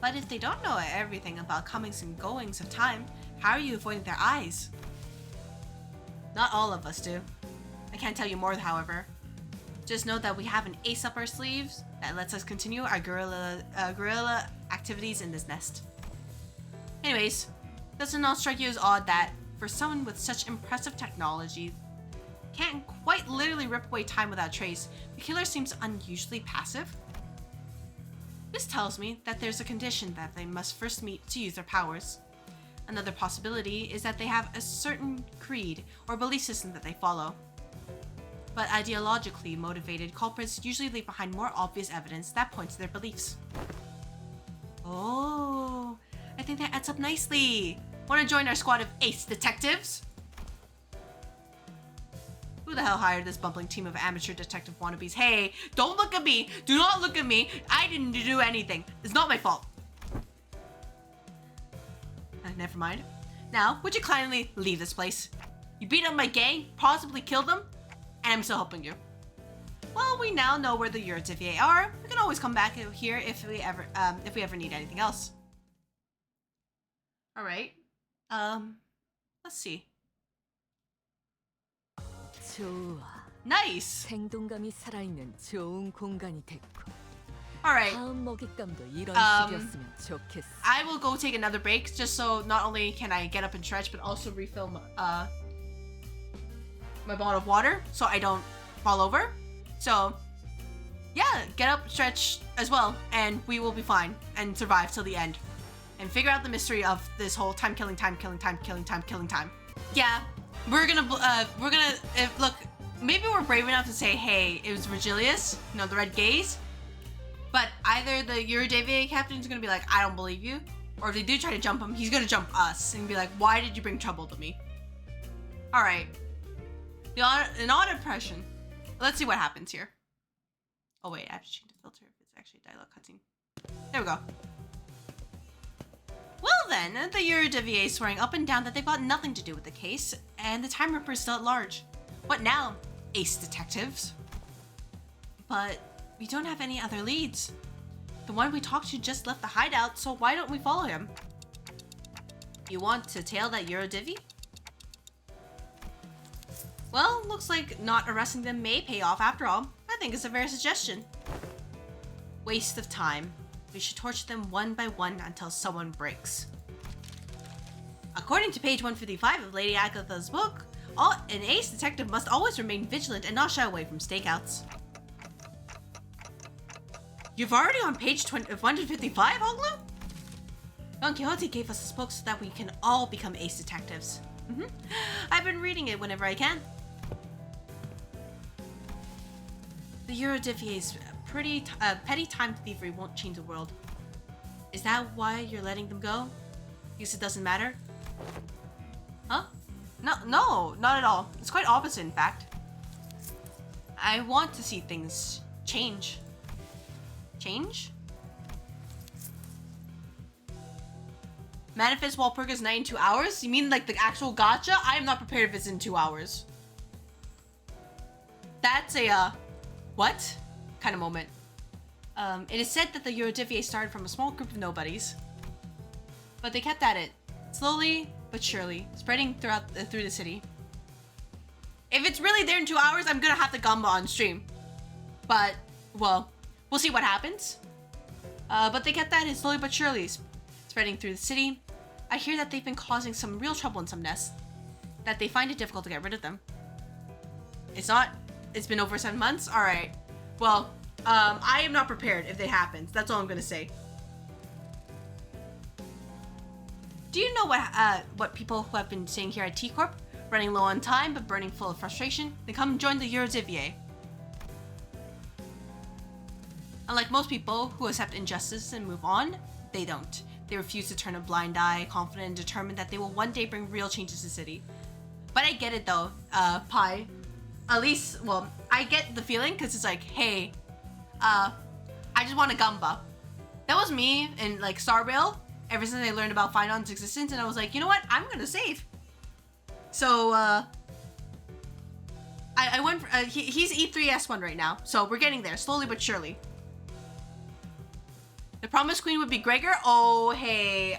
But if they don't know everything about comings and goings of time, how are you avoiding their eyes? Not all of us do. I can't tell you more, however. Just know that we have an ace up our sleeves that lets us continue our guerrilla activities in this nest. Anyways, does it not strike you as odd that for someone with such impressive technology can't quite literally rip away time without trace, the killer seems unusually passive? This tells me that there's a condition that they must first meet to use their powers. Another possibility is that they have a certain creed or belief system that they follow. But ideologically motivated culprits usually leave behind more obvious evidence that points to their beliefs. Oh, I think that adds up nicely. Want to join our squad of ace detectives? Who the hell hired this bumbling team of amateur detective wannabes? Hey, don't look at me. Do not look at me. I didn't do anything. It's not my fault. Never mind. Now, would you kindly leave this place? You beat up my gang, possibly killed them, and I'm still helping you. Well, we now know where the Eurodivier are. We can always come back here if we ever need anything else. All right. Let's see. 좋아. Nice. 생동감이 살아있는 좋은 공간이 됐고. All right. 다음 먹잇감도 이런 식이었으면 좋겠어. I will go take another break just so not only can I get up and stretch, but also refill my bottle of water so I don't fall over. So, yeah, get up, stretch as well, and we will be fine and survive till the end and figure out the mystery of this whole time killing time. Yeah, we're gonna look. Maybe we're brave enough to say, hey, it was Virgilius, you know, the Red Gaze. But either the Eurodivier captain is gonna be like, I don't believe you, or if they do try to jump him, he's gonna jump us and be like, why did you bring trouble to me? All right, an odd impression. Let's see what happens here. Oh wait, I have to change the filter if it's actually a dialogue cutscene. There we go. Well then, the Eurodivier is swearing up and down that they've got nothing to do with the case, and the Time Ripper is still at large. What now, ace detectives? But we don't have any other leads. The one we talked to just left the hideout, so why don't we follow him? You want to tail that Eurodivier? Well, looks like not arresting them may pay off after all. I think it's a fair suggestion. Waste of time. We should torture them one by one until someone breaks. According to page 155 of Lady Agatha's book, an ace detective must always remain vigilant and not shy away from stakeouts. You've already on page 155, Hoglu? Don Quixote gave us this book so that we can all become ace detectives. I've been reading it whenever I can. The Eurodivier's petty time thievery won't change the world. Is that why you're letting them go? Because it doesn't matter? Huh? No, not at all. It's quite opposite, in fact. I want to see things change. Change? Manifest Walpurga's night in 2 hours? You mean like the actual gacha? I am not prepared if it's in 2 hours. That's a, what? Kind of moment. It is said that the Eurodivier started from a small group of nobodies. But they kept at it, slowly but surely, spreading through the city. If it's really there in 2 hours, I'm gonna have to gamba on stream. But, well, we'll see what happens. But they kept at it slowly but surely, spreading through the city. I hear that they've been causing some real trouble in some nests, that they find it difficult to get rid of them. It's been over 7 months? Alright. Well, I am not prepared if it happens. That's all I'm gonna say. Do you know what people who have been staying here at T.Corp, running low on time but burning full of frustration, they come and join the Eurodivier? Unlike most people who accept injustice and move on, they don't. They refuse to turn a blind eye, confident and determined that they will one day bring real changes to the city. But I get it though, Pi. At least, well, I get the feeling because it's like, hey, I just want a gamba. That was me in like Star Rail ever since I learned about Finon's existence, and I was like, you know what? I'm gonna save. So, I went for, he's E3S1 right now, so we're getting there, slowly but surely. The Promised Queen would be Gregor? Oh, hey,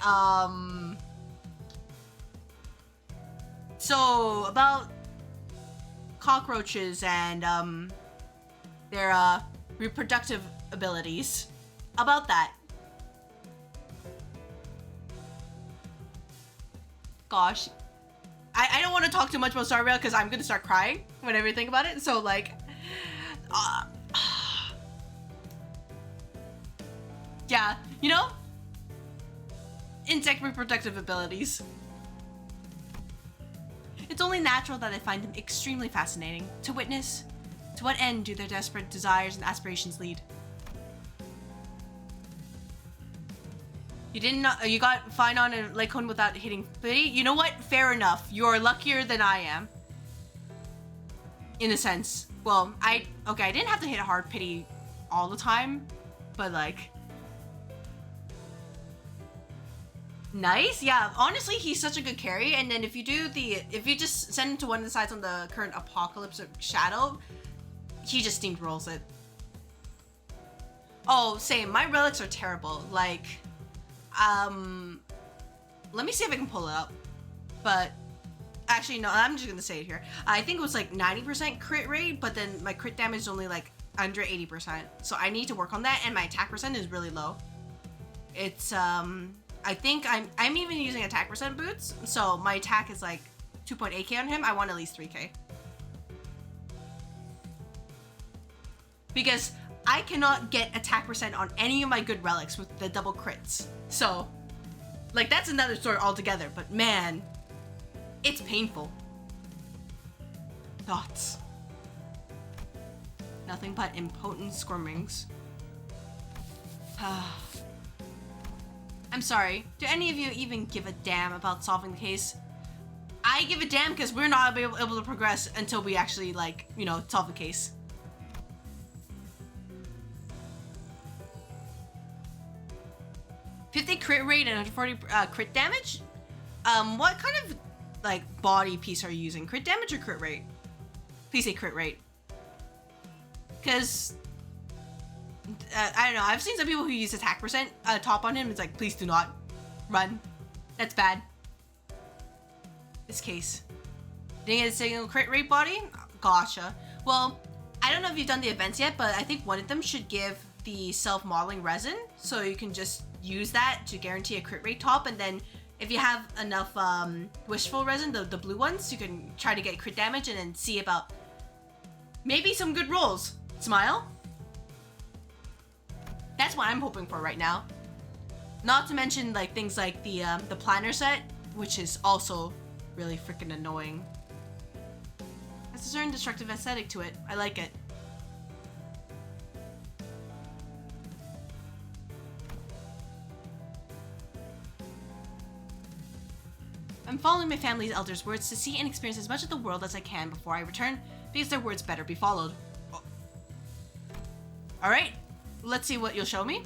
so, about cockroaches and, their, reproductive abilities. About that. Gosh. I don't want to talk too much about Starvale because I'm gonna start crying whenever I think about it. So like, yeah, you know, insect reproductive abilities. It's only natural that I find them extremely fascinating to witness. To what end do their desperate desires and aspirations lead? You didn't. You got Finon and Lycone without hitting pity. You know what? Fair enough. You're luckier than I am. In a sense. Well, I didn't have to hit hard pity all the time, but like, nice. Yeah. Honestly, he's such a good carry. And then if you just send him to one of the sides on the current Apocalypse of Shadow, he just steamrolls it. Oh, same. My relics are terrible. Like. Let me see if I can pull it up. But actually, no, I'm just gonna say it here. I think it was like 90% crit rate, but then my crit damage is only like under 80%. So I need to work on that, and my attack percent is really low. It's I think I'm even using attack percent boots, so my attack is like 2.8k on him. I want at least 3k. Because I cannot get attack percent on any of my good relics with the double crits. So, like, that's another story altogether, but man, it's painful. Thoughts. Nothing but impotent squirmings. I'm sorry, do any of you even give a damn about solving the case? I give a damn because we're not able to progress until we actually, like, you know, solve the case. $50 crit rate and 140 crit damage? What kind of, like, body piece are you using? Crit damage or crit rate? Please say crit rate. Because, I don't know, I've seen some people who use attack percent top on him. It's like, please do not run. That's bad. This case. Didn't get a single crit rate body? Gotcha. Well, I don't know if you've done the events yet, but I think one of them should give the self-modeling resin, so you can just use that to guarantee a crit rate top, and then if you have enough wishful resin, the blue ones, you can try to get crit damage and then see about maybe some good rolls. Smile? That's what I'm hoping for right now. Not to mention like things like the planner set, which is also really freaking annoying. Has a certain destructive aesthetic to it. I like it. I'm following my family's elders' words to see and experience as much of the world as I can before I return, because their words better be followed. Oh. Alright, let's see what you'll show me.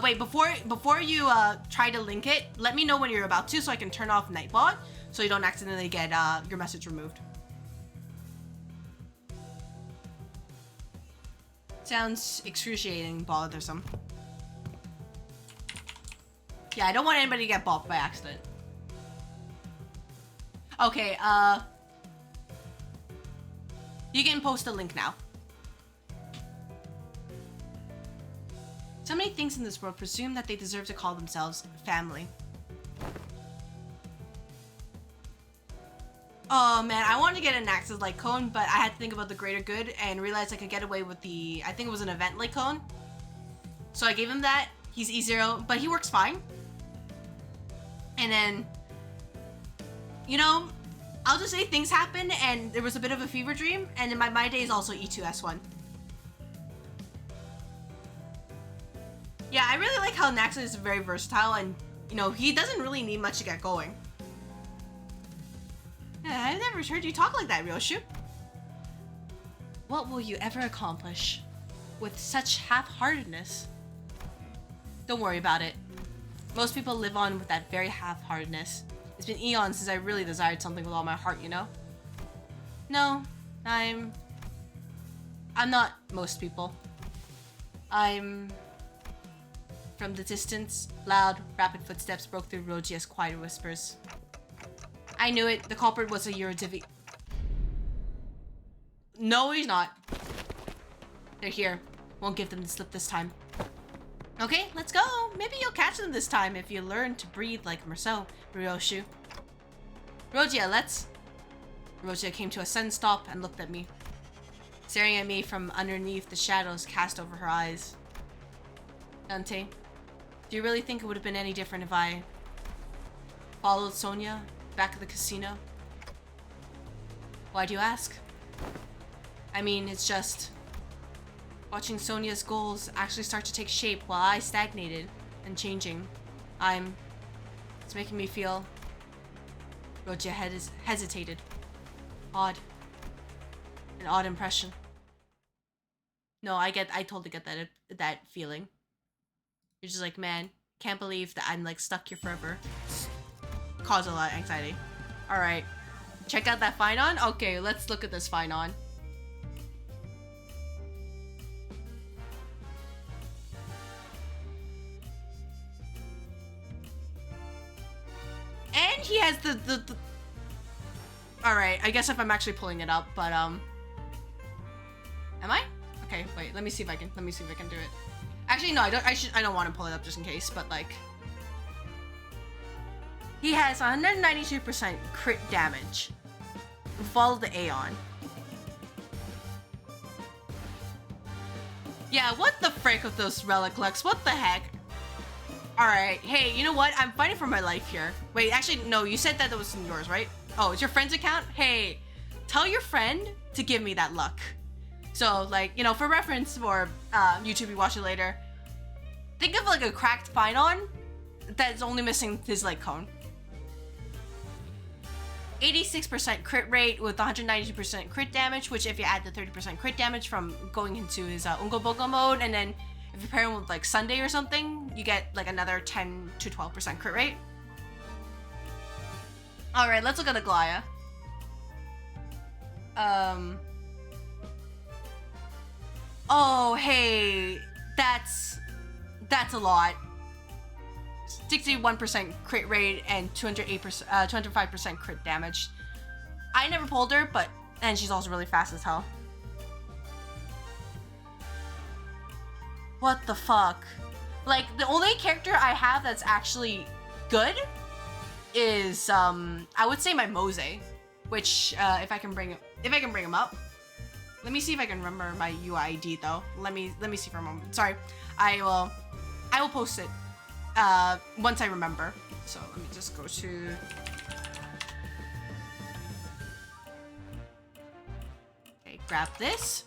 Wait, before you try to link it, let me know when you're about to so I can turn off Nightbot so you don't accidentally get your message removed. Sounds excruciating, bothersome. Yeah, I don't want anybody to get bopped by accident. Okay, you can post a link now. So many things in this world presume that they deserve to call themselves family. Oh man, I wanted to get an Axis like cone, but I had to think about the greater good and realized I could get away with the, I think it was an event like cone. So I gave him that. He's E0, but he works fine. And then, you know, I'll just say things happen and there was a bit of a fever dream, and then my day is also E2S1. Yeah, I really like how Naxa is very versatile and, you know, he doesn't really need much to get going. Yeah, I've never heard you talk like that, Ryoshu. What will you ever accomplish with such half-heartedness? Don't worry about it. Most people live on with that very half-heartedness. It's been eons since I really desired something with all my heart, you know? No, I'm not most people. I'm... From the distance, loud, rapid footsteps broke through Rogia's quiet whispers. I knew it. The culprit was a Eurodivi. No, he's not. They're here. Won't give them the slip this time. Okay, let's go. Maybe you'll catch them this time if you learn to breathe like Marceau, Ryoshu. Rogia, let's... Rogia came to a sudden stop and looked at me, staring at me from underneath the shadows cast over her eyes. Dante, do you really think it would have been any different if I followed Sonia back to the casino? Why do you ask? I mean, it's just... watching Sonia's goals actually start to take shape while I stagnated and changing. It's making me feel... Rogia hesitated. Odd. An odd impression. No, I totally get that feeling. You're just like, man, can't believe that I'm like stuck here forever. Cause a lot of anxiety. Alright. Check out that Finon? Okay, let's look at this Finon. And he has the Alright, I guess if I'm actually pulling it up, but am I? Okay, wait, let me see if I can do it. Actually no, I don't want to pull it up just in case, but like he has 192% crit damage. Follow the Aeon. Yeah, what the frick with those relic lux? What the heck? Alright, hey, you know what? I'm fighting for my life here. Wait, actually, no, you said that was yours, right? Oh, it's your friend's account? Hey, tell your friend to give me that luck. So, like, you know, for reference, for YouTube, you watch it later. Think of, like, a cracked Finon that's only missing his, like, cone. 86% crit rate with 192% crit damage, which if you add the 30% crit damage from going into his Ungo Bogo mode, and then if you pair him with, like, Sunday or something, you get, like, another 10 to 12% crit rate. Alright, let's look at Aglaya. Oh, hey, that's a lot. 61% crit rate and 205% crit damage. I never pulled her, and she's also really fast as hell. What the fuck? Like, the only character I have that's actually good is, I would say my Mose, which, if I can bring him up. Let me see if I can remember my UID though. Let me see for a moment. Sorry, I will post it, once I remember. So let me just go to. Okay, grab this.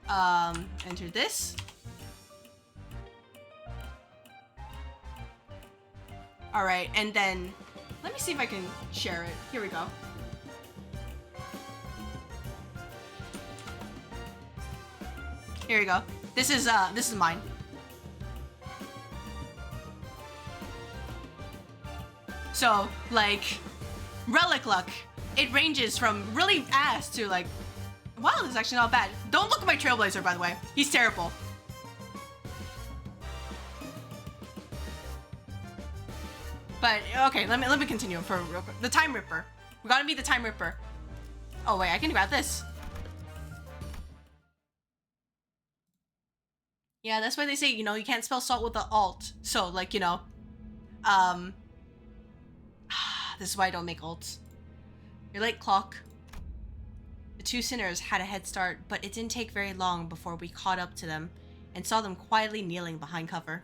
Enter this. Alright, and then let me see if I can share it. Here we go. Here we go. This is mine. So, like, Relic Luck, it ranges from really ass to like, wow, this is actually not bad. Don't look at my Trailblazer, by the way. He's terrible. But okay, let me continue for real quick. The Time Ripper. We gotta be the Time Ripper. Oh wait, I can grab this. Yeah, that's why they say, you know, you can't spell salt with the alt. So like, you know, this is why I don't make alts. You're late, Clock. The two sinners had a head start, but it didn't take very long before we caught up to them and saw them quietly kneeling behind cover.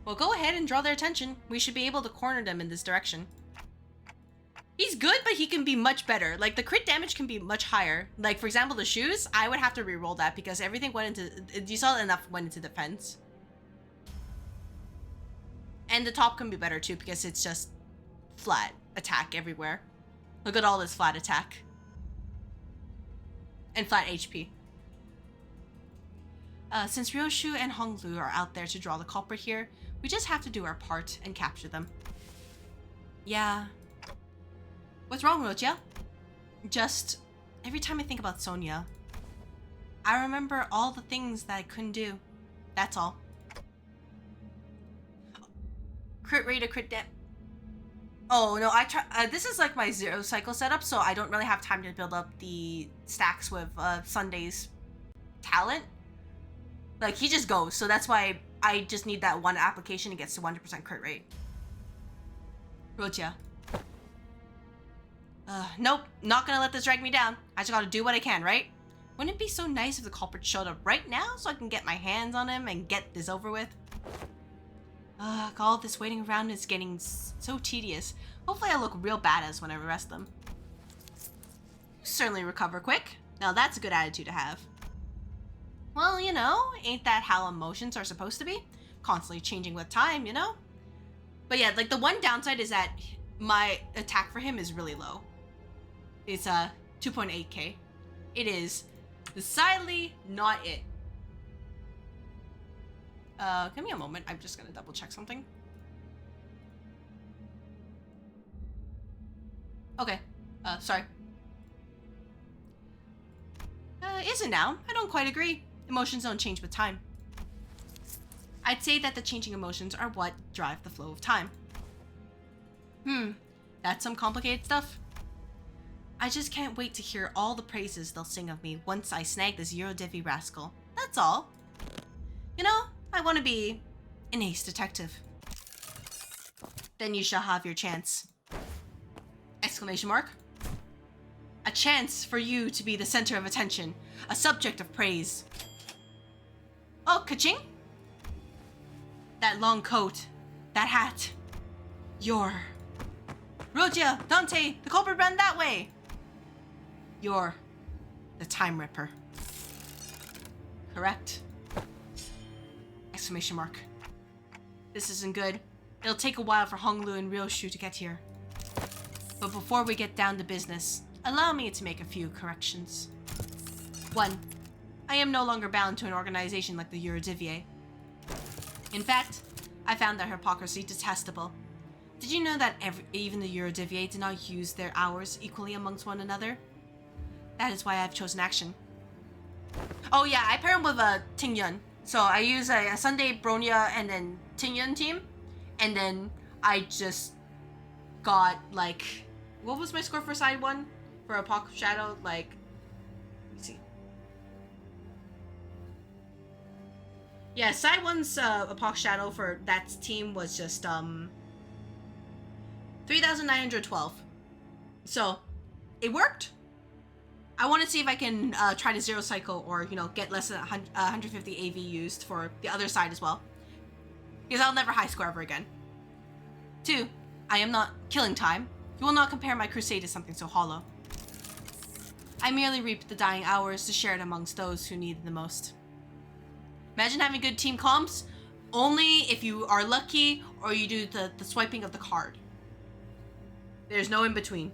Well, go ahead and draw their attention. We should be able to corner them in this direction. He's good, but he can be much better. Like, the crit damage can be much higher. Like, for example, the shoes, I would have to re-roll that because everything went into... You saw enough went into defense. And the top can be better, too, because it's just flat attack everywhere. Look at all this flat attack. And flat HP. Since Ryoshu and Honglu are out there to draw the culprit here, we just have to do our part and capture them. Yeah. What's wrong, Roja? Just, every time I think about Sonia, I remember all the things that I couldn't do. That's all. Crit rate or crit depth. Oh no, I try. This is like my zero cycle setup, so I don't really have time to build up the stacks with Sunday's talent. Like, he just goes, so that's why I just need that one application and gets to 100% crit rate. Roja. Nope, not gonna let this drag me down. I just gotta do what I can, right? Wouldn't it be so nice if the culprit showed up right now so I can get my hands on him and get this over with? All this waiting around is getting so tedious. Hopefully I look real badass when I arrest them. You certainly recover quick. Now that's a good attitude to have. Well, you know, ain't that how emotions are supposed to be? Constantly changing with time, you know? But yeah, like the one downside is that my attack for him is really low. It's 2.8k. It is decidedly not it. Give me a moment. I'm just gonna double check something. Okay. Sorry. Is it now? I don't quite agree. Emotions don't change with time. I'd say that the changing emotions are what drive the flow of time. That's some complicated stuff. I just can't wait to hear all the praises they'll sing of me once I snag this Eurodivi rascal. That's all. You know, I want to be an ace detective. Then you shall have your chance. Exclamation mark. A chance for you to be the center of attention, a subject of praise. Oh, ka-ching? That long coat, that hat, you're... Roja, Dante, the culprit ran that way. You're the Time Ripper. Correct. Exclamation mark. This isn't good. It'll take a while for Honglu and Ryoshu to get here. But before we get down to business, allow me to make a few corrections. 1. I am no longer bound to an organization like the Eurodivier. In fact, I found their hypocrisy detestable. Did you know that even the Eurodivier did not use their hours equally amongst one another? That is why I've chosen action. Oh yeah, I pair him with Tingyun. So I use a Sunday, Bronya, and then Tingyun team. And then I just got like... What was my score for side 1? For Apoc Shadow? Like... Let me see. Yeah, side 1's Apoc Shadow for that team was just 3,912. So, it worked. I want to see if I can try to zero cycle or, you know, get less than 150 AV used for the other side as well. Because I'll never high score ever again. 2. I am not killing time. You will not compare my crusade to something so hollow. I merely reap the dying hours to share it amongst those who need it the most. Imagine having good team comps only if you are lucky or you do the swiping of the card. There's no in between.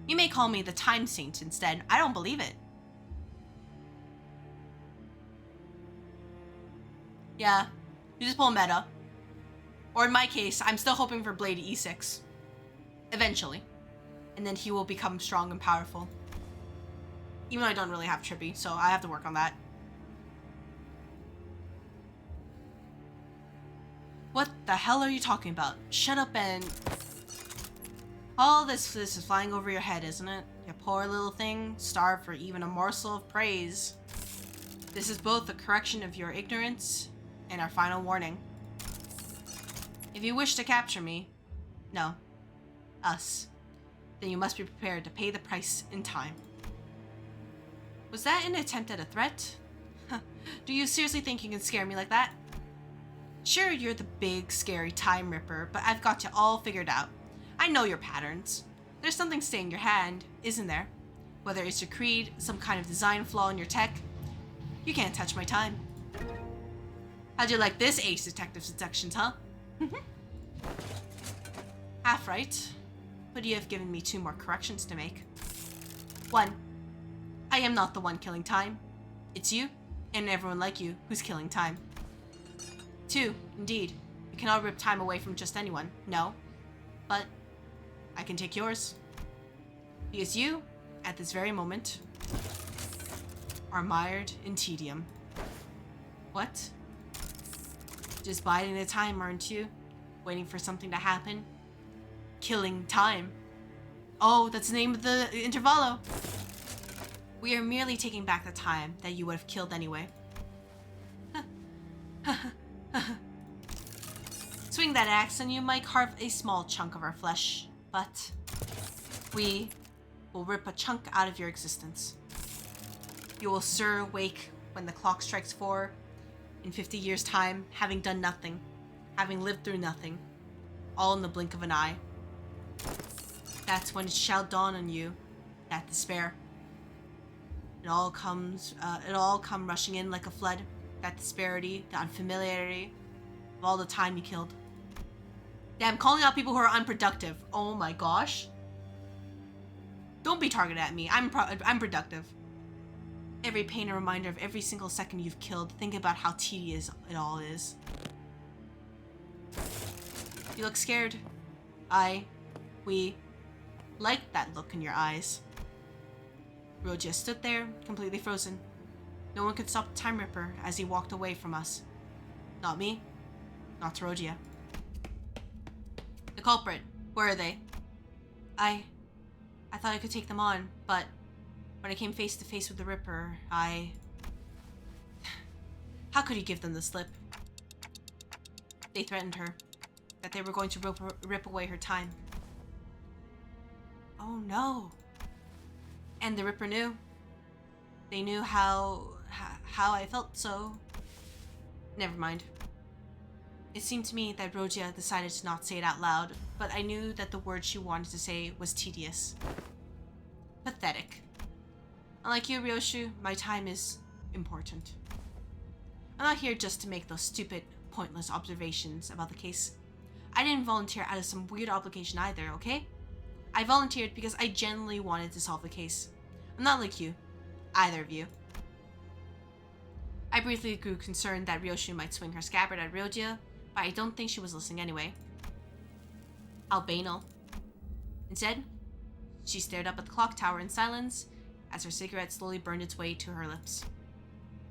You may call me the Time Saint instead. I don't believe it. Yeah, you just pull meta. Or in my case, I'm still hoping for Blade E6. Eventually. And then he will become strong and powerful. Even though I don't really have Trippy, so I have to work on that. What the hell are you talking about? Shut up and... All this is flying over your head, isn't it? You poor little thing, starved for even a morsel of praise. This is both a correction of your ignorance and our final warning. If you wish to capture me, no, us, then you must be prepared to pay the price in time. Was that an attempt at a threat? Do you seriously think you can scare me like that? Sure, you're the big, scary Time Ripper, but I've got you all figured out. I know your patterns. There's something staying your hand, isn't there? Whether it's your creed, some kind of design flaw in your tech, you can't touch my time. How'd you like this ace detective seductions, huh? Half right, but you have given me 2 more corrections to make. 1. I am not the one killing time. It's you, and everyone like you, who's killing time. 2. Indeed, you cannot rip time away from just anyone, no. But I can take yours. Because you, at this very moment, are mired in tedium. What? Just biding the time, aren't you? Waiting for something to happen? Killing time. Oh, that's the name of the Intervallo. We are merely taking back the time that you would have killed anyway. Swing that axe and you might carve a small chunk of our flesh, but we will rip a chunk out of your existence. You will stir awake when the clock strikes 4 in 50 years' time, having done nothing, having lived through nothing, all in the blink of an eye. That's when it shall dawn on you, that despair. It all come rushing in like a flood, that disparity, the unfamiliarity of all the time you killed. Damn, calling out people who are unproductive. Oh my gosh. Don't be targeted at me. I'm productive. Every pain a reminder of every single second you've killed. Think about how tedious it all is. You look scared. We like that look in your eyes. Rogia stood there, completely frozen. No one could stop the Time Ripper as he walked away from us. Not me. Not Rogia. The culprit. Where are they? I thought I could take them on, but when I came face to face with the Ripper, How could he give them the slip? They threatened her. That they were going to rip away her time. Oh no. And the Ripper knew. They knew how I felt, so... Never mind. It seemed to me that Rogia decided to not say it out loud, but I knew that the word she wanted to say was tedious. Pathetic. Unlike you, Ryoshu, my time is important. I'm not here just to make those stupid, pointless observations about the case. I didn't volunteer out of some weird obligation either, okay? I volunteered because I genuinely wanted to solve the case. I'm not like you. Either of you. I briefly grew concerned that Ryoshu might swing her scabbard at Rogia, but I don't think she was listening anyway. How banal. Instead, she stared up at the clock tower in silence as her cigarette slowly burned its way to her lips.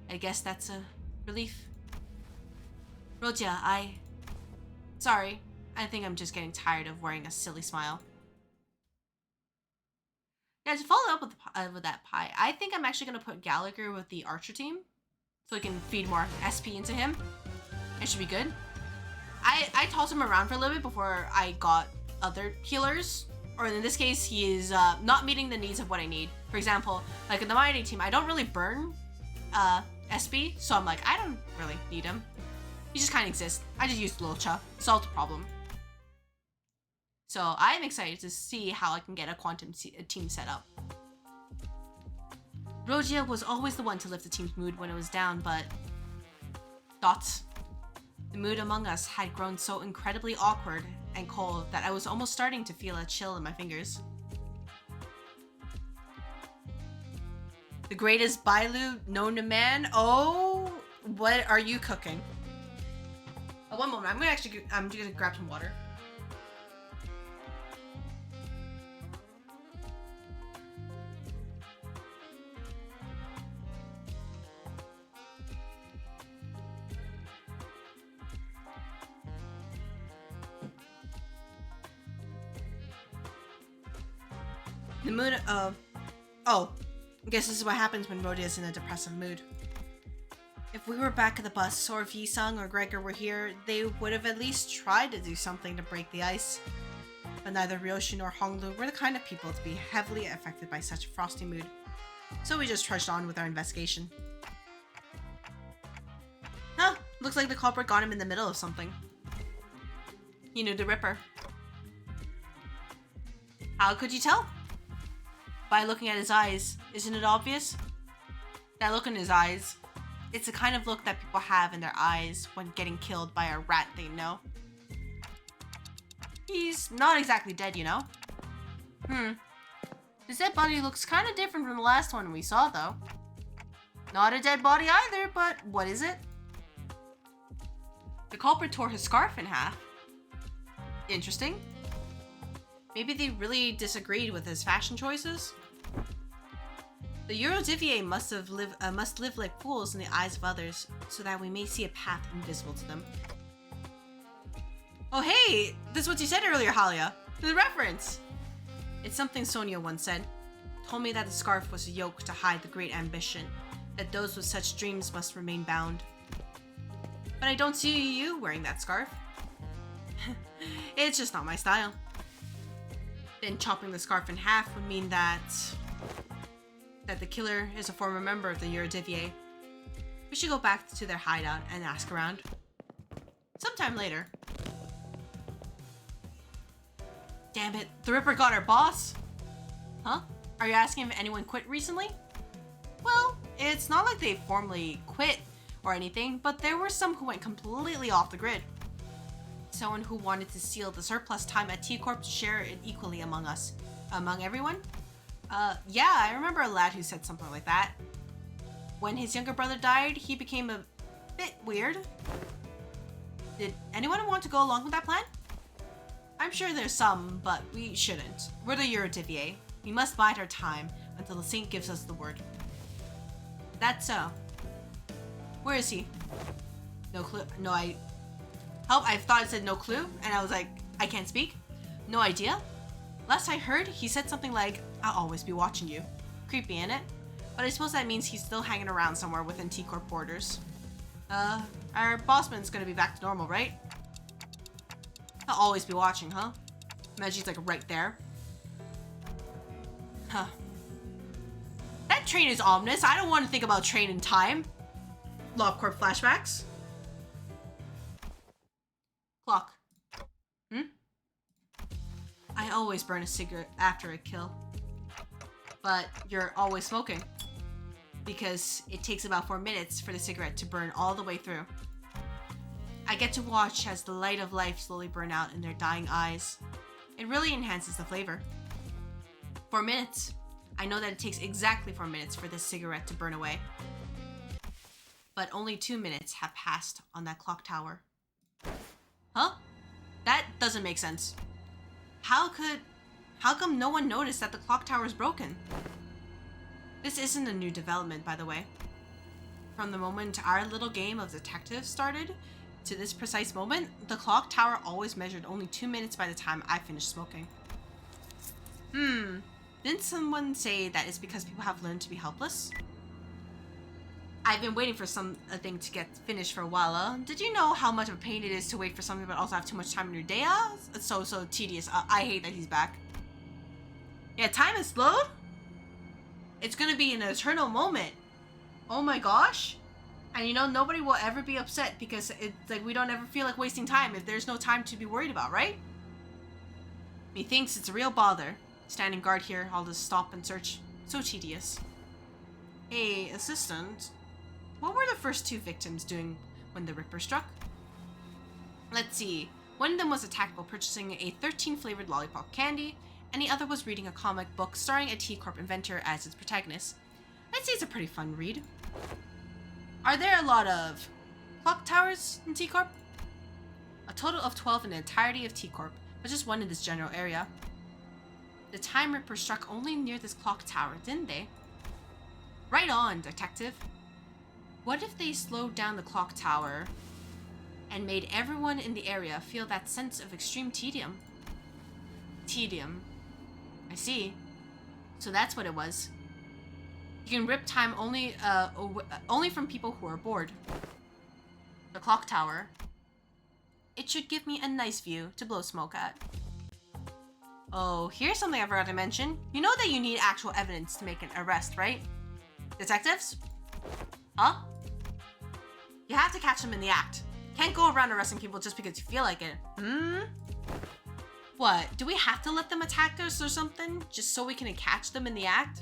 I guess that's a relief. Rogia, Sorry, I think I'm just getting tired of wearing a silly smile. Yeah, to follow up with that pie, I think I'm actually going to put Gallagher with the Archer team so I can feed more SP into him. It should be good. I tossed him around for a little bit before I got other healers. Or in this case, he is not meeting the needs of what I need. For example, like in the Mighty team, I don't really burn SP, so I'm like, I don't really need him. He just kind of exists. I just used Lilcha. Solved the problem. So I'm excited to see how I can get a quantum team set up. Rogia was always the one to lift the team's mood when it was down, but... Thoughts? The mood among us had grown so incredibly awkward and cold that I was almost starting to feel a chill in my fingers. The greatest Bailu known to man? Oh, what are you cooking? Oh, one moment, I'm gonna grab some water. The mood of... Oh, I guess this is what happens when Rodia is in a depressive mood. If we were back at the bus, or if Yi-sung or Gregor were here, they would have at least tried to do something to break the ice. But neither Ryoshu nor Honglu were the kind of people to be heavily affected by such a frosty mood. So we just trudged on with our investigation. Huh, looks like the culprit got him in the middle of something. He knew the Ripper. How could you tell? By looking at his eyes. Isn't it obvious? That look in his eyes. It's the kind of look that people have in their eyes when getting killed by a rat they know. He's not exactly dead, you know? This dead body looks kind of different from the last one we saw, though. Not a dead body either, but what is it? The culprit tore his scarf in half. Interesting. Maybe they really disagreed with his fashion choices? The Eurodivier must live like fools in the eyes of others, so that we may see a path invisible to them. Oh hey! This is what you said earlier, Halia. The reference! It's something Sonia once said. Told me that the scarf was a yoke to hide the great ambition, that those with such dreams must remain bound. But I don't see you wearing that scarf. It's just not my style. Then chopping the scarf in half would mean that the killer is a former member of the Eurodivier. We should go back to their hideout and ask around. Sometime later. Damn it, the Ripper got our boss! Huh? Are you asking if anyone quit recently? Well, it's not like they formally quit or anything, but there were some who went completely off the grid. Someone who wanted to steal the surplus time at T.Corp to share it equally among us. Among everyone? Yeah, I remember a lad who said something like that. When his younger brother died, he became a bit weird. Did anyone want to go along with that plan? I'm sure there's some, but we shouldn't. We're the Eurodivier. We must bide our time until the saint gives us the word. That's so. Where is he? No clue. No, I thought it said no clue, and I was like, I can't speak. No idea. Last I heard, he said something like, I'll always be watching you. Creepy, innit? But I suppose that means he's still hanging around somewhere within T.Corp borders. Our bossman's gonna be back to normal, right? I'll always be watching, huh? Imagine he's like right there. Huh. That train is ominous. I don't want to think about train in time. LobCorp flashbacks. Clock. I always burn a cigarette after a kill. But you're always smoking. Because it takes about 4 minutes for the cigarette to burn all the way through. I get to watch as the light of life slowly burn out in their dying eyes. It really enhances the flavor. 4 minutes. I know that it takes exactly 4 minutes for this cigarette to burn away. But only 2 minutes have passed on that clock tower. Huh? That doesn't make sense. How come no one noticed that the clock tower is broken? This isn't a new development, by the way. From the moment our little game of detective started to this precise moment, the clock tower always measured only 2 minutes by the time I finished smoking. Didn't someone say that it's because people have learned to be helpless? I've been waiting for something to get finished for a while. Did you know how much of a pain it is to wait for something but also have too much time in your day? It's so tedious. I hate that he's back. Yeah, time has slowed? It's gonna be an eternal moment. Oh my gosh. And you know, nobody will ever be upset because it's like we don't ever feel like wasting time if there's no time to be worried about, right? Methinks it's a real bother. Standing guard here, all this stop and search. So tedious. Hey, assistant. What were the first 2 victims doing when the Ripper struck? Let's see. One of them was attacked while purchasing a 13-flavored lollipop candy, and the other was reading a comic book starring a T.Corp inventor as its protagonist. I'd say it's a pretty fun read. Are there a lot of clock towers in T.Corp? A total of 12 in the entirety of T.Corp, but just one in this general area. The time Ripper struck only near this clock tower, didn't they? Right on, detective. What if they slowed down the clock tower and made everyone in the area feel that sense of extreme tedium? Tedium. I see. So that's what it was. You can rip time only from people who are bored. The clock tower. It should give me a nice view to blow smoke at. Oh, here's something I forgot to mention. You know that you need actual evidence to make an arrest, right? Detectives? Huh? You have to catch them in the act. Can't go around arresting people just because you feel like it. What? Do we have to let them attack us or something? Just so we can catch them in the act?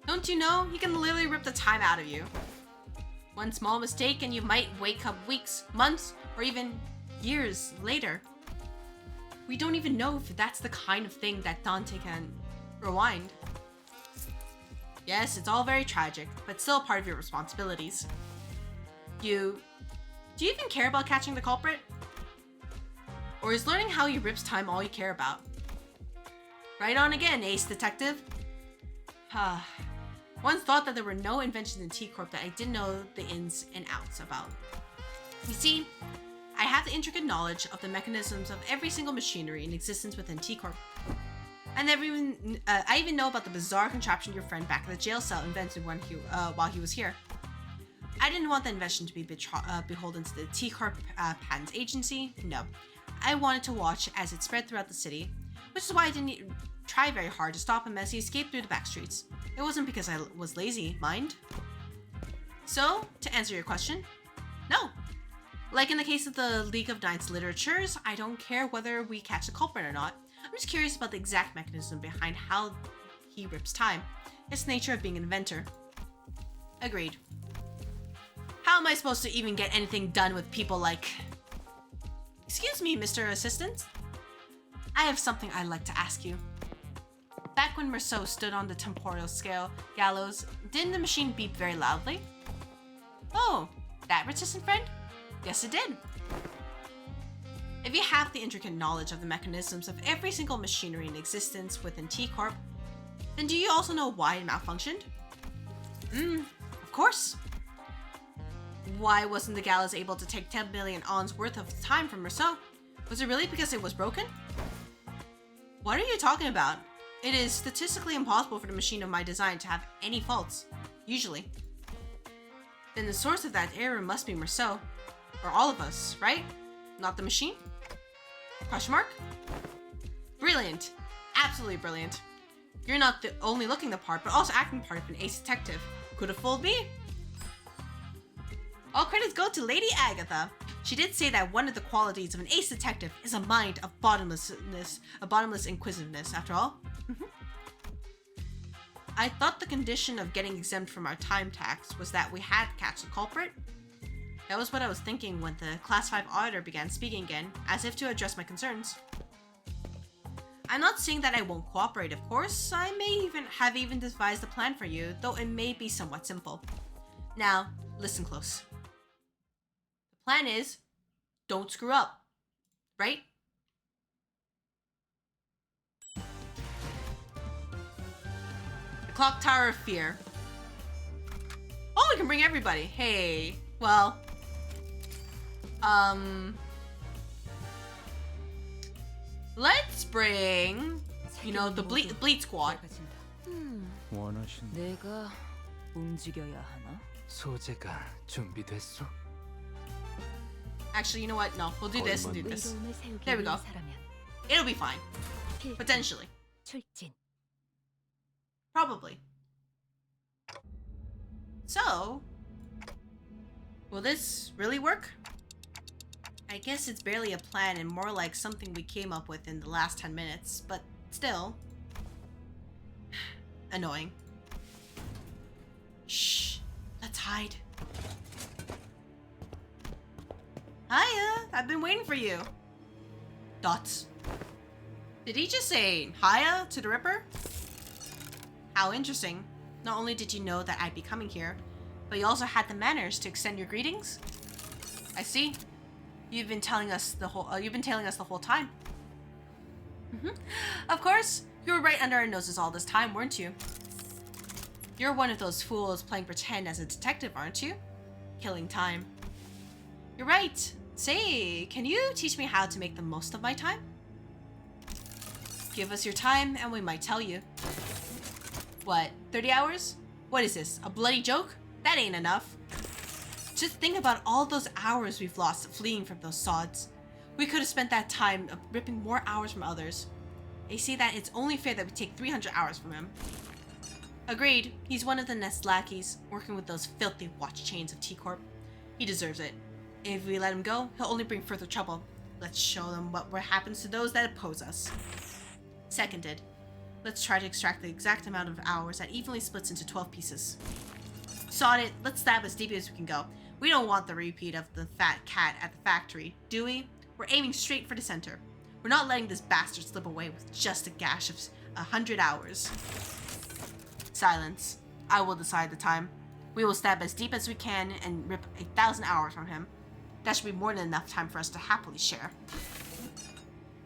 Don't you know? He can literally rip the time out of you. One small mistake and you might wake up weeks, months, or even years later. We don't even know if that's the kind of thing that Dante can Rewind. Yes, it's all very tragic, but still part of your responsibilities. Do you even care about catching the culprit? Or is learning how he rips time all you care about? Right on again, ace detective. Once thought that there were no inventions in T.Corp that I didn't know the ins and outs about. You see, I have the intricate knowledge of the mechanisms of every single machinery in existence within T.Corp. I even know about the bizarre contraption your friend back in the jail cell invented while he was here. I didn't want the invention to be beholden to the T.Corp Patents Agency. No. I wanted to watch as it spread throughout the city, which is why I didn't try very hard to stop him as he escaped through the back streets. It wasn't because I was lazy, mind. So, to answer your question, no. Like in the case of the League of Knights literatures, I don't care whether we catch the culprit or not. I'm just curious about the exact mechanism behind how he rips time. It's the nature of being an inventor. Agreed. How am I supposed to even get anything done with people like... Excuse me, Mr. Assistant? I have something I'd like to ask you. Back when Merceau stood on the temporal scale gallows, didn't the machine beep very loudly? Oh, that resistant friend? Yes, it did. If you have the intricate knowledge of the mechanisms of every single machinery in existence within T.Corp, then do you also know why it malfunctioned? Of course. Why wasn't the gallows able to take 10 million ons worth of time from Merceau? Was it really because it was broken? What are you talking about? It is statistically impossible for the machine of my design to have any faults, usually. Then the source of that error must be Merceau, or all of us, right? Not the machine? Question mark? Brilliant. Absolutely brilliant. You're not the only looking the part, but also acting the part of an ace detective. Could have fooled me? All credits go to Lady Agatha. She did say that one of the qualities of an ace detective is a mind of bottomless inquisitiveness, after all. I thought the condition of getting exempt from our time tax was that we had to catch the culprit. That was what I was thinking when the Class 5 auditor began speaking again, as if to address my concerns. I'm not saying that I won't cooperate, of course. I may have devised a plan for you, though it may be somewhat simple. Now, listen close. The plan is, don't screw up, right? The Clock Tower of Fear. Oh, we can bring everybody. Hey, well, let's bring, the Bleed Squad. 원하신 내가 움직여야 하나? 소재가 준비됐어? Actually, you know what? No, we'll do this and do this. 의로움을 세우기 There we go. 위한 사람이야. It'll be fine. 필터, Potentially. 출진. Probably. So, will this really work? I guess it's barely a plan and more like something we came up with in the last 10 minutes, but still. Annoying. Shh. Let's hide. Hiya! I've been waiting for you. Dots. Did he just say hiya to the Ripper? How interesting. Not only did you know that I'd be coming here, but you also had the manners to extend your greetings. I see. You've been tailing us the whole time. Of course, you were right under our noses all this time, weren't you? You're one of those fools playing pretend as a detective, aren't you? Killing time. You're right. Say, can you teach me how to make the most of my time? Give us your time and we might tell you. What, 30 hours? What is this, a bloody joke? That ain't enough. Just think about all those hours we've lost fleeing from those sods. We could have spent that time ripping more hours from others. They say that it's only fair that we take 300 hours from him. Agreed. He's one of the Nest lackeys, working with those filthy watch chains of T.Corp. He deserves it. If we let him go, he'll only bring further trouble. Let's show them what happens to those that oppose us. Seconded. Let's try to extract the exact amount of hours that evenly splits into 12 pieces. Sod it. Let's stab as deep as we can go. We don't want the repeat of the fat cat at the factory, do we? We're aiming straight for the center. We're not letting this bastard slip away with just a gash of 100 hours. Silence. I will decide the time. We will stab as deep as we can and rip 1,000 hours from him. That should be more than enough time for us to happily share.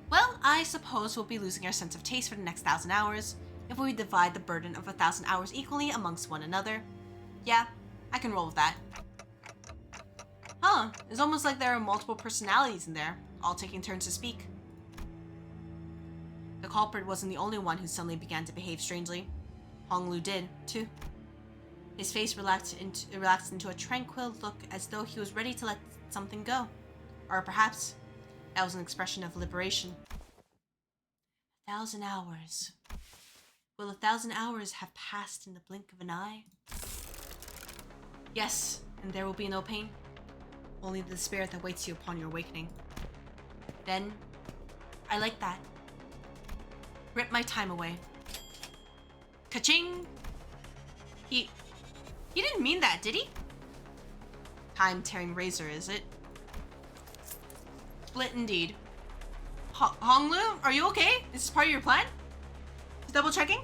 Well, I suppose we'll be losing our sense of taste for the next 1,000 hours if we divide the burden of 1,000 hours equally amongst one another. Yeah, I can roll with that. Huh, it's almost like there are multiple personalities in there, all taking turns to speak. The culprit wasn't the only one who suddenly began to behave strangely. Honglu did, too. His face relaxed into a tranquil look as though he was ready to let something go. Or perhaps that was an expression of liberation. 1,000 hours. Will 1,000 hours have passed in the blink of an eye? Yes, and there will be no pain. Only the despair that waits you upon your awakening. Then, I like that. Rip my time away. Ka-ching! He didn't mean that, did he? Time-tearing razor, is it? Split indeed. Honglu, are you okay? Is this part of your plan? Just double checking?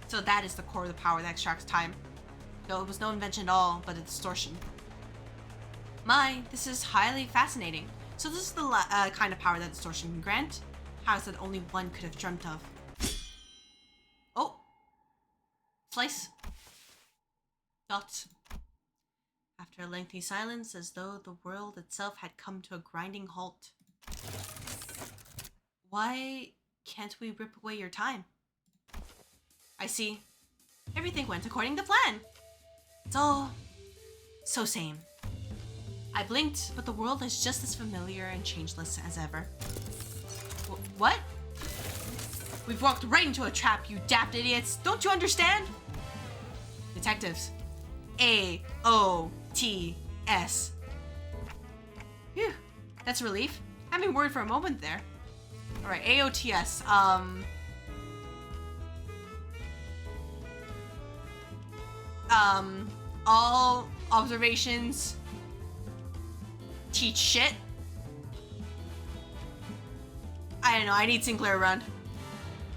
So that is the core of the power that extracts time. Though it was no invention at all, but a distortion. My, this is highly fascinating. So this is the kind of power that distortion can grant. Powers that only one could have dreamt of. Oh. Slice. Dots. After a lengthy silence, as though the world itself had come to a grinding halt. Why can't we rip away your time? I see. Everything went according to plan. It's all so same. I blinked, but the world is just as familiar and changeless as ever. What? We've walked right into a trap, you daft idiots. Don't you understand? Detectives. A-O-T-S. Phew, that's a relief. I've been worried for a moment there. Alright, A-O-T-S. All observations teach shit. I don't know, I need Sinclair around.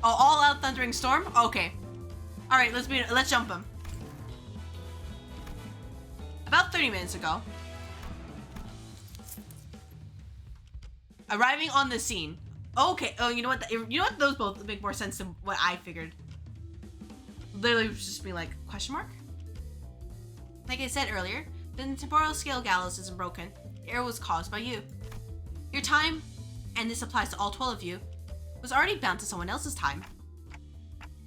Oh, all out thundering storm? Okay. Alright, let's jump him. About 30 minutes ago. Arriving on the scene. Okay, oh, you know what? Those both make more sense than what I figured. Literally just be like, question mark? Like I said earlier, the temporal scale gallows isn't broken. The error was caused by you. Your time, and this applies to all 12 of you, was already bound to someone else's time.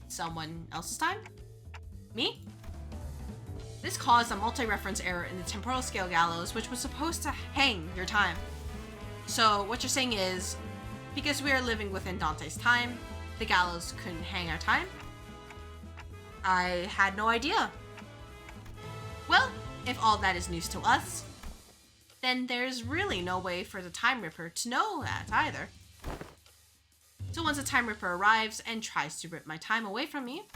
Someone else's time? Me? This caused a multi-reference error in the temporal scale gallows, which was supposed to hang your time. So what you're saying is, because we are living within Dante's time, the gallows couldn't hang our time? I had no idea. Well, if all that is news to us, then there's really no way for the Time Ripper to know that either. So once the Time Ripper arrives and tries to rip my time away from me,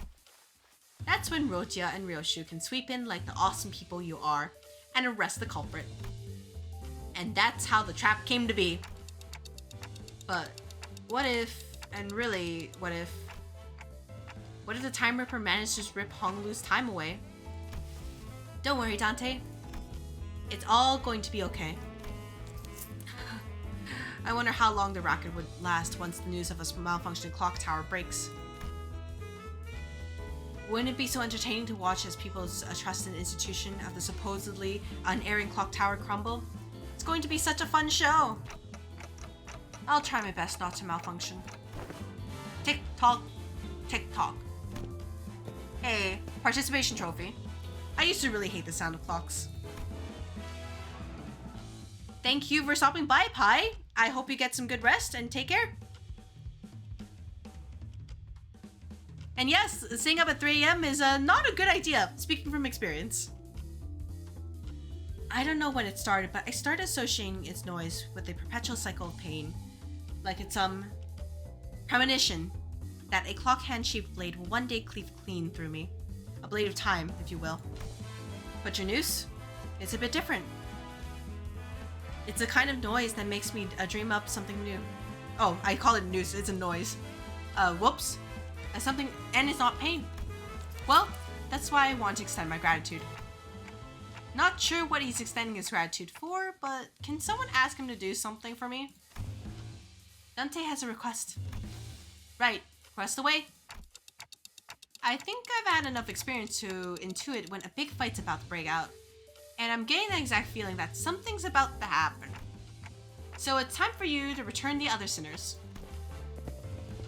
that's when Rotia and Ryoshu can sweep in like the awesome people you are and arrest the culprit. And that's how the trap came to be. But what if, and really, what if the Time Ripper managed to just rip Honglu's time away? Don't worry, Dante. It's all going to be okay. I wonder how long the racket would last once the news of a malfunctioning clock tower breaks. Wouldn't it be so entertaining to watch as people's trust in the institution of the supposedly unerring clock tower crumble? It's going to be such a fun show. I'll try my best not to malfunction. Tick-tock, tick-tock. Hey, participation trophy. I used to really hate the sound of clocks. Thank you for stopping by, Pi. I hope you get some good rest and take care. And yes, staying up at 3 a.m. is not a good idea, speaking from experience. I don't know when it started, but I started associating its noise with a perpetual cycle of pain. Like it's some premonition that a clock hand-shaped blade will one day cleave clean through me. A blade of time, if you will. But your noose? It's a bit different. It's a kind of noise that makes me dream up something new. Oh, I call it news. It's a noise. Whoops. And it's not pain. Well, that's why I want to extend my gratitude. Not sure what he's extending his gratitude for, but can someone ask him to do something for me? Dante has a request. Right, request away. I think I've had enough experience to intuit when a big fight's about to break out. And I'm getting the exact feeling that something's about to happen. So it's time for you to return the other sinners.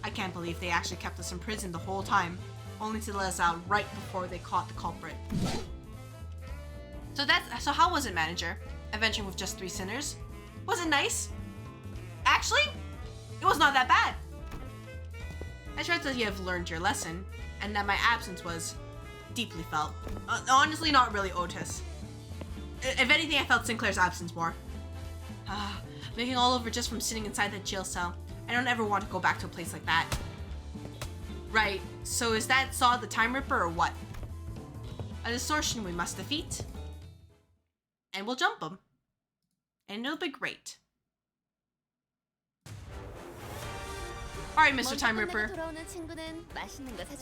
I can't believe they actually kept us in prison the whole time, only to let us out right before they caught the culprit. So how was it, manager? Adventuring with just 3 sinners? Was it nice? Actually, it was not that bad. I trust that you have learned your lesson, and that my absence was deeply felt. Honestly, not really Otis. If anything, I felt Sinclair's absence more. Making all over just from sitting inside that jail cell. I don't ever want to go back to a place like that. Right, so is that Saw the Time Ripper or what? A distortion we must defeat. And we'll jump him. And it'll be great. Alright, Mr. Time Ripper.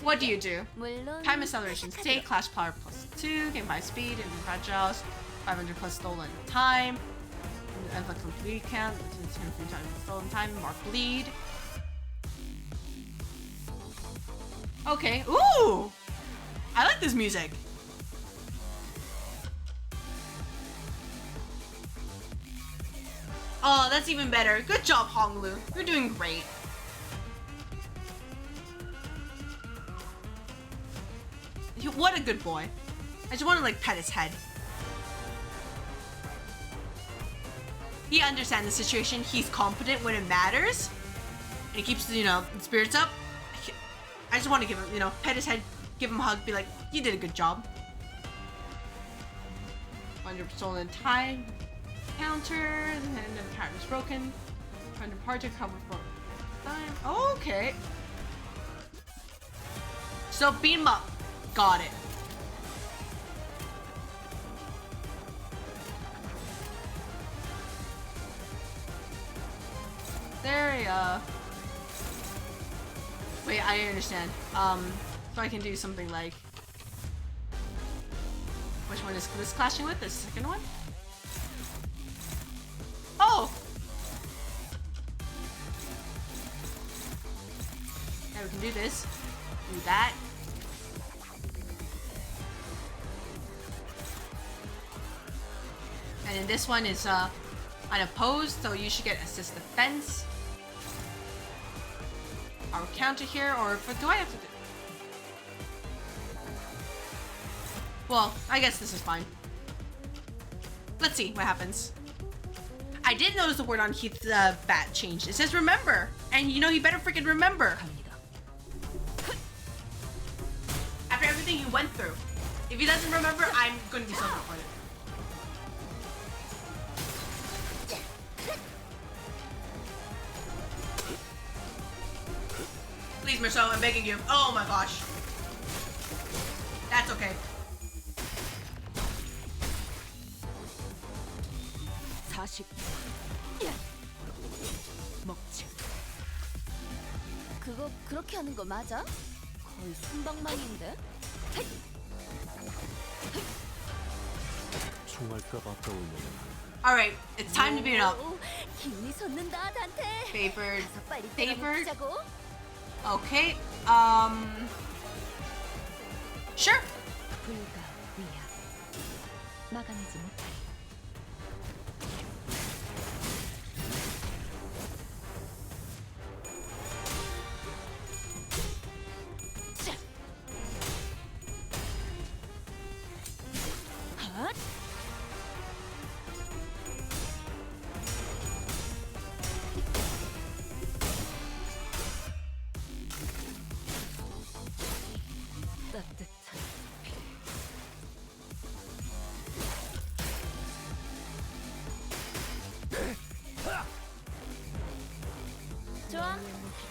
What do you do? Time acceleration. Take Clash Power +2, gain 5 speed, and fragile, 500 plus stolen time. Electron bleed count, 10 times stolen time, mark bleed. Okay, ooh! I like this music. Oh, that's even better. Good job, Honglu. You're doing great. What a good boy. I just want to like pet his head. He understands the situation. He's competent when it matters. And he keeps, spirits up. I just want to give him, pet his head, give him a hug, be like, you did a good job. 100 stolen time counter, and then the time is broken. 100 project cover for time. Okay. So beat him up. Got it. There, wait, I understand. So I can do something like... Which one is this clashing with? The second one? Oh! Now we can do this. Do that. And then this one is, unopposed, so you should get assist defense. Our counter here, or do I have to do? Well, I guess this is fine. Let's see what happens. I did notice the word on Heath's bat changed. It says remember, and you better freaking remember. After everything you went through, if he doesn't remember, I'm going to do something for it. Please, Marceau, I'm begging you. Oh my gosh. That's okay. 40. 먹지. 그거 그렇게 하는 거 맞아? 거의 순방망인데? 총알값 아까우면 Alright, it's time to beat it up. 기운이 솟는다, 단테. Favored. 가서 빨리 Favored. 때려먹자고. Okay, sure. 불가 위야. 막아내지 못하리.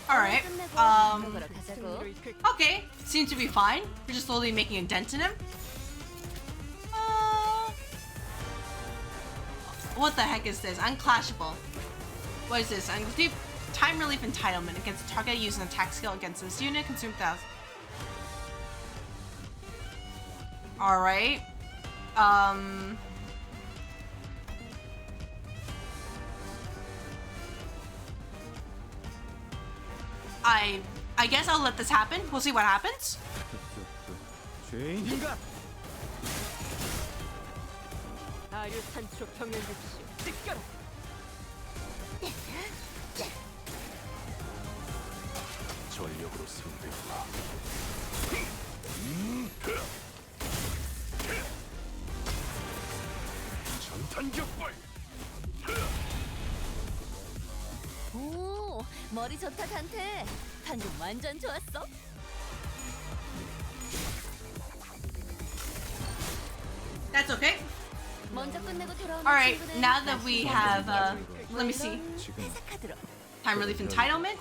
Alright, 먹으러 가자고. okay, seems to be fine. We're just slowly making a dent in him. What the heck is this? Unclashable. What is this? Time relief entitlement against a target using an attack skill against this unit. Consume 1,000. Alright. I guess I'll let this happen. We'll see what happens. 죄인인가? 아류탄초 경연급시 뜯겨라. 전력으로 승부했구나. 전탄격발. 오, 머리 좋다 단테. 방금 완전 좋았어. That's okay. 먼저 끝내고 돌아오는 Alright, 친구는 now that we have, let me see. 회사 카드로. Time relief entitlement.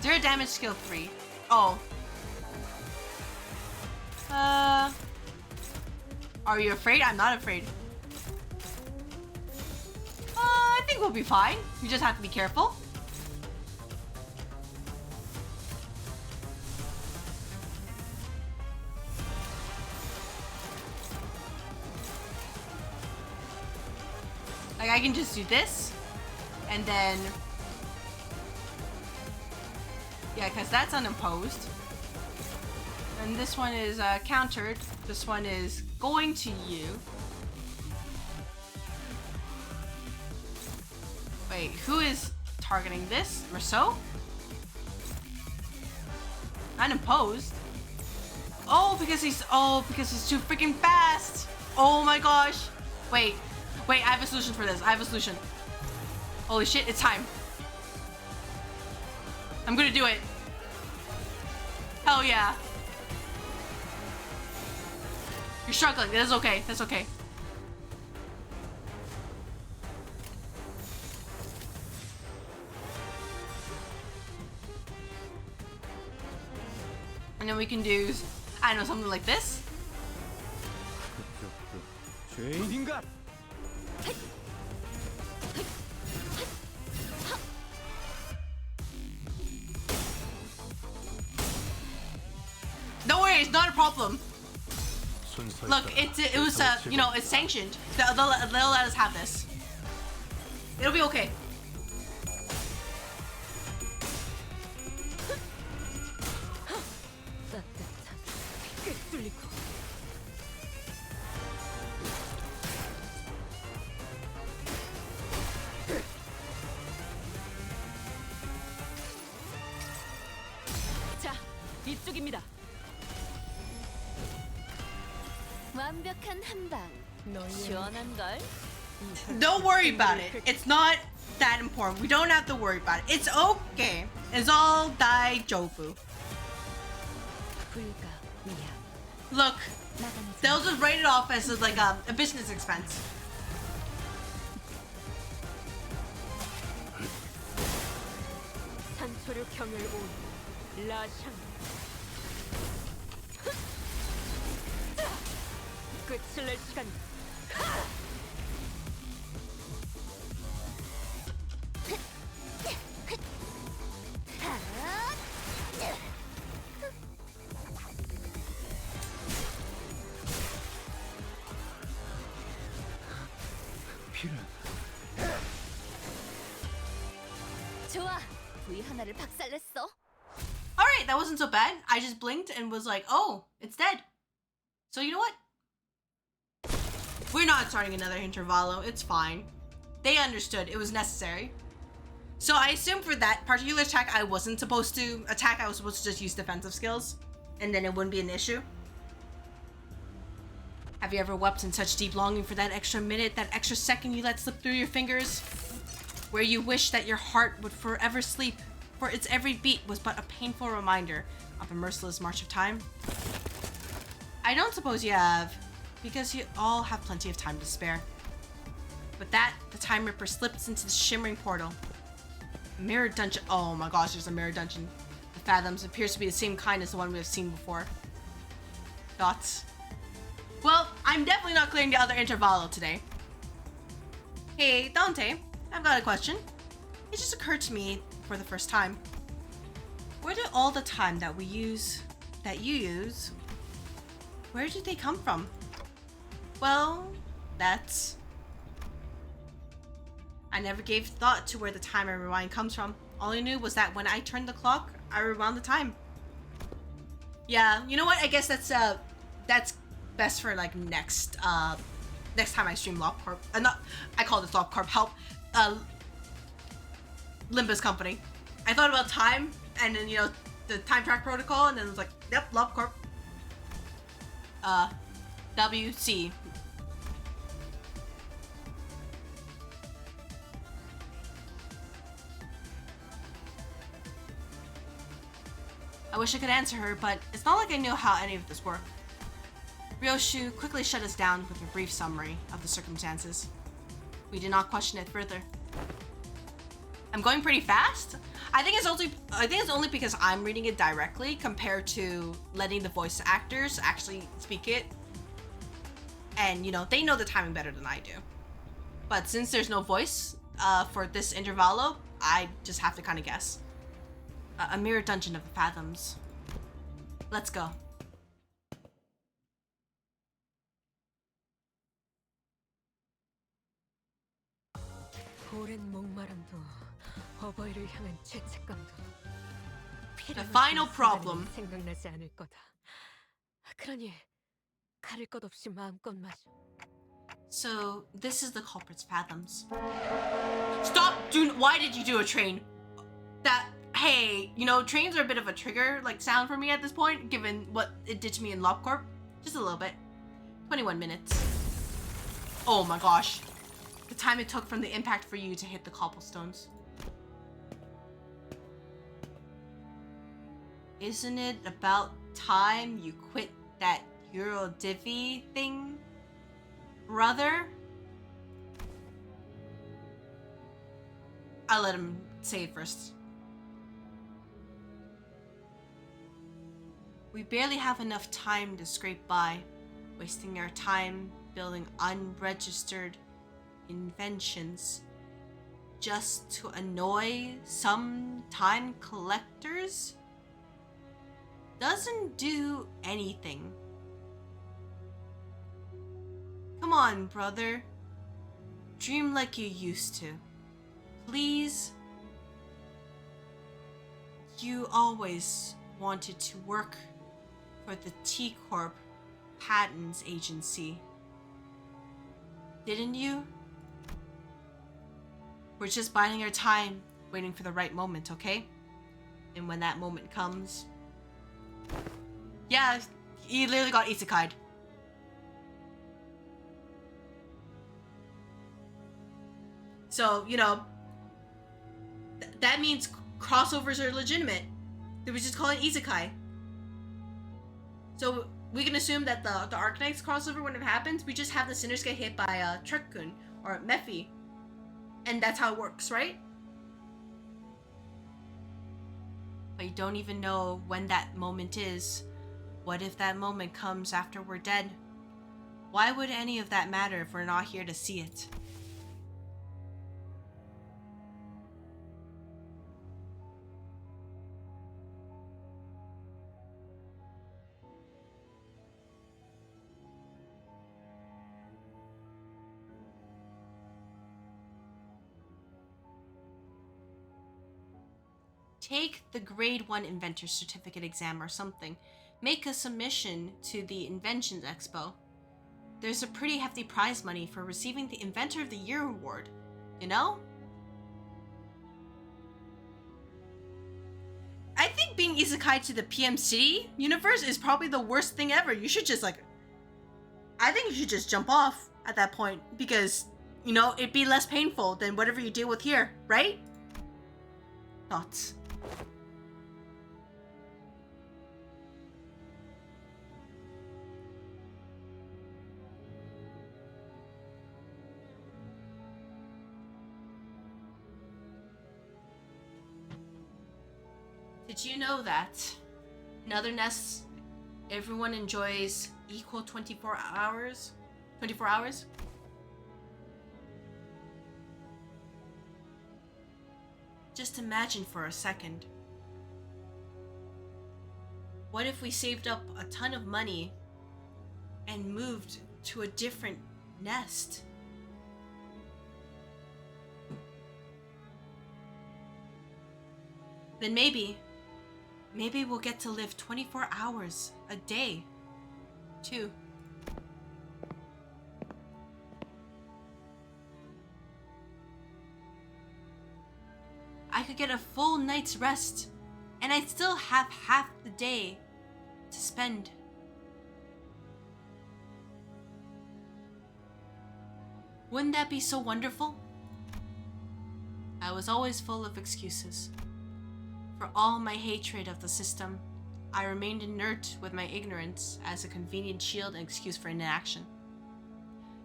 Zero damage skill 3. Oh. Are you afraid? I'm not afraid. I think we'll be fine. We just have to be careful. Like, I can just do this, and then, yeah, because that's unopposed. And this one is countered. This one is going to you. Wait, who is targeting this? Merceau? Unopposed? because he's too freaking fast. Oh my gosh. Wait, I have a solution for this. I have a solution. Holy shit, it's time. I'm gonna do it. Hell yeah. You're struggling. That's okay. That's okay. And then we can do, I don't know, something like this. 죄인인가? Don't worry, it's not a problem. Look, it was you know, it's sanctioned. They'll let us have this. It'll be okay. 자, 이쪽입니다. 완벽한 한방. 시원한 걸. Don't worry about it. It's not that important. We don't have to worry about it. It's okay. It's all daijoubu. 불가 위험. Look, 나가는 they'll just write it off as like a business expense. 산소류 경을 온 라샹. 끝을 낼 시간. 필은 좋아. 부위 하나를 박살냈어. Alright, that wasn't so bad. I just blinked and was like, oh, it's dead. So you know what? We're not starting another Intervallo. It's fine. They understood it was necessary. So I assume for that particular attack, I wasn't supposed to attack. I was supposed to just use defensive skills, and then it wouldn't be an issue. Have you ever wept in such deep longing for that extra minute, that extra second you let slip through your fingers? Where you wish that your heart would forever sleep, for its every beat was but a painful reminder of a merciless march of time? I don't suppose you have, because you all have plenty of time to spare. With that, the Time Ripper slips into the shimmering portal. A mirror dungeon. Oh my gosh, there's a mirror dungeon. The Fathoms appears to be the same kind as the one we have seen before. Thoughts? Well, I I'm definitely not clearing the other Intervallo today. Hey, Dante, I've got a question. It just occurred to me for the first time. Where did all the time that you use, where did they come from? Well, I never gave thought to where the time I rewind comes from. All I knew was that when I turned the clock, I rewound the time. Yeah, you know what? I guess that's best for like next time I stream LobCorp. I call this LobCorp. Help, Limbus Company. I thought about time, and then the time track protocol, and then it was like, yep, LobCorp. WC. I wish I could answer her, but it's not like I knew how any of this worked. Ryoshu quickly shut us down with a brief summary of the circumstances. We did not question it further. I'm going pretty fast? I think it's only because I'm reading it directly compared to letting the voice actors actually speak it. And they know the timing better than I do. But since there's no voice for this Intervallo, I just have to kind of guess. A mirror dungeon of the fathoms. Let's go. The final problem. 생각나지 않을 거다. 그러니 가릴 것 없이 마음껏 마셔. So this is the culprit's fathoms. Stop! Why did you do a train? Hey, trains are a bit of a trigger sound for me at this point, given what it did to me in LobCorp. Just a little bit. 21 minutes. Oh my gosh. The time it took from the impact for you to hit the cobblestones. Isn't it about time you quit that Eurodivvy thing, brother? I'll let him say it first. We barely have enough time to scrape by, wasting our time building unregistered inventions just to annoy some time collectors? Doesn't do anything. Come on, brother. Dream like you used to. Please. You always wanted to work for the T.Corp Patents Agency. Didn't you? We're just biding our time, waiting for the right moment, okay? And when that moment comes... Yeah, he literally got isekai'd. So, that means crossovers are legitimate. They were just calling isekai. So we can assume that the Arcanines crossover wouldn't have happened. We just have the sinners get hit by Truck-kun or Mephi. And that's how it works, right? But you don't even know when that moment is. What if that moment comes after we're dead? Why would any of that matter if we're not here to see it? Take the grade 1 inventor certificate exam or something. Make a submission to the Inventions Expo. There's a pretty hefty prize money for receiving the Inventor of the Year award, you know? I think being isekai to the PM City universe is probably the worst thing ever. You should just I think you should just jump off at that point because, it'd be less painful than whatever you deal with here, right? Thoughts? Did you know that in other nests, everyone enjoys equal 24 hours 24 hours? Just imagine for a second. What if we saved up a ton of money and moved to a different nest? Then maybe we'll get to live 24 hours a day, too. I could get a full night's rest, and I'd still have half the day to spend. Wouldn't that be so wonderful? I was always full of excuses. For all my hatred of the system, I remained inert with my ignorance as a convenient shield and excuse for inaction.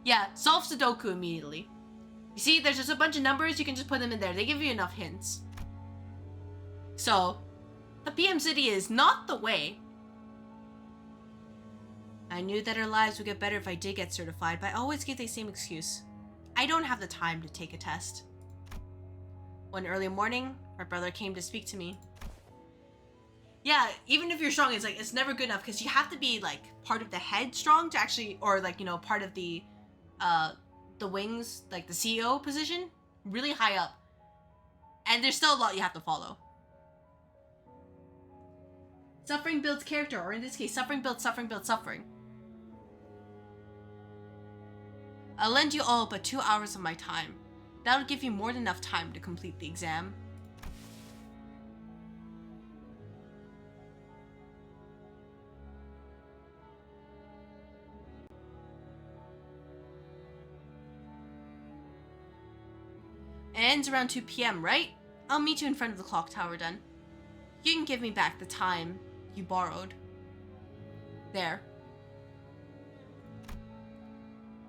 Yeah, solve Sudoku immediately. You see, there's just a bunch of numbers, you can just put them in there. They give you enough hints. So, the PM City is not the way. I knew that our lives would get better if I did get certified, but I always gave the same excuse. I don't have the time to take a test. One early morning, my brother came to speak to me. Yeah, even if you're strong, it's like, it's never good enough because you have to be like part of the head strong to actually, or like, you know, part of the wings, like the CEO position, really high up. And there's still a lot you have to follow. Suffering builds character, or in this case, suffering builds suffering builds suffering. I'll lend you all but 2 hours of my time. That'll give you more than enough time to complete the exam. It ends around 2 p.m., right? I'll meet you in front of the clock tower then. You can give me back the time you borrowed. There.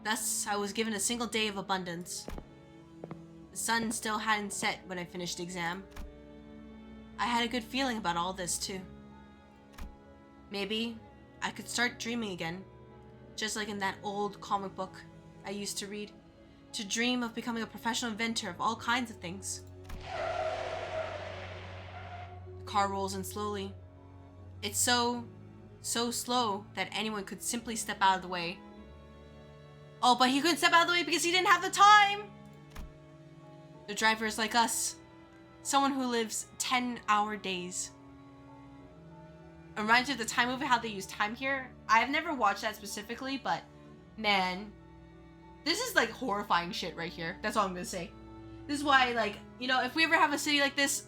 Thus, I was given a single day of abundance. The sun still hadn't set when I finished the exam. I had a good feeling about all this, too. Maybe I could start dreaming again, just like in that old comic book I used to read, to dream of becoming a professional inventor of all kinds of things. The car rolls in slowly. It's so slow that anyone could simply step out of the way. Oh, but he couldn't step out of the way because he didn't have the time! The driver is like us. Someone who lives 10-hour days. It reminds me of the time movie, how they use time here. I've never watched that specifically, but man, this is like horrifying shit right here. That's all I'm gonna say. This is why, like, you know, if we ever have a city like this,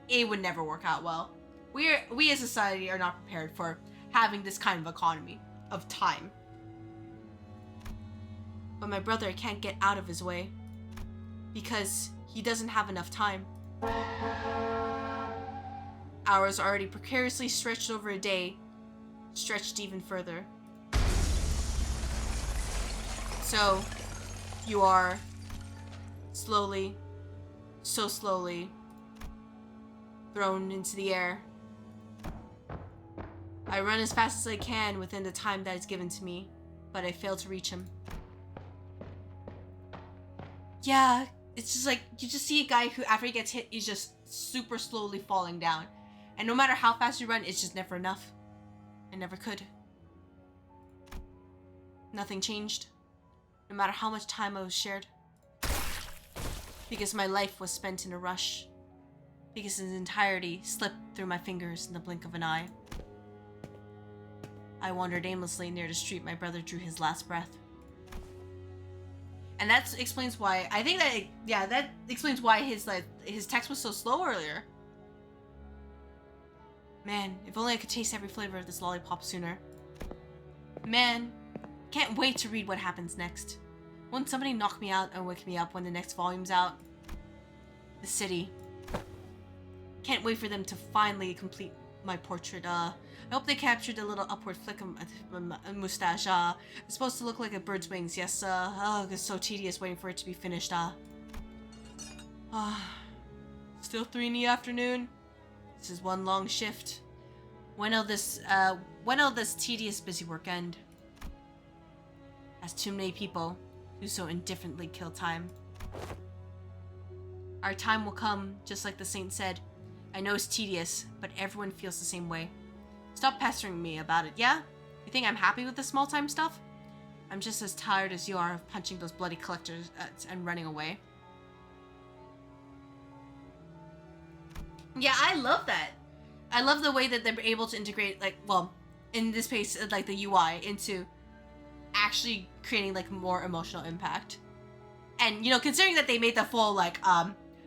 it would never work out well. We as a society are not prepared for having this kind of economy of time. But my brother can't get out of his way because he doesn't have enough time. Hours already precariously stretched over a day, stretched even further. So, you are slowly, so slowly, thrown into the air. I run as fast as I can within the time that is given to me, but I fail to reach him. Yeah, it's just like, you just see a guy who, after he gets hit, he's just super slowly falling down. And no matter how fast you run, it's just never enough. I never could. Nothing changed. No matter how much time I was shared. Because my life was spent in a rush. Because its entirety slipped through my fingers in the blink of an eye. I wandered aimlessly near the street my brother drew his last breath. And that explains why, I think that, yeah, that explains why his text was so slow earlier. Man, if only I could taste every flavor of this lollipop sooner. Man, can't wait to read what happens next. Won't somebody knock me out and wake me up when the next volume's out? The city. Can't wait for them to finally complete my portrait. I hope they captured the little upward flick of my mustache. It's supposed to look like a bird's wings. Yes, oh, it's so tedious waiting for it to be finished. Still 3 in the afternoon. This is one long shift. When will this tedious busy work end? as too many people who so indifferently kill time. Our time will come, just like the saint said. I know it's tedious, but everyone feels the same way. Stop pestering me about it, yeah? You think I'm happy with the small time stuff? I'm just as tired as you are of punching those bloody collectors and running away. Yeah, I love that. I love the way that they're able to integrate, like, well, in this case, like the UI into actually creating like more emotional impact. And, you know, considering that they made the full like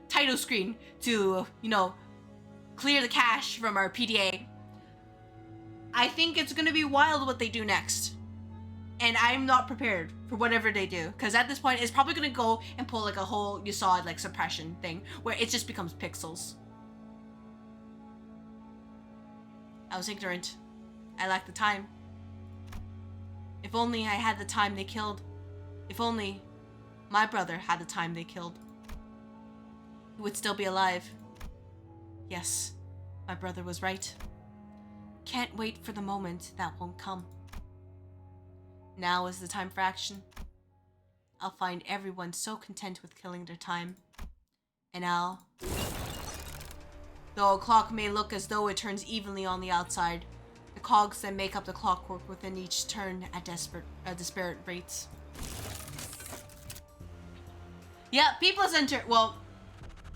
title screen to, you know, clear the cache from our PDA, I think it's gonna be wild what they do next. And I'm not prepared for whatever they do, because at this point it's probably gonna go and pull like a whole, you saw it, like suppression thing where it just becomes pixels. I was ignorant. I lacked the time. If only I had the time they killed. If only my brother had the time they killed. He would still be alive. Yes, my brother was right. Can't wait for the moment that won't come. Now is the time for action. I'll find everyone so content with killing their time. And though a clock may look as though it turns evenly on the outside, the cogs that make up the clockwork within each turn at disparate rates. Yeah, people center. Well,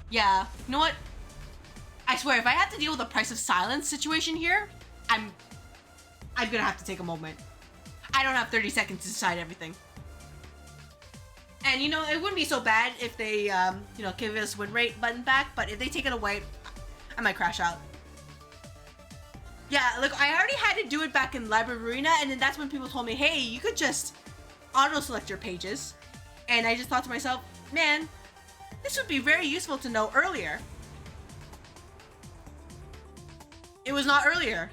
yeah. You know what? I swear, if I have to deal with a price of silence situation here, I'm gonna have to take a moment. I don't have 30 seconds to decide everything. And you know, it wouldn't be so bad if they, you know, give us win rate button back. But if they take it away, I might crash out. Yeah, look, I already had to do it back in Library Arena, and then that's when people told me, hey, you could just auto-select your pages. And I just thought to myself, man, this would be very useful to know earlier. It was not earlier.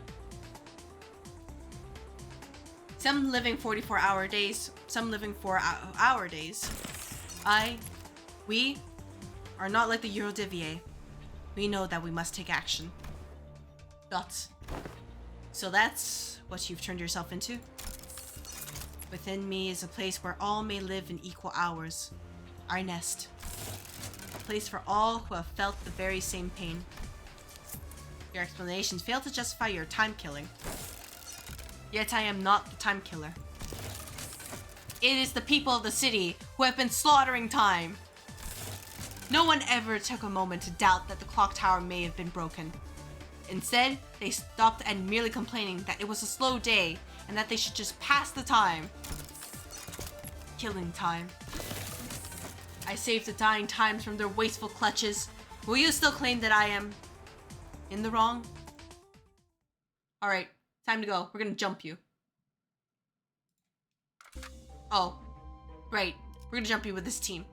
Some living 44-hour days, some living 4-hour days. We are not like the Eurodivier. We know that we must take action. Dots. So that's what you've turned yourself into? Within me is a place where all may live in equal hours. Our nest. A place for all who have felt the very same pain. Your explanations fail to justify your time killing. Yet I am not the time killer. It is the people of the city who have been slaughtering time. No one ever took a moment to doubt that the clock tower may have been broken. Instead, they stopped at merely complaining that it was a slow day and that they should just pass the time. Killing time. I saved the dying times from their wasteful clutches. Will you still claim that I am in the wrong? Alright, time to go. We're gonna jump you. Oh, right. We're gonna jump you with this team.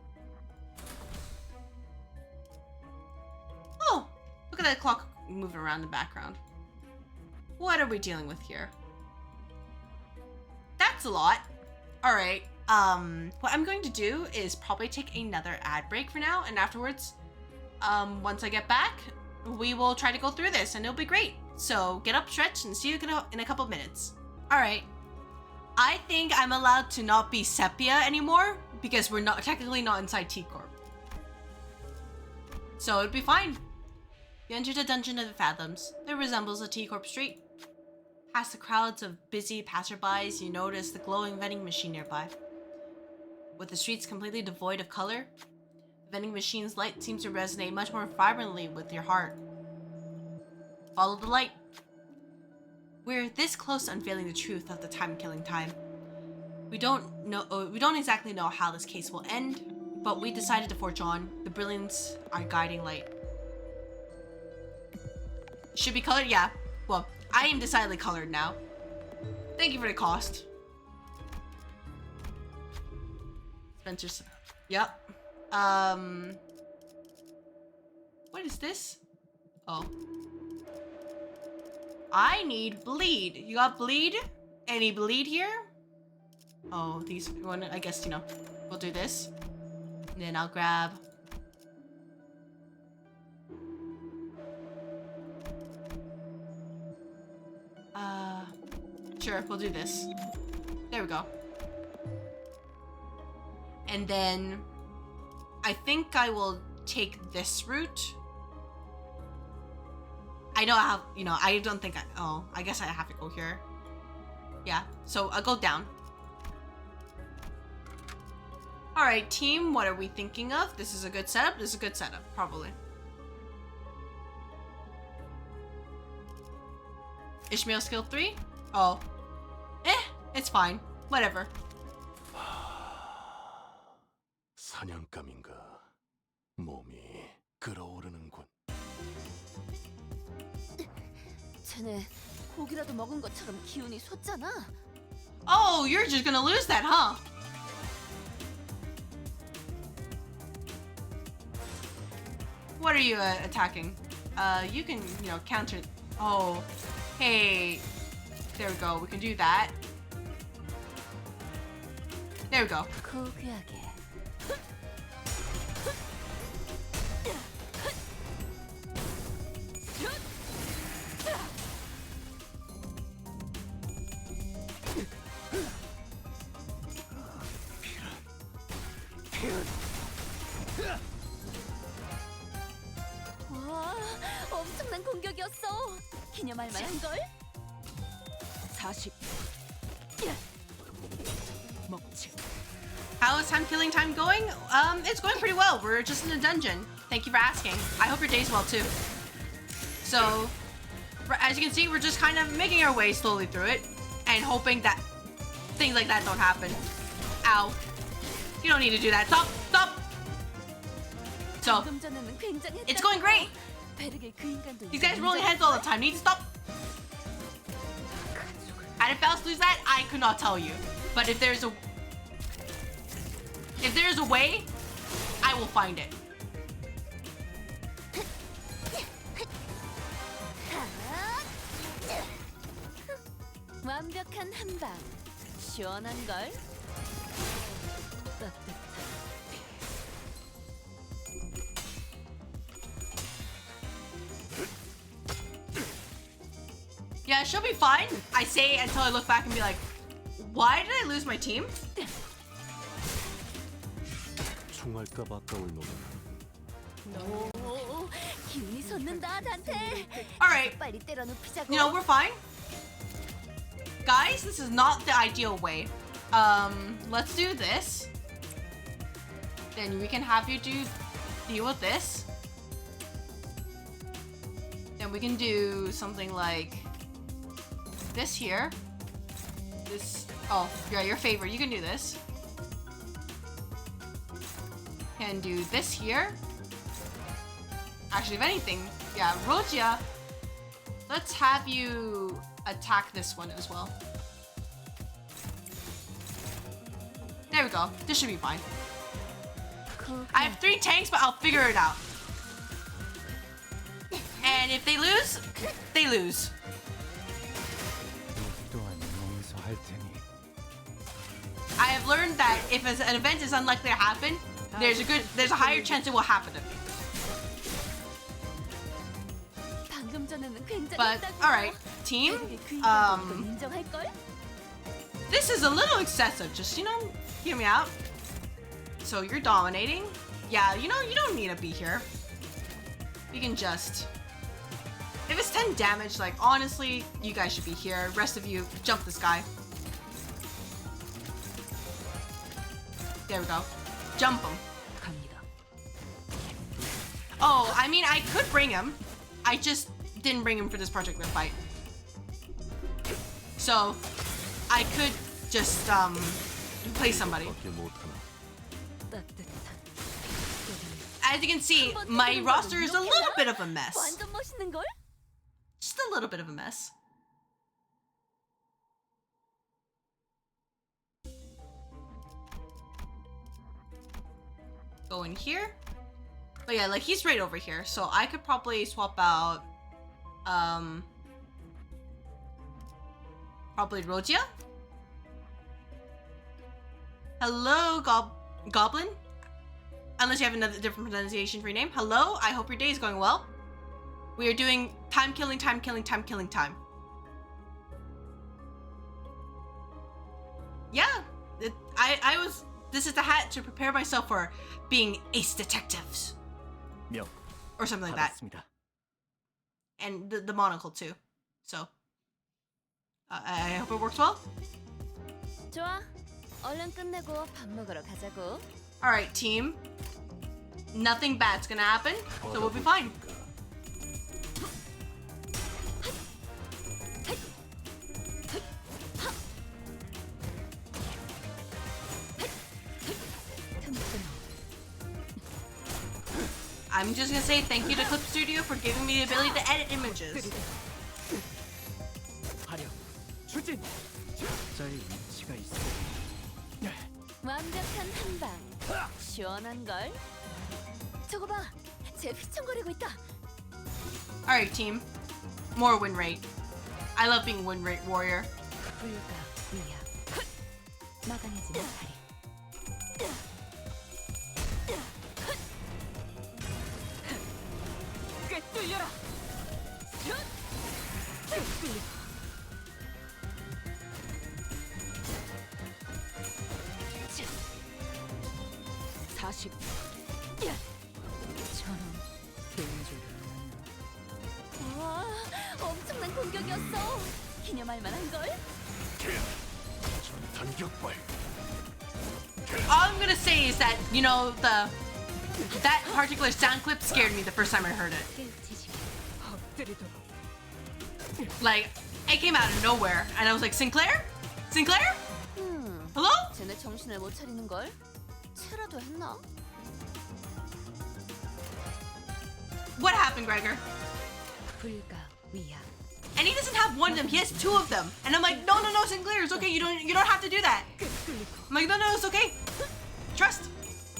Oh, look at that clock moving around in the background. What are we dealing with here? That's a lot. Alright, what I'm going to do is probably take another ad break for now, and afterwards, once I get back, we will try to go through this, and it'll be great. So, get up, stretch, and see you in a couple minutes. Alright. I think I'm allowed to not be Sepia anymore, because we're technically not inside T.Corp. So, it'd be fine. You enter the Dungeon of the Fathoms. It resembles a T.Corp street. Past the crowds of busy passerbys, you notice the glowing vending machine nearby. With the streets completely devoid of color, the vending machine's light seems to resonate much more vibrantly with your heart. Follow the light. We're this close to unveiling the truth of the time-killing time. We don't exactly know how this case will end, but we decided to forge on. The brilliance, our guiding light. Should be colored? Yeah. Well, I am decidedly colored now. Thank you for the cost. Spencer's. Yep. What is this? Oh. I need bleed. You got bleed? Any bleed here? Oh, these one. I guess, you know, we'll do this. And then I'll grab. Sure, we'll do this. There we go. And then I think I will take this route. I know I have, I don't think I guess I have to go here. Yeah, so I'll go down. All right, team, what are we thinking of? This is a good setup. This is a good setup, probably. Ishmael skill 3? Oh. It's fine. Whatever. 사냥감인가 몸이 끓어오르는군. 쟤네 고기라도 먹은 것처럼 기운이 솟잖아. Oh, you're just gonna lose that, huh? What are you attacking? You can, counter. Oh, hey. There we go. We can do that. There we go. 고귀하게. 와, 엄청난 공격이었어. 기념할 만한 걸? 40. 먹지. How is killing time going? It's going pretty well. We're just in a dungeon. Thank you for asking. I hope your day's well too. So, as you can see, we're just kind of making our way slowly through it and hoping that things like that don't happen. Ow. You don't need to do that. Stop! Stop! So, 방금 전에는 굉장했다고. it's going great. 베르게 그 인간도 These guys rolling heads all the time. Need to stop. How did Faust lose that? I could not tell you. But if there's a way, I will find it. 완벽한 한방. 시원한 걸. 따뜻한. Yeah, she'll be fine. I say until I look back and be like, why did I lose my team? 총알값 아까울 놈은 오, 기운이 솟는다, 단테. Alright, 빨리 때려 눕히자고. we're fine. Guys, this is not the ideal way. Let's do this. Then we can have you deal with this. Then we can do something like this here. This, oh, yeah, your favorite. You can do this. Can do this here. Actually, if anything, yeah, Rogia, let's have you attack this one as well. There we go. This should be fine. I have 3 tanks, but I'll figure it out. And if they lose, they lose. 또한 용서할 테니. I have learned that if an event is unlikely to happen, there's a higher chance it will happen to me. 방금 전에는 굉장했다고. But alright, team. 베르게 그 인간도 인정할 걸? This is a little excessive. Just hear me out. So you're dominating. Yeah, you don't need to be here. You can just. If it's 10 damage, like honestly, you guys should be here. Rest of you, jump this guy. There we go. Jump him. 갑니다. Oh, I mean, I could bring him. I just didn't bring him for this particular fight. So, I could just, play somebody. 밖에 못하나. 따뜻한. As you can see, my roster is a little bit of a mess. 완전 멋있는 걸? Just a little bit of a mess. Go in here. But yeah, like he's right over here. So I could probably swap out probably Rogia. Hello, Goblin. Unless you have another different pronunciation for your name. Hello, I hope your day is going well. We are doing time killing, time killing, time killing, time. Yeah, this is the hat to prepare myself for being ace detectives 명 or something like that. 받았습니다. And the monocle too. So I hope it works well. 좋아. 얼른 끝내고 밥 먹으러 가자고. All right, team. Nothing bad's gonna happen, so we'll be fine. I'm just gonna say thank you to Clip Studio for giving me the ability to edit images. 화력 추진. 적자의 위치가 있어. 완벽한 한 방. 시원한 걸. 저거 봐. 쟤 휘청거리고 있다. All right, team. More win rate. I love being win rate warrior. 불가 위야. 막아내지 못하리. 꿰뚫려라. 꿰뚫려. 40. 저런 개인적으로 와, 엄청난 공격이었어. 기념할 만한 걸. 단격발. All I'm gonna say is that, you know, that particular sound clip scared me the first time I heard it. 깨우치지. 엎드리도록. Like, it came out of nowhere, and I was like, Sinclair? Sinclair? Hello? 쟤네 정신을 못 차리는 걸. 체라도 했나? What happened, Gregor? 불가 위야. And he doesn't have one of them, he has two of them. And I'm like, no, Sinclair, it's okay, you don't have to do that. I'm like, no, it's okay. Trust.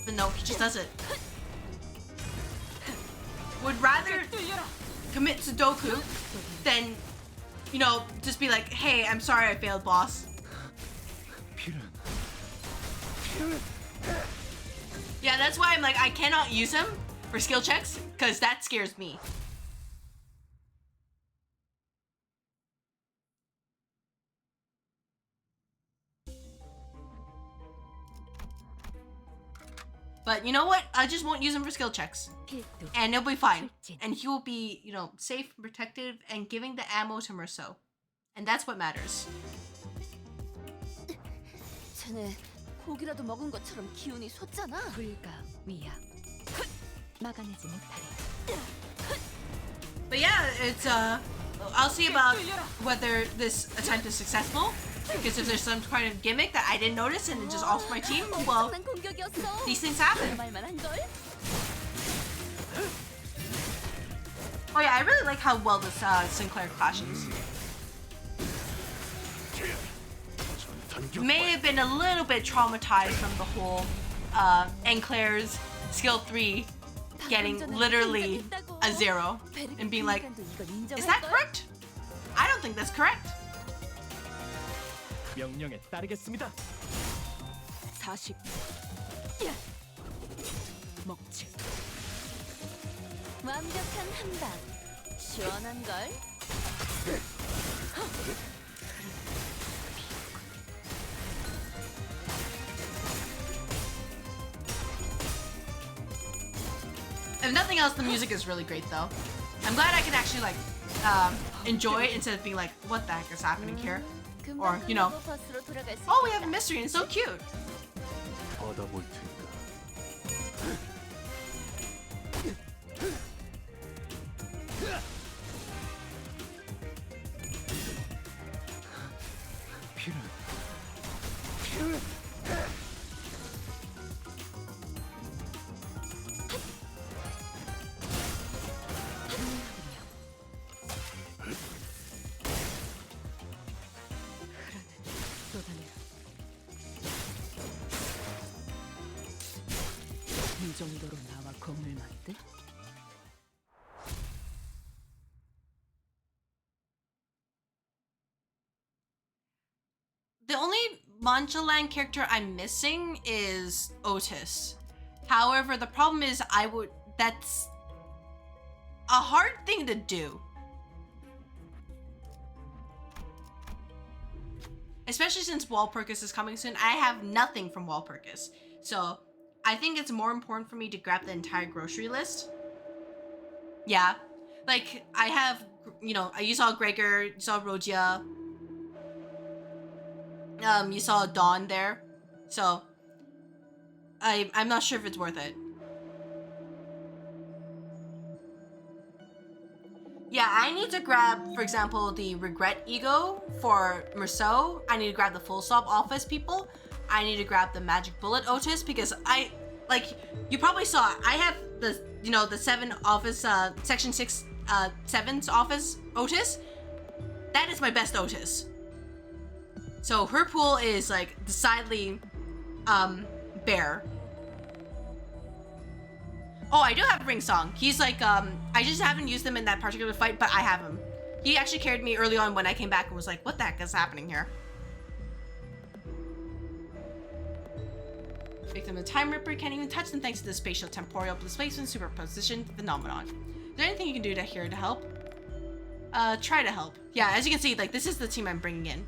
But no, he just does it. Would rather commit Sudoku than, you know, just be like, hey, I'm sorry I failed, boss. 필은 Yeah, that's why I'm like, I cannot use him for skill checks, because that scares me. But you know what? I just won't use him for skill checks. 필도. And it'll be fine. And he will be, you know, safe, protective, and giving the ammo to Merceau. And that's what matters. 쟤네 고기라도 먹은 것처럼 기운이 솟잖아. 불가 위야. 막아내지 못하리. But yeah, it's I'll see about whether this attempt is successful. Because if there's some kind of gimmick that I didn't notice and it just alters my team, well, 엄청난 공격이었어. these things happen. 기념할 만한 걸. Oh yeah, I really like how well this Sinclair clashes. May have been a little bit traumatized from the whole Enclair's skill 3 getting literally a 0 and being like, is that correct? I don't think that's correct. 명령에 따르겠습니다. 40. 먹지. 완벽한 한 방. 시원한 걸. If nothing else, the music is really great though. I'm glad I can actually like enjoy it instead of being like, what the heck is happening here? Or, you know, 버스로 돌아갈 수 oh, we 있겠다. have a mystery and it's so cute. 받아볼 테니까. 필은 쏟아내라. 이 정도로 나와 공을 만들? The only Manchaland character I'm missing is Otis. However, the problem is that's a hard thing to do. Especially since Walpurgis is coming soon. I have nothing from Walpurgis. So I think it's more important for me to grab the entire grocery list. Yeah. Like, I have, you know, you saw Gregor, you saw Rogia, you saw Dawn there. So I'm not sure if it's worth it. Yeah, I need to grab, for example, the Regret Ego for Merceau. I need to grab the Full Stop Office people. I need to grab the Magic Bullet Otis because you probably saw, I have the, you know, the 7 office, Section 6, 7's office Otis. That is my best Otis. So her pool is, like, decidedly, bare. Oh, I do have Ring Song. He's like, I just haven't used him in that particular fight, but I have him. He actually carried me early on when I came back and was like, what the heck is happening here? Victim of the Time Ripper can't even touch them thanks to the spatial temporal displacement superposition phenomenon. Is there anything you can do here to help? Try to help. Yeah, as you can see, like, this is the team I'm bringing in.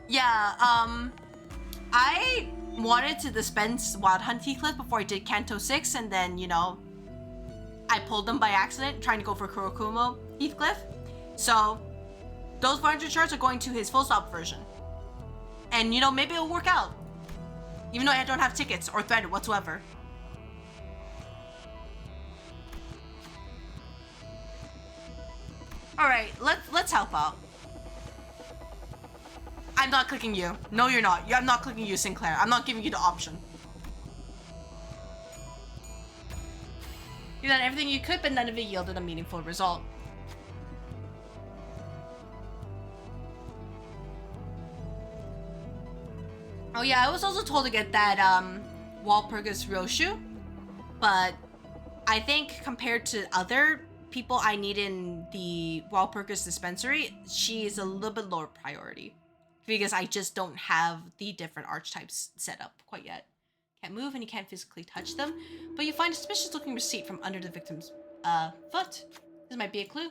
Yeah, I wanted to dispense Wild Hunt Heathcliff before I did Kanto 6, and then, you know, I pulled them by accident trying to go for Kurokumo Heathcliff. So, those 400 shards are going to his full stop version. And, you know, maybe it'll work out. Even though I don't have tickets or threaded whatsoever. Alright, let's help out. I'm not clicking you. No, you're not. I'm not clicking you, Sinclair. I'm not giving you the option. You've done everything you could, but none of it yielded a meaningful result. Oh yeah, I was also told to get that Walpurgis Roshu, but I think compared to other people I need in the Walpurgis dispensary, she is a little bit lower priority. Because I just don't have the different archetypes set up quite yet. Can't move and you can't physically touch them, but you find a suspicious looking receipt from under the victim's foot. This might be a clue.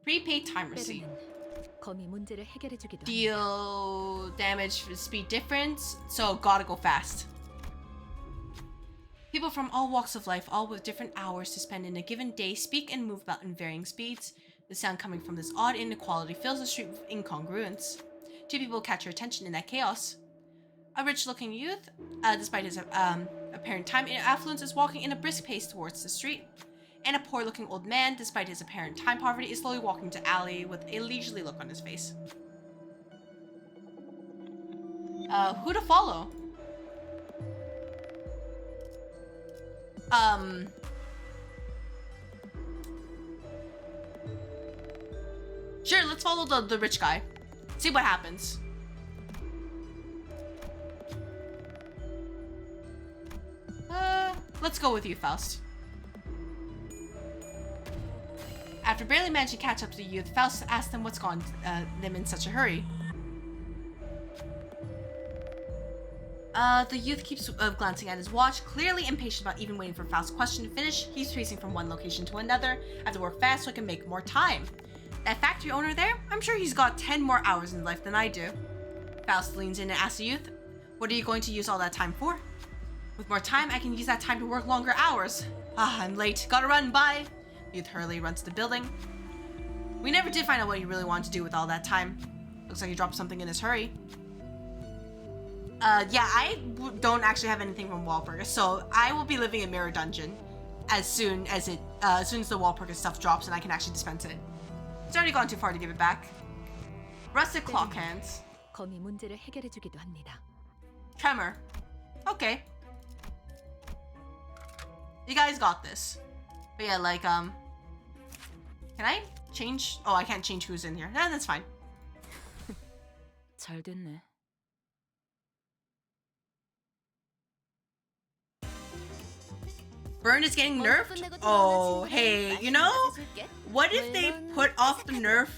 Prepaid time receipt. Deal damage for speed difference, so gotta go fast. People from all walks of life, all with different hours to spend in a given day, speak and move about in varying speeds. The sound coming from this odd inequality fills the street with incongruence. 2 people catch your attention in that chaos. A rich-looking youth, despite his apparent time affluence, is walking in a brisk pace towards the street. And a poor-looking old man, despite his apparent time poverty, is slowly walking to alley with a leisurely look on his face. Who to follow? Sure, let's follow the rich guy. See what happens. Let's go with you, Faust. After barely managing to catch up to the youth, Faust asked them what's gone them in such a hurry. The youth keeps glancing at his watch, clearly impatient about even waiting for Faust's question to finish. He's pacing from one location to another. I have to work fast so I can make more time. That factory owner there, I'm sure he's got 10 more hours in life than I do. Faust leans in and asks the youth, what are you going to use all that time for? With more time, I can use that time to work longer hours. Ah, I'm late. Gotta run, bye. The youth hurriedly runs to the building. We never did find out what he really wanted to do with all that time. Looks like he dropped something in his hurry. Yeah, I don't actually have anything from Walpurgis, so I will be living in Mirror Dungeon as soon as the Walpurgis stuff drops and I can actually dispense it. It's already gone too far to give it back. Rusted clock hands. Tremor. Okay. You guys got this. But yeah, like, can I change? Oh, I can't change who's in here. Nah, that's fine. 잘 됐네. Burn is getting nerfed? Oh, hey, you know? What if they put off the nerf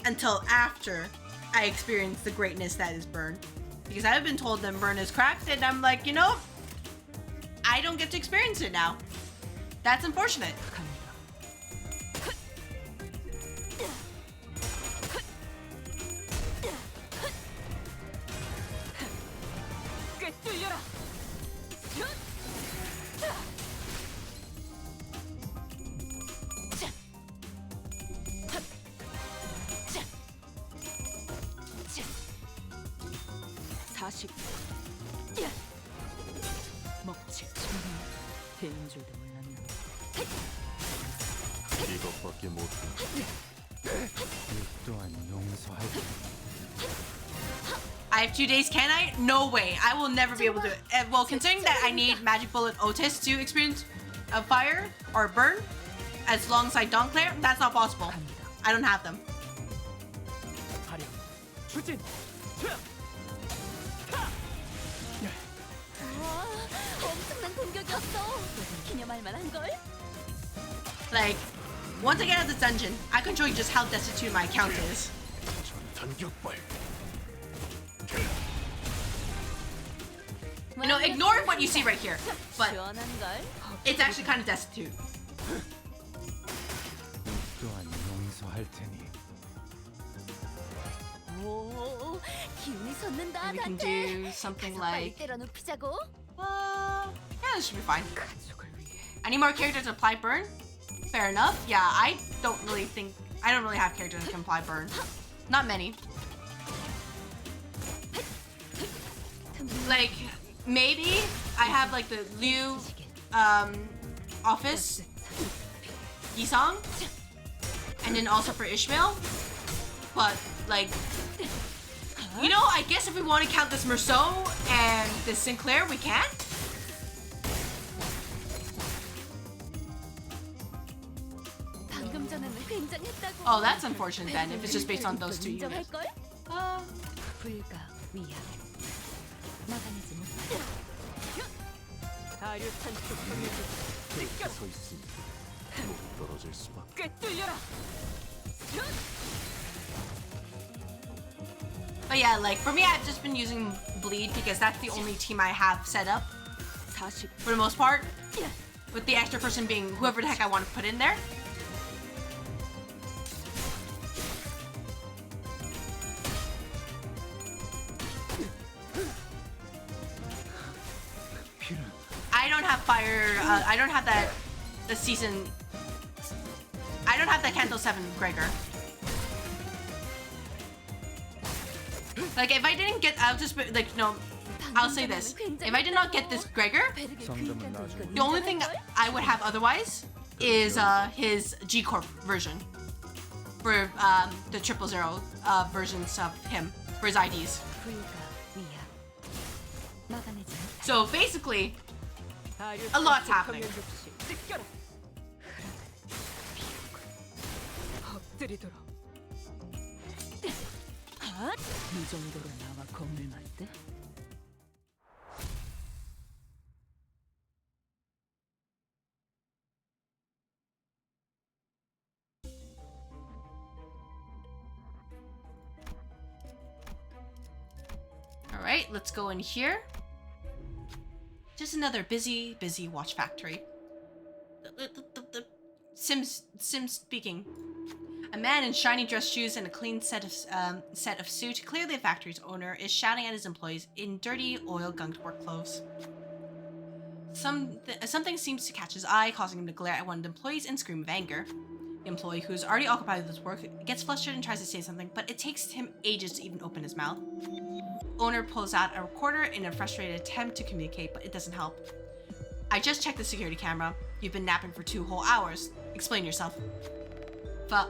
until after I experience the greatness that is Burn? Because I've been told that Burn is cracked, and I'm like, you know, I don't get to experience it now. That's unfortunate. 먹지. 배인 줄도 몰랐나. 이것밖에 못해. 이 또한 용서할 I have 2 days, can I? No way. I will never be able to. Well, considering that I need Magic Bullet Otis to experience a fire or burn, as long as I don't clear, that's not possible. I don't have them. 화력 추진. 와, 엄청난 공격이었어. 기념할 만한 걸. Like, once I get out of this dungeon, I can show you just how destitute my account is. 전탄격발. You know, ignore what you see right here, but 시원한 걸. it's actually kind of destitute. 이 또한 용서할 테니. 오, 기운이 솟는다. We can 단테. do something 가서 빨리 like, 때려 눕히자고. yeah, this should be fine. 가족을 위해. I need more characters to apply burn. Fair enough. Yeah, I don't really have characters that can apply burn. Not many. Like, maybe I have like the Liu office Yisong, and then also for Ishmael. But like, you know, I guess if we want to count this Merceau and this Sinclair, we can. 방금 전에는 굉장했다고. Oh, that's unfortunate then, if it's just based on those two 인정할 units. 걸? 불가 위야. 막아내지 못해. 다류탄 투표를 그렇게 서 있으니 못 떨어질 수밖에. 꿰뚫려라. But yeah, like for me, I've just been using Bleed because that's the only team I have set up 40. for the most part. With the extra person being whoever the heck I want to put in there. 필은 I don't have fire. I don't have that. The season. I don't have that Canto 7 Gregor. Like if I didn't get, I'll just be, like no. I'll say this: if I did not get this Gregor, 성금은 나중에. the only thing I would have otherwise is his G-Corp version for the 000 versions of him for his IDs. 불가 위야. 막아내지 못해. So basically, a lot's happening. 엎드리도록. 이 정도로 나와 겁을 맞대? All right, let's go in here. Just another busy watch factory. Sims speaking. A man in shiny dress shoes and a clean set of suit, clearly a factory's owner, is shouting at his employees in dirty, oil-gunked work clothes. Something seems to catch his eye, causing him to glare at one of the employees and scream of anger. The employee, who is already occupied with his work, gets flustered and tries to say something, but it takes him ages to even open his mouth. Owner pulls out a recorder in a frustrated attempt to communicate, but it doesn't help. I just checked the security camera. You've been napping for 2 whole hours. Explain yourself. Fact.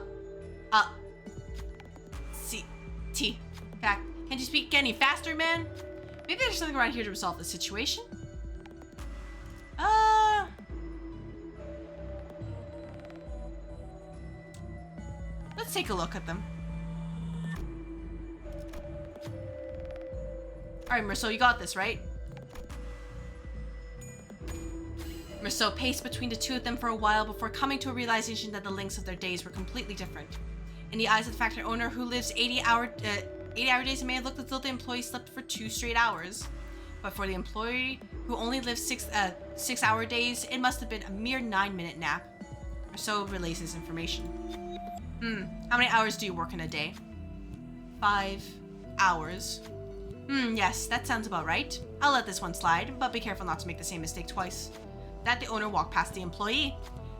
Can't you speak any faster, man? Maybe there's something around here to resolve the situation? Let's take a look at them. Alright, Merceau, you got this, right? Merceau paced between the two of them for a while before coming to a realization that the lengths of their days were completely different. In the eyes of the factory owner, who lives 80-hour days, it may have looked as though the employee slept for 2 straight hours. But for the employee, who only lives 6-hour days, it must have been a mere 9-minute nap. Merceau relays his information. How many hours do you work in a day? 5 hours. Yes, that sounds about right. I'll let this one slide, but be careful not to make the same mistake twice. That the owner walked past the employee.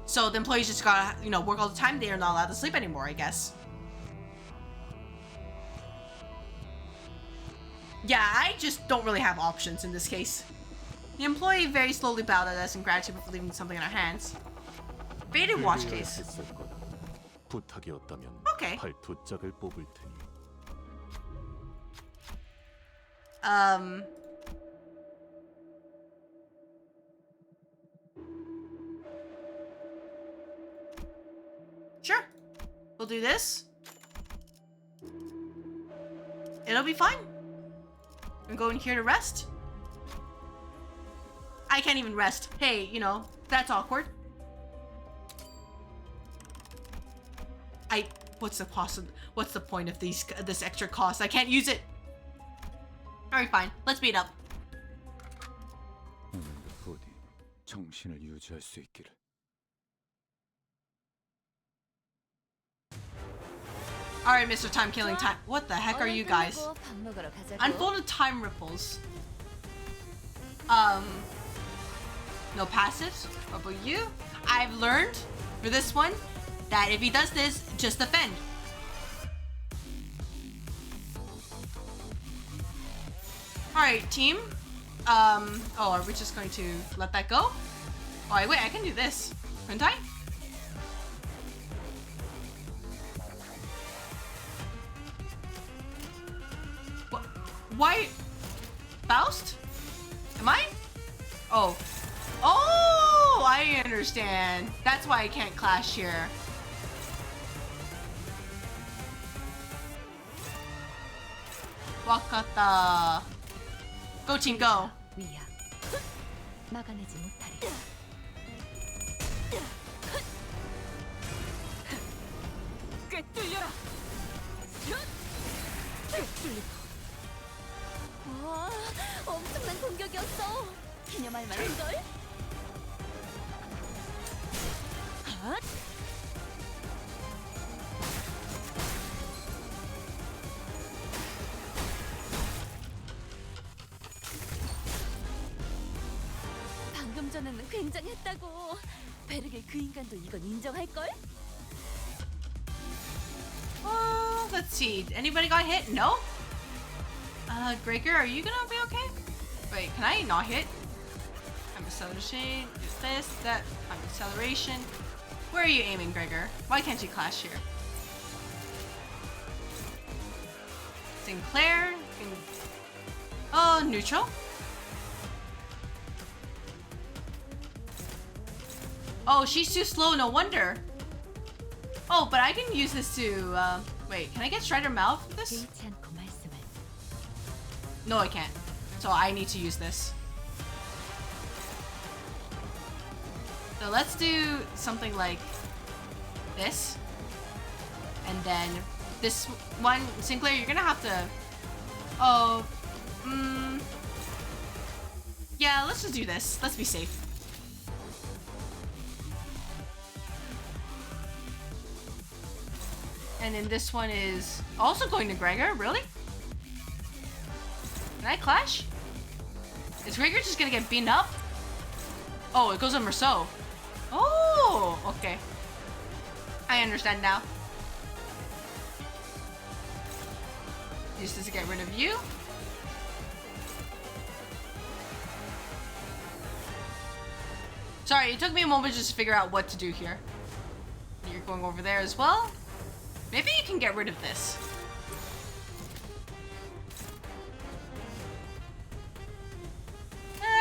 So the employees just gotta, work all the time. They are not allowed to sleep anymore, I guess. Yeah, I just don't really have options in this case. The employee very slowly bowed at us in gratitude for leaving something in our hands. Faded watch case. 했을 거다. 부탁이었다면 Okay. 팔 두 짝을 뽑을 테니. Sure. We'll do this. It'll be fine. I'm going here to rest. I can't even rest. Hey, that's awkward. What's the cost? What's the point of this extra cost? I can't use it. Alright, fine. Let's beat up. 오늘도 부디 정신을 유지할 수 있기를. Alright, Mr. Time Killing Time. What the heck are you guys? 얼른 끝내고 밥 먹으러 가자고. Unfolded time ripples. No passives. What about you? I've learned for this one that if he does this, just defend. Alright, team. Are we just going to let that go? Oh, wait, I can do this. Couldn't I? What? Why? Faust? Am I? Oh. Oh, I understand. That's why I can't clash here. Wakata. Go team, go. 위야. 막아내지 못하리. 꿰뚫려라. 꿰뚫리고. 와, 엄청난 공격이었어. 기념할 만한걸? 핫! 방금 전에는 굉장했다고. 베르겔 그 인간도 이건 인정할걸? Let's see. Anybody got hit? No? Gregor, are you gonna be okay? Wait, can I not hit? I'm acceleration. This, that. I'm acceleration. Where are you aiming, Gregor? Why can't you clash here? Sinclair? Oh, neutral? Oh, she's too slow, no wonder. Oh, but I can use this to, wait, can I get Strider Mouth with this? 개의치 않고 말씀을. No, I can't. So I need to use this. So let's do something like this. And then this one, Sinclair, you're gonna have to... Oh, yeah, let's just do this. Let's be safe. And then this one is also going to Gregor, really? Can I clash? Is Gregor just gonna get beaten up? Oh, it goes on Merceau. Oh, okay. I understand now. Use this to get rid of you. Sorry, it took me a moment just to figure out what to do here. You're going over there as well? Maybe you can get rid of this.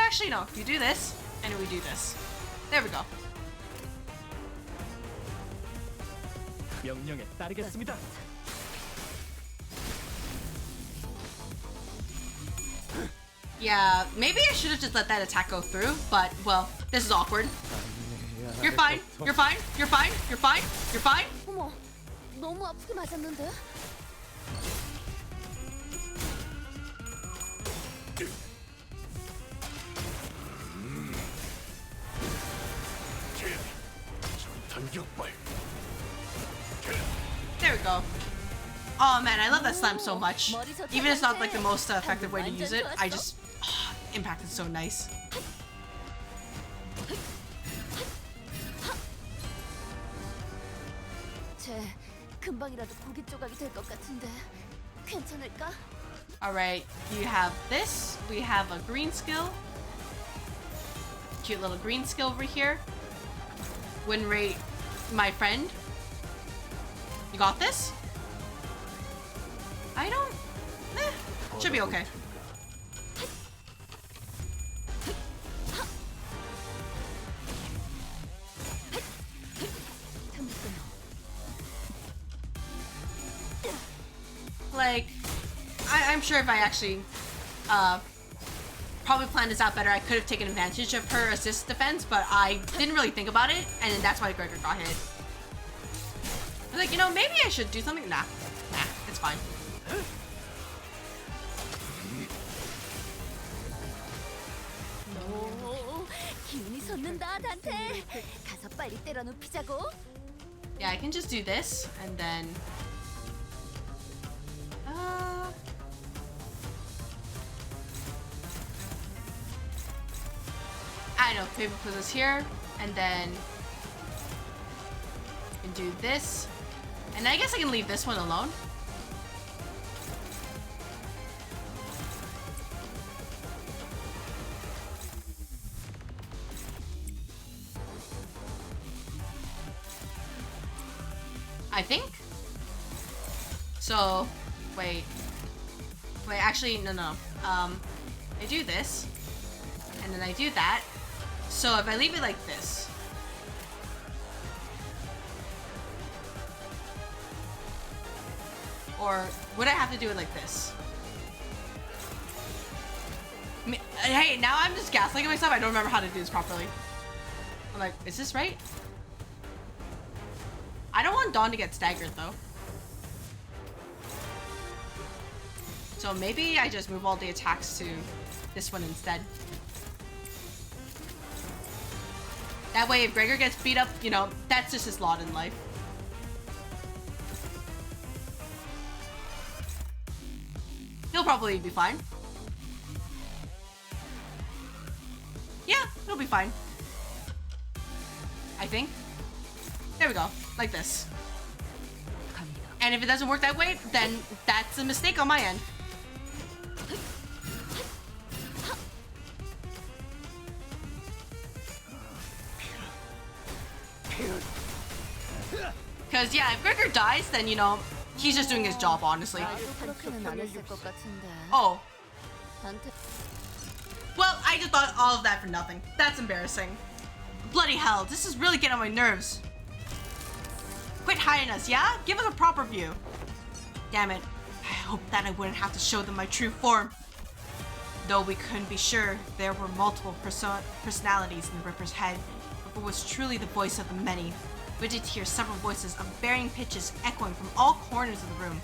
Actually, no. You do this, and we do this. There we go. 명령에 따르겠습니다. Yeah, maybe I should have just let that attack go through, but, well, this is awkward. You're fine. You're fine. You're fine. You're fine. You're fine. 어머, 너무 아프게 맞았는데? 단격발. There we go. Oh man, I love that slam so much. Even if it's not like the most effective way to use it, I just impact is so nice. 쟤 금방이라도 고기 조각이 될 것 같은데 괜찮을까? Alright, you have this. We have a green skill. Cute little green skill over here. Win rate, my friend. You got this? I don't... should be okay. Like, I'm sure if I actually probably planned this out better, I could have taken advantage of her assist defense, but I didn't really think about it, and that's why Gregor got hit. I was like, you know, maybe I should do something. Nah, it's fine. 오, 기운이 솟는다, 단테. 가서 빨리 때려 눕히자고. Yeah, I can just do this, and then... I know, maybe put this here, and then... I can do this. And I guess I can leave this one alone. I think. So, wait, actually, no. I do this, and then I do that. So if I leave it like this, or would I have to do it like this? Hey, now I'm just gaslighting myself. I don't remember how to do this properly. I'm like, is this right? I don't want Dawn to get staggered though. So maybe I just move all the attacks to this one instead. That way if Gregor gets beat up, you know, that's just his lot in life. He'll probably be fine. Yeah, he'll be fine. I think. There we go. Like this. And if it doesn't work that way, then that's a mistake on my end. Because, yeah, if Gregor dies, then, you know, he's just doing his job, honestly. Oh. Well, I just thought all of that for nothing. That's embarrassing. Bloody hell, this is really getting on my nerves. Quit hiding us, yeah? Give us a proper view. Damn it. I hope that I wouldn't have to show them my true form. Though we couldn't be sure, there were multiple personalities in the Ripper's head. Ripper was truly the voice of the many. We did hear several voices of varying pitches echoing from all corners of the room.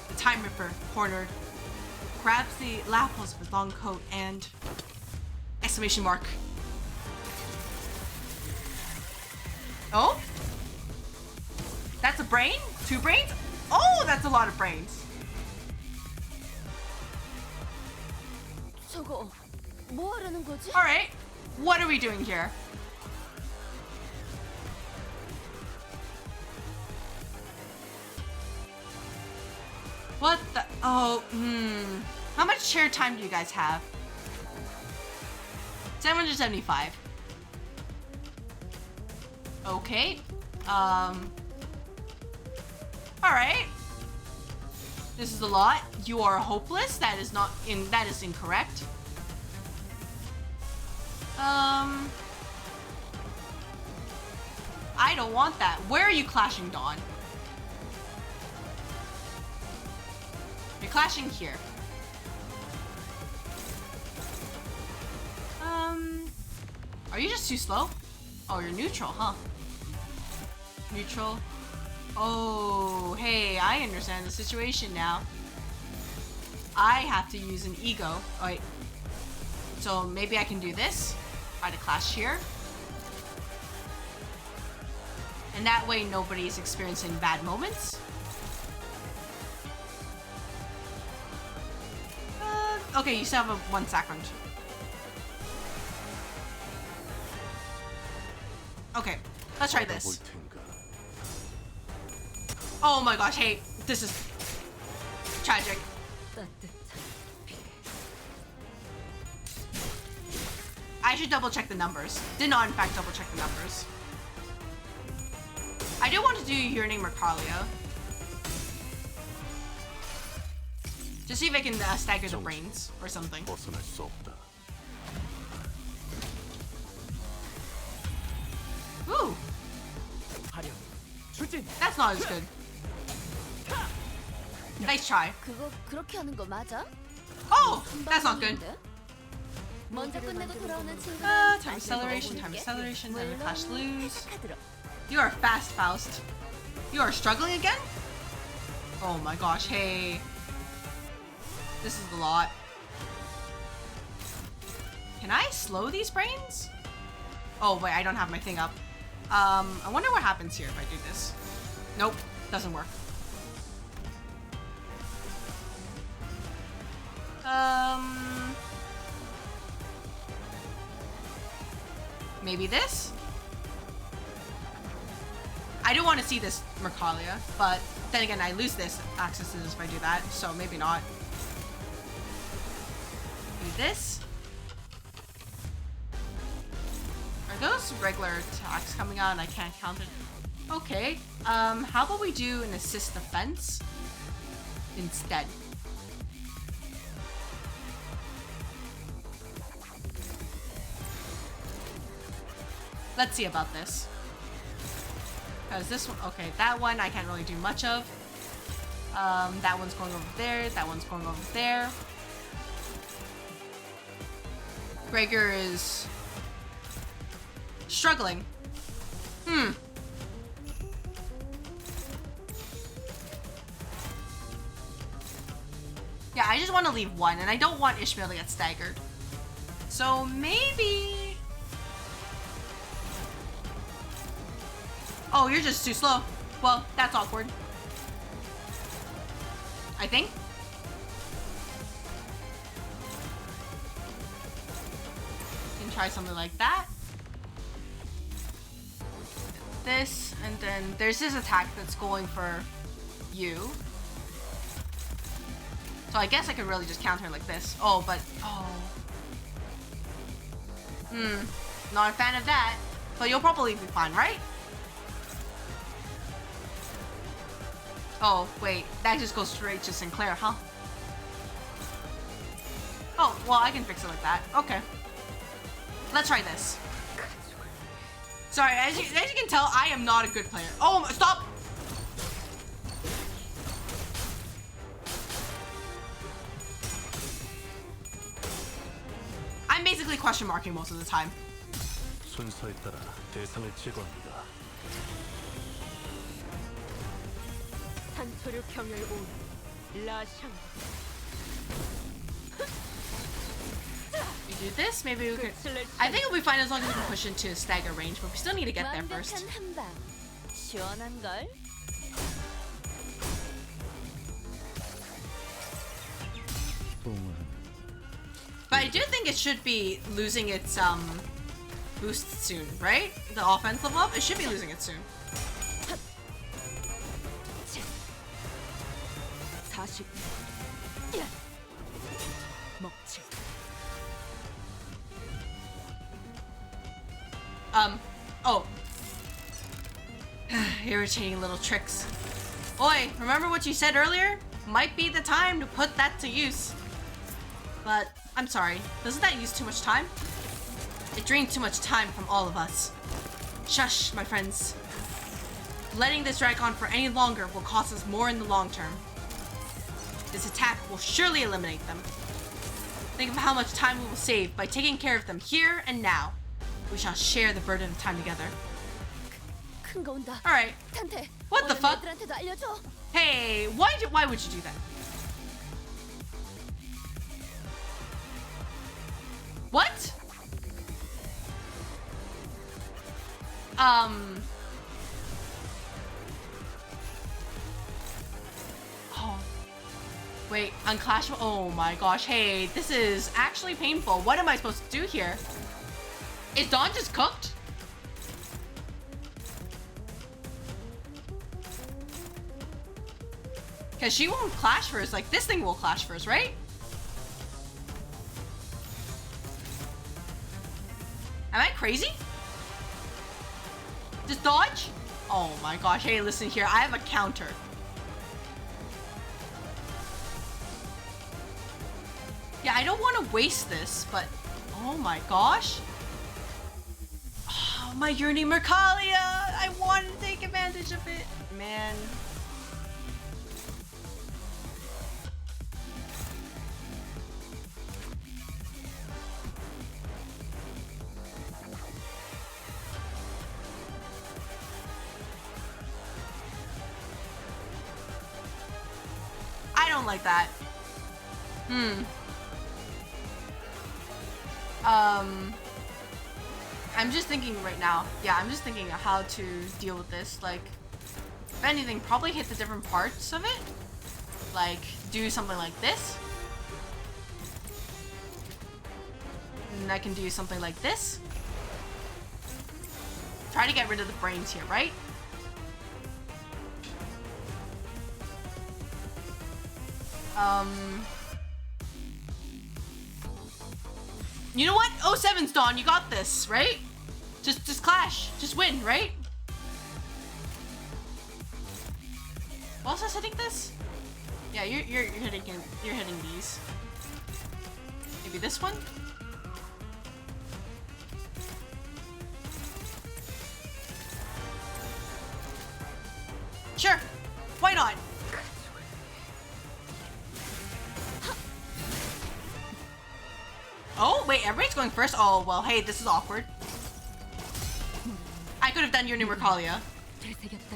The Time Ripper, cornered, grabs the lapels of his long coat and... exclamation mark. Oh? That's a brain? 2 brains? Oh, that's a lot of brains. 저거 뭐 하려는 거지? All right, what are we doing here? What the? Oh, How much chair time do you guys have? 775. Okay. Alright. This is a lot. You are hopeless. That is not in. That is incorrect. I don't want that. Where are you clashing, Dawn? You're clashing here. Are you just too slow? Oh, you're neutral, huh? Neutral. Oh, hey, I understand the situation now. I have to use an ego. Oh, wait. So maybe I can do this. Try to clash here. And that way nobody's experiencing bad moments. okay, you still have a 1 second. Okay, let's try 볼 this. 텐가. Oh my gosh, hey, this is tragic. 따뜻한 I should double check the numbers. Did not in fact double check the numbers. I do want to do Yearning Mercalia. Just see if I can stagger the brains or something. 벗어날 수 없다. Ooh, 화력 추진. that's not as good. Nice try. 그거 그렇게 하는 거 맞아? Oh, that's not good. 먼저 끝내고 돌아오는 친구. Time acceleration, time acceleration, time fast lose. You are fast, Faust. You are struggling again? Oh my gosh, hey. This is a lot. Can I slow these brains? Oh wait, I don't have my thing up. I wonder what happens here if I do this. Nope, doesn't work. Maybe this? I do want to see this Mercalia, but then again, I lose this accesses if I do that, so maybe not. Maybe this? Are those regular attacks coming out and I can't count it? Okay, how about we do an assist defense instead? Let's see about this. Because this one, okay, that one I can't really do much of. That one's going over there, that one's going over there. Gregor is struggling. Yeah, I just want to leave one, and I don't want Ishmael to get staggered. So maybe... Oh, you're just too slow. Well, that's awkward. I think. You can try something like that. This, and then there's this attack that's going for you. So I guess I could really just counter like this. Oh, but, oh. Not a fan of that. But you'll probably be fine, right? Oh, wait. That just goes straight to Sinclair, huh? Oh, well, I can fix it like that. Okay. Let's try this. Sorry, as you can tell, I am not a good player. Oh, stop! I'm basically question marking most of the time. 순서에 따라 대상을 제거합니다. 산초류 경혈 온 라샹. We do this, maybe we could... I think it'll be fine as long as we can push into stagger range, but we still need to get there first. 완벽한 한방. 시원한 걸. But I do think it should be losing its boost soon, right? The offense level up? It should be losing it soon. 40. 먹지. Oh. Irritating little tricks. Oi, remember what you said earlier? Might be the time to put that to use. But, I'm sorry, doesn't that use too much time? It drains too much time from all of us. Shush, my friends. Letting this drag on for any longer will cost us more in the long term. This attack will surely eliminate them. Think of how much time we will save by taking care of them here and now. We shall share the burden of time together. 큰 거 온다. Alright. 탄태. What the 얼른 fuck? 애들한테도 알려줘. Hey, why would you do that? What? Oh. Wait, unclash. Oh my gosh. Hey, this is actually painful. What am I supposed to do here? Is Dawn just cooked? Because she won't clash first. Like, this thing will clash first, right? Am I crazy? Just dodge? Oh my gosh. Hey, listen here. I have a counter. Yeah, I don't want to waste this, but oh my gosh. Oh, my Yearning Mercalia. I want to take advantage of it. Man. I don't like that. I'm just thinking right now. Yeah, I'm just thinking of how to deal with this. Like, if anything, probably hit the different parts of it. Like, do something like this. And I can do something like this. Try to get rid of the brains here, right? You know what? 07's Dawn, you got this, right? Just clash. Just win, right? What else is hitting this? Yeah, you're hitting these. Maybe this one? Sure. Why not? Oh, wait, everybody's going first? Oh, well, hey, this is awkward. I could have done your new Mercalia.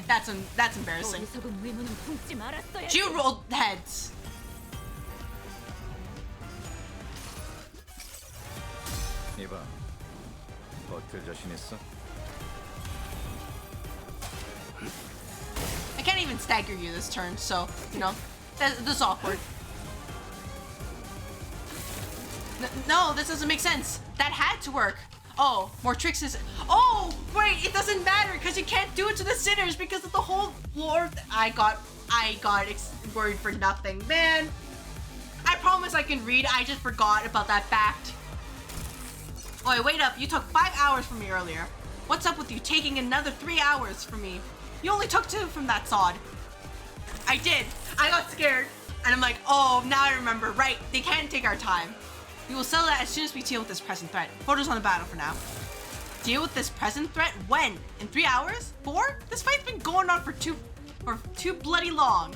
That's embarrassing. You rolled heads. 이봐, 버틸 자신 있어? I can't even stagger you this turn, so, you know, this is awkward. No, this doesn't make sense. That had to work. Oh, more tricks is... Oh, wait, it doesn't matter because you can't do it to the sinners because of the whole floor. I got worried for nothing, man. I promise I can read. I just forgot about that fact. Oh, wait up. You took 5 hours from me earlier. What's up with you taking another 3 hours from me? You only took 2 from that sod. I did. I got scared. And I'm like, oh, now I remember. Right, they can't take our time. We will settle that as soon as we deal with this present threat. Photos on the battle for now. Deal with this present threat? When? In 3 hours? 4? This fight's been going on for too bloody long.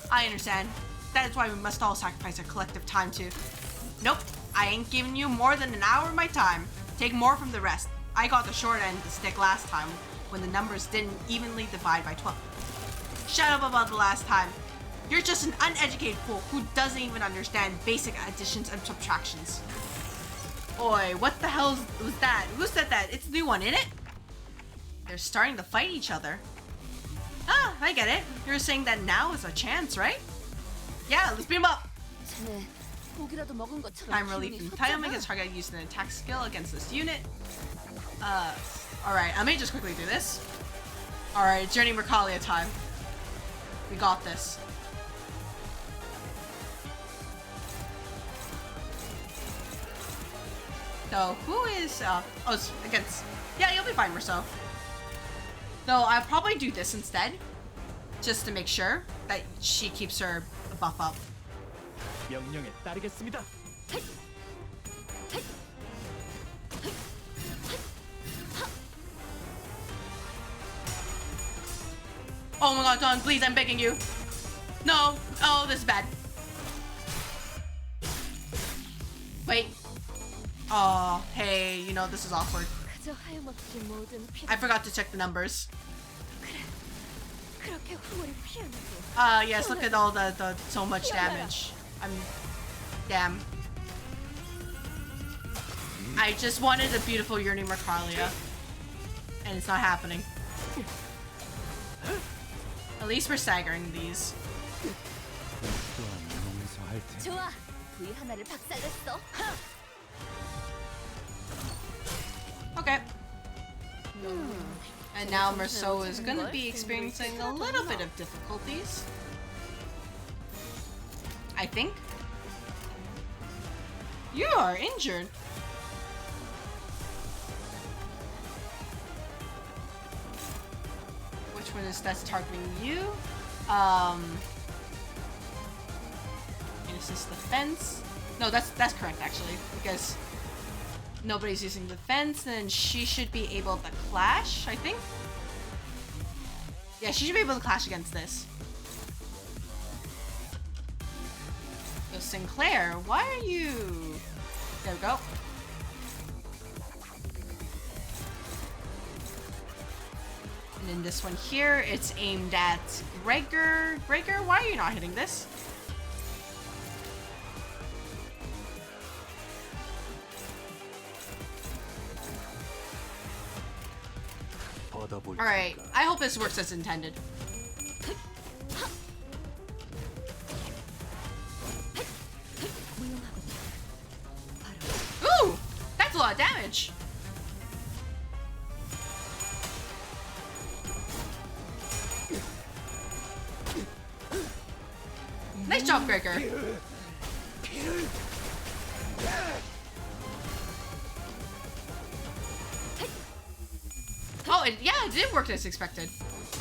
I understand. That is why we must all sacrifice our collective time to... Nope. I ain't giving you more than an hour of my time. Take more from the rest. I got the short end of the stick last time when the numbers didn't evenly divide by 12. Shut up about the last time. You're just an uneducated fool who doesn't even understand basic additions and subtractions. Oi, what the hell was that? Who said that? It's a new one, isn't it? They're starting to fight each other. Ah, I get it. You're saying that now is a chance, right? Yeah, let's beat him up. Time relief entitlement is targeted using an attack skill against this unit. Alright, I may just quickly do this. Alright, it's Yearning Mercalia time. We got this. So, who is, oh, it's against, yeah, you'll be fine, Rousseau. Though, I'll probably do this instead. Just to make sure that she keeps her buff up. 명령에 따르겠습니다. Oh my god, Dawn, please, I'm begging you. No. Oh, this is bad. Wait. Oh, hey, you know, this is awkward. I forgot to check the numbers. Yes, look at all the so much damage. Damn. I just wanted a beautiful Yearning Mercalia. And it's not happening. At least we're staggering these. 듯해. 좋아. 부위 하나를 박살냈어. Okay. And now Merceau is gonna be experiencing a little bit of difficulties. I think. You are injured. Which one is that's targeting you? Assist the fence. No, that's correct actually, because nobody's using the fence, and she should be able to clash, I think. Yeah, she should be able to clash against this. So Sinclair, why are you... There we go. And then this one here, it's aimed at Gregor. Gregor, why are you not hitting this? Alright, I hope this works as intended. Ooh! That's a lot of damage! Nice job, Gregor! Oh, yeah, it did work as expected.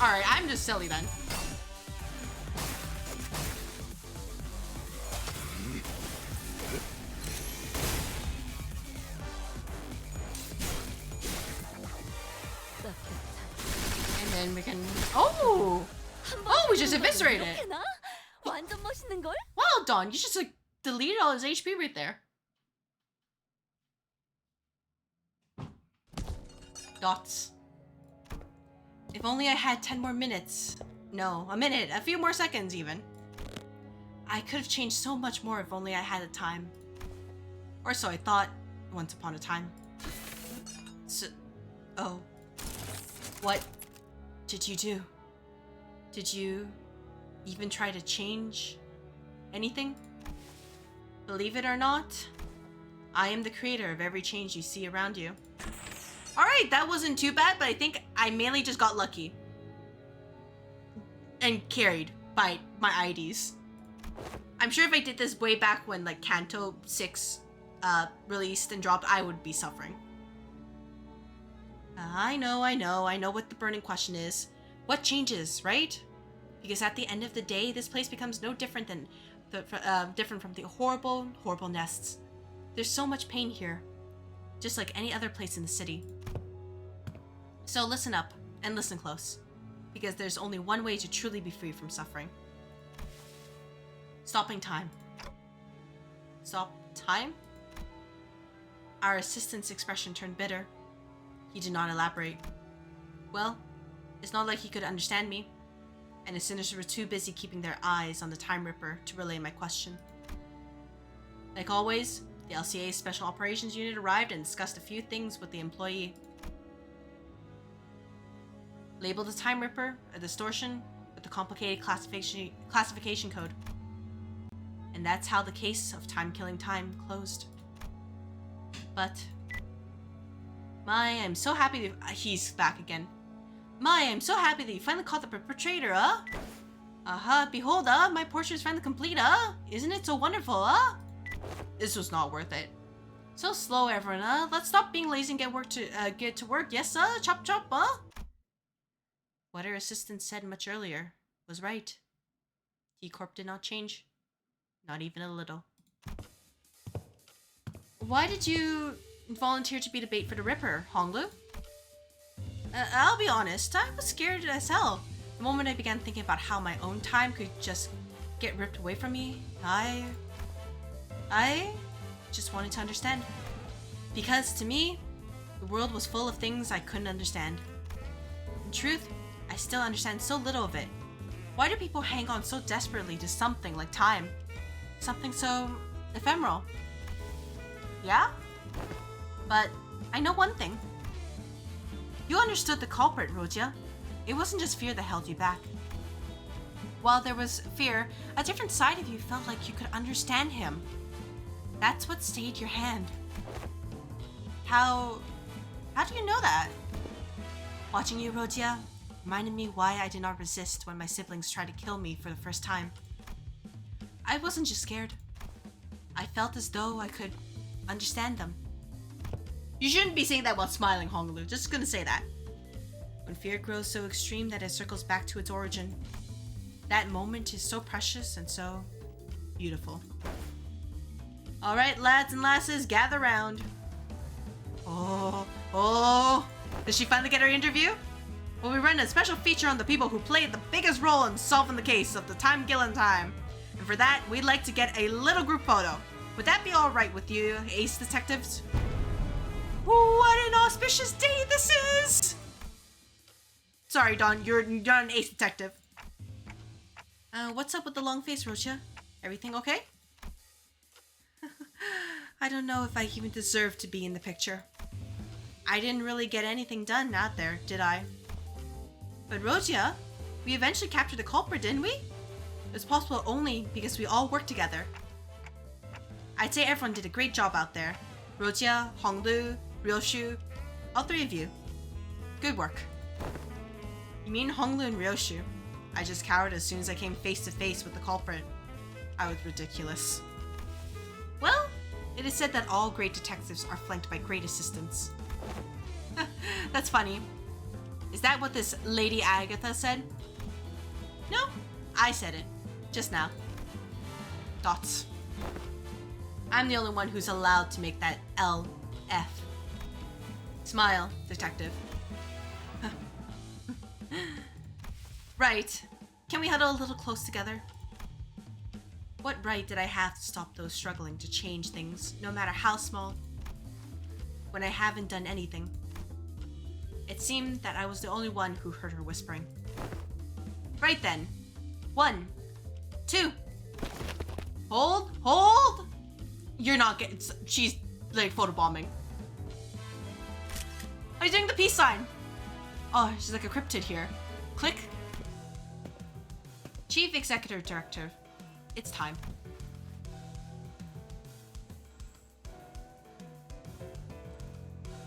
Alright, I'm just silly then. And then we can... Oh! Oh, we just eviscerated it! 완전 멋있는 걸? Well done! You just like deleted all his HP right there. Dots. If only I had 10 more minutes. No, a minute, a few more seconds even. I could have changed so much more if only I had the time. Or so I thought, once upon a time. So, oh. What did you do? Did you even try to change anything? Believe it or not, I am the creator of every change you see around you. Alright, that wasn't too bad, but I think I mainly just got lucky. And carried by my IDs. I'm sure if I did this way back when like Kanto 6 released and dropped, I would be suffering. I know what the burning question is. What changes, right? Because at the end of the day, this place becomes no different than different from the horrible, horrible nests. There's so much pain here, just like any other place in the city. So listen up and listen close, because there's only one way to truly be free from suffering. Stopping time. Stop time? Our assistant's expression turned bitter. He did not elaborate. Well, it's not like he could understand me, and his sinners were too busy keeping their eyes on the Time Ripper to relay my question. Like always, the LCA's Special Operations Unit arrived and discussed a few things with the employee. Labeled the Time Ripper a distortion with a complicated classification code. And that's how the case of time-killing time closed. But... I'm so happy that he's back again. I'm so happy that you finally caught the perpetrator, behold, my portrait is finally complete, Isn't it so wonderful, This was not worth it. So slow, everyone, Let's stop being lazy and get to work, yes, Chop chop, What her assistant said much earlier was right. T.Corp did not change. Not even a little. Why did you volunteer to be the bait for the Ripper, Honglu? I'll be honest, I was scared as hell. The moment I began thinking about how my own time could just get ripped away from me, I just wanted to understand. Because to me, the world was full of things I couldn't understand. In truth, I still understand so little of it. Why do people hang on so desperately to something like time? Something so ephemeral? Yeah? But I know one thing. You understood the culprit, Roja. It wasn't just fear that held you back. While there was fear, a different side of you felt like you could understand him. That's what stayed your hand. How do you know that? Watching you, Rodia, reminded me why I did not resist when my siblings tried to kill me for the first time. I wasn't just scared. I felt as though I could understand them. You shouldn't be saying that while smiling, Honglu. Just gonna say that. When fear grows so extreme that it circles back to its origin, that moment is so precious and so beautiful. Alright, lads and lasses, gather round. Oh. Did she finally get her interview? Well, we run a special feature on the people who played the biggest role in solving the case of the Time Gillen time. And for that, we'd like to get a little group photo. Would that be alright with you, ace detectives? What an auspicious day this is! Sorry, Don, you're not an ace detective. What's up with the long face, Rocha? Everything okay? I don't know if I even deserve to be in the picture. I didn't really get anything done out there, did I? But Rocha, we eventually captured the culprit, didn't we? It was possible only because we all worked together. I'd say everyone did a great job out there. Rocha, Honglu, Ryoshu, all three of you. Good work. You mean Honglu and Ryoshu? I just cowered as soon as I came face to face with the culprit. I was ridiculous. Well, it is said that all great detectives are flanked by great assistants. That's funny. Is that what this Lady Agatha said? No, I said it. Just now. Dots. I'm the only one who's allowed to make that LF. Smile, detective. Right. Can we huddle a little close together? What right did I have to stop those struggling to change things, no matter how small, when I haven't done anything? It seemed that I was the only one who heard her whispering. Right then. 1, 2. Hold! You're not getting... She's like photobombing. Are you doing the peace sign? Oh, she's like a cryptid here. Click. Chief Executive Director. It's time.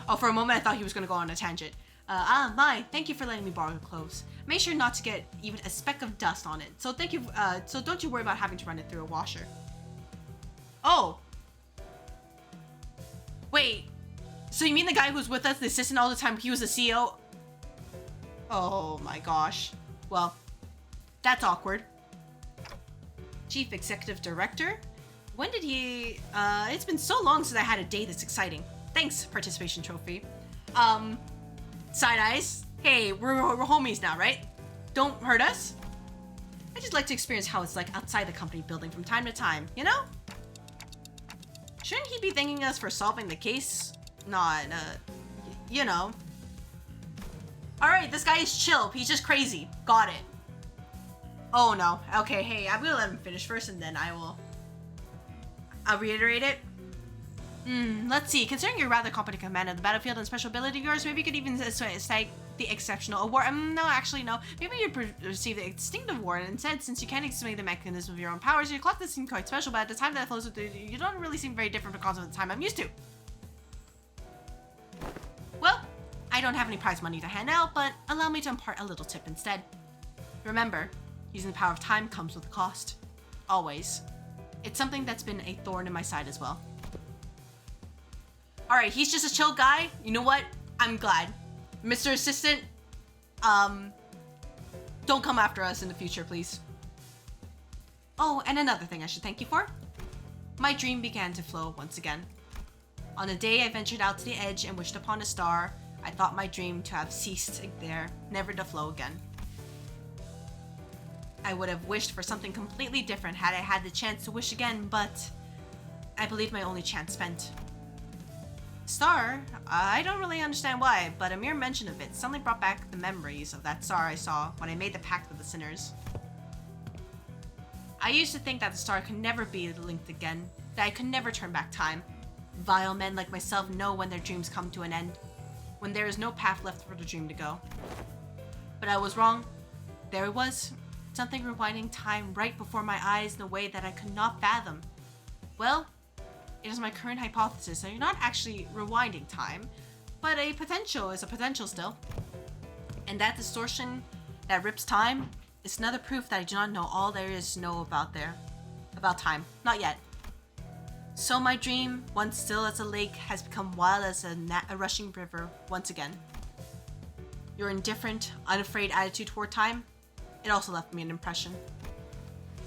Oh, for a moment I thought he was gonna go on a tangent. Mai, thank you for letting me borrow your clothes. Make sure not to get even a speck of dust on it. So thank you, so don't you worry about having to run it through a washer. Oh. Wait. So you mean the guy who's with us, the assistant all the time, he was the CEO? Oh my gosh. Well, that's awkward. Chief Executive Director? When did he... it's been so long since I had a day that's exciting. Thanks, participation trophy. Side eyes? Hey, we're homies now, right? Don't hurt us? I just like to experience how it's like outside the company building from time to time, you know? Shouldn't he be thanking us for solving the case? Not, you know. Alright, this guy is chill. He's just crazy. Got it. Oh no. Okay, hey, I'm gonna let him finish first and then I'll reiterate it. Let's see. Considering your rather competent command of the battlefield and special ability of yours, maybe you could even stake the exceptional award. No, actually, no. Maybe you'd receive the distinctive award instead, since you can't explain the mechanism of your own powers. Your clock does seem quite special, but at the time that it flows with you don't really seem very different because of the time I'm used to. Well, I don't have any prize money to hand out, but allow me to impart a little tip instead. Remember, using the power of time comes with a cost. Always. It's something that's been a thorn in my side as well. Alright, he's just a chill guy. You know what? I'm glad. Mr. Assistant, don't come after us in the future, please. Oh, and another thing I should thank you for. My dream began to flow once again. On the day I ventured out to the edge and wished upon a star, I thought my dream to have ceased there, never to flow again. I would have wished for something completely different had I had the chance to wish again, but I believe my only chance spent. Star? I don't really understand why, but a mere mention of it suddenly brought back the memories of that star I saw when I made the pact with the sinners. I used to think that the star could never be linked again, that I could never turn back time. Vile men like myself know when their dreams come to an end, when there is no path left for the dream to go. But I was wrong. There it was, Something rewinding time right before my eyes in a way that I could not fathom. Well, it is my current hypothesis that you're not actually rewinding time, but a potential is a potential still. And that distortion that rips time is another proof that I do not know all there is to know about time. Not yet. So my dream, once still as a lake, has become wild as a rushing river once again. Your indifferent, unafraid attitude toward time, it also left me an impression.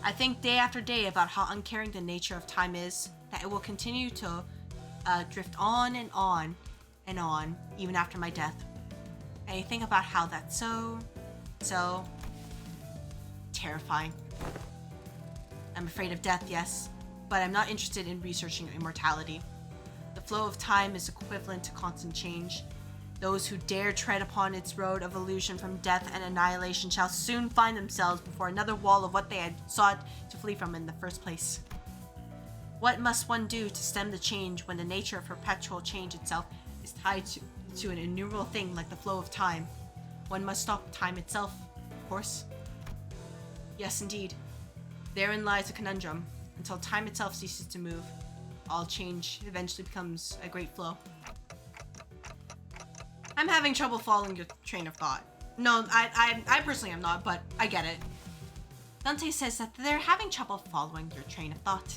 I think day after day about how uncaring the nature of time is, that it will continue to drift on and on and on, even after my death. And I think about how that's so terrifying. I'm afraid of death, yes, but I'm not interested in researching immortality. The flow of time is equivalent to constant change. Those who dare tread upon its road of illusion from death and annihilation shall soon find themselves before another wall of what they had sought to flee from in the first place. What must one do to stem the change when the nature of perpetual change itself is tied to an innumerable thing like the flow of time? One must stop time itself, of course. Yes, indeed. Therein lies a conundrum. Until time itself ceases to move, all change eventually becomes a great flow. I'm having trouble following your train of thought. No, I personally am not, but I get it. Dante says that they're having trouble following your train of thought.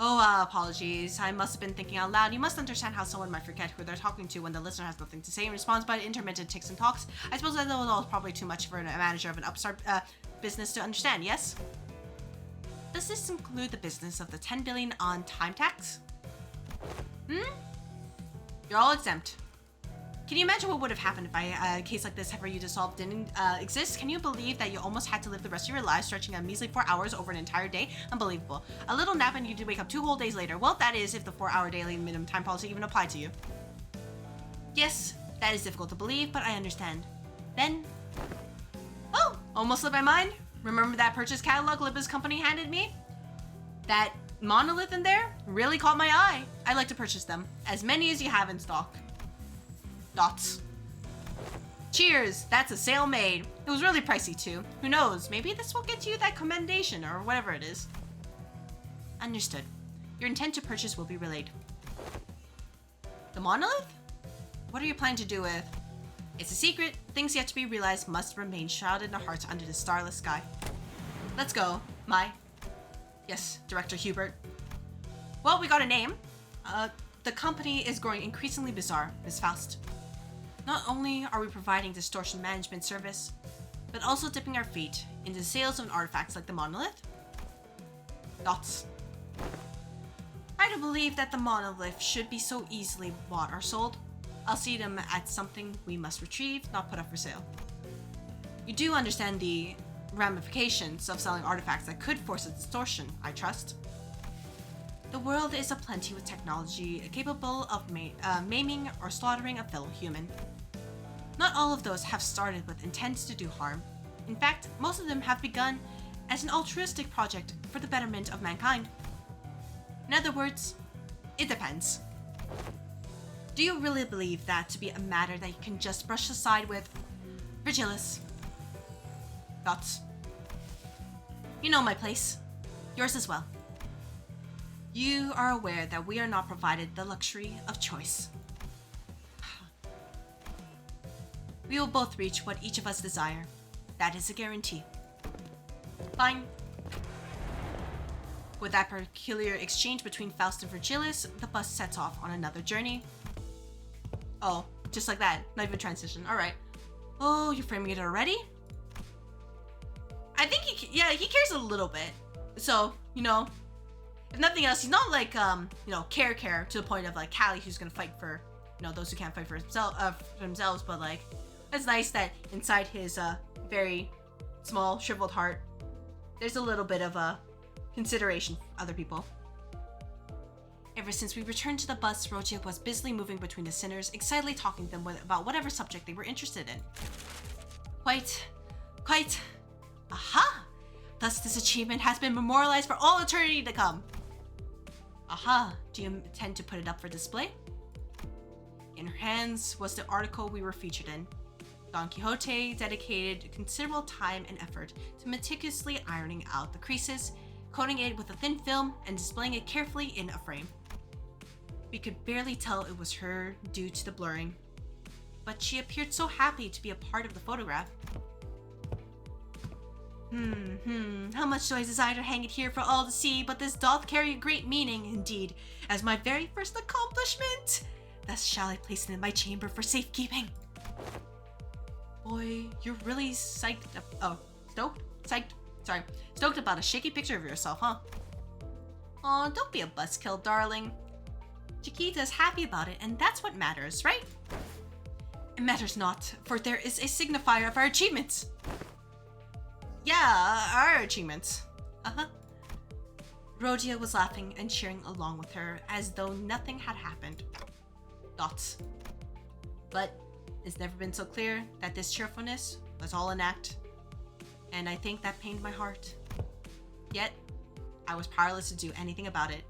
Oh, apologies. I must have been thinking out loud. You must understand how someone might forget who they're talking to when the listener has nothing to say in response by intermittent ticks and talks. I suppose that was probably too much for a manager of an upstart business to understand, yes? Does this include the business of the 10 billion on time tax? You're all exempt. Can you imagine what would have happened if a case like this ever you dissolved didn't exist? Can you believe that you almost had to live the rest of your life stretching a measly 4 hours over an entire day? Unbelievable. A little nap and you'd wake up 2 whole days later. Well, that is if the 4-hour daily minimum time policy even applied to you. Yes, that is difficult to believe, but I understand. Then... Oh, almost slipped my mind. Remember that purchase catalog Limbus Company handed me? That monolith in there really caught my eye. I'd like to purchase them. As many as you have in stock. Dots. Cheers, that's a sale made. It was really pricey too. Who knows, maybe this will get you that commendation or whatever it is. Understood. Your intent to purchase will be relayed. The monolith? What are you planning to do with? It's a secret. Things yet to be realized must remain shrouded in our hearts under the starless sky. Let's go, Yes, Director Hubert. Well, we got a name. The company is growing increasingly bizarre, Miss Faust. Not only are we providing distortion management service, but also dipping our feet into sales of artifacts like the monolith. Dots. I don't believe that the monolith should be so easily bought or sold. I'll see them as something we must retrieve, not put up for sale. You do understand the ramifications of selling artifacts that could force a distortion, I trust. The world is aplenty with technology capable of maiming or slaughtering a fellow human. Not all of those have started with intent to do harm. In fact, most of them have begun as an altruistic project for the betterment of mankind. In other words, it depends. Do you really believe that to be a matter that you can just brush aside with Virgilis? Thoughts? You know my place. Yours as well. You are aware that we are not provided the luxury of choice. We will both reach what each of us desire. That is a guarantee. Fine. With that peculiar exchange between Faust and Virgilis, the bus sets off on another journey. Oh, just like that. Not even transition. Alright. Oh, you're framing it already? I think he cares a little bit. So, you know, if nothing else, he's not like, care to the point of like Callie, who's gonna fight for, those who can't fight for themselves, but like, it's nice that inside his very small, shriveled heart, there's a little bit of a consideration for other people. Ever since we returned to the bus, Rogia was busily moving between the sinners, excitedly talking to them about whatever subject they were interested in. Quite. Aha! Thus this achievement has been memorialized for all eternity to come. Aha, do you intend to put it up for display? In her hands was the article we were featured in. Don Quixote dedicated considerable time and effort to meticulously ironing out the creases, coating it with a thin film, and displaying it carefully in a frame. We could barely tell it was her due to the blurring, but she appeared so happy to be a part of the photograph. How much do I desire to hang it here for all to see, but this doth carry a great meaning, indeed, as my very first accomplishment. Thus shall I place it in my chamber for safekeeping. Boy, you're really stoked about a shaky picture of yourself, huh? Aw, don't be a buzzkill, darling. Chiquita's happy about it, and that's what matters, right? It matters not, for there is a signifier of our achievements. Yeah, our achievements. Rhodia was laughing and cheering along with her as though nothing had happened. Thoughts. But it's never been so clear that this cheerfulness was all an act, and I think that pained my heart. Yet, I was powerless to do anything about it.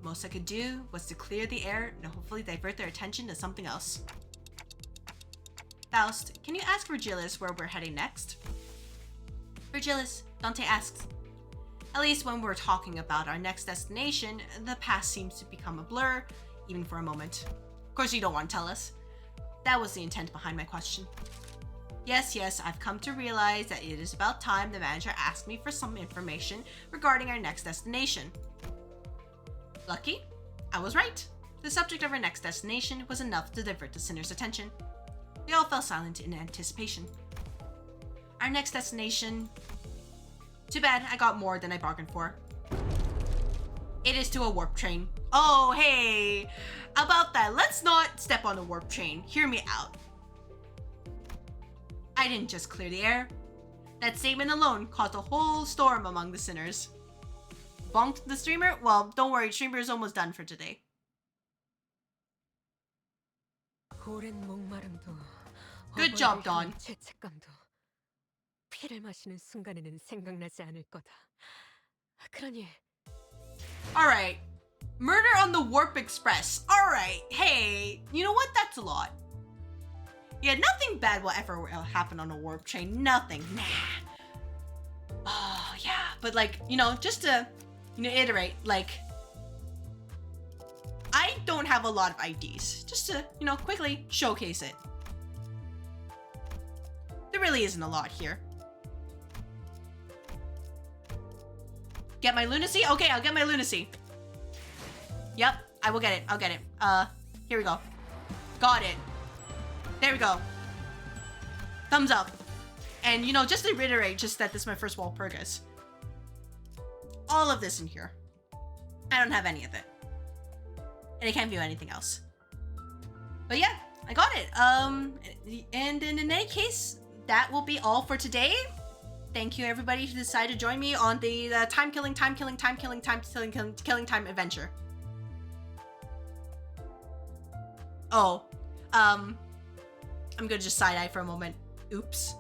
Most I could do was to clear the air and hopefully divert their attention to something else. Faust, can you ask Virgilius where we're heading next? Virgilius, Dante asks. At least when we're talking about our next destination, the past seems to become a blur, even for a moment. Of course you don't want to tell us. That was the intent behind my question. Yes, I've come to realize that it is about time the manager asked me for some information regarding our next destination. Lucky, I was right. The subject of our next destination was enough to divert the sinner's attention. They all fell silent in anticipation. Our next destination... Too bad I got more than I bargained for. It is to a warp train. Oh, hey! About that, let's not step on the warp train. Hear me out. I didn't just clear the air. That statement alone caused a whole storm among the sinners. Bonked the streamer? Well, don't worry, streamer is almost done for today. Good job, Dawn. 피를 마시는 순간에는 생각나지 않을 거다. 그러니 Alright. Murder on the Warp Express. Alright. Hey, you know what? That's a lot. Yeah, nothing bad will ever happen on a warp train. Nothing. Nah. Oh, yeah. But like, you know, just to iterate, like, I don't have a lot of IDs. Just to, quickly showcase it. There really isn't a lot here. Get my lunacy? Okay, I'll get my lunacy. Yep, I will get it. I'll get it. Here we go. Got it. There we go. Thumbs up. And, just to reiterate, just that this is my first Walpurgis. All of this in here. I don't have any of it. And I can't view anything else. But yeah, I got it. And in any case, that will be all for today. Thank you everybody who decided to join me on the time-killing adventure. Oh, I'm gonna just side-eye for a moment. Oops.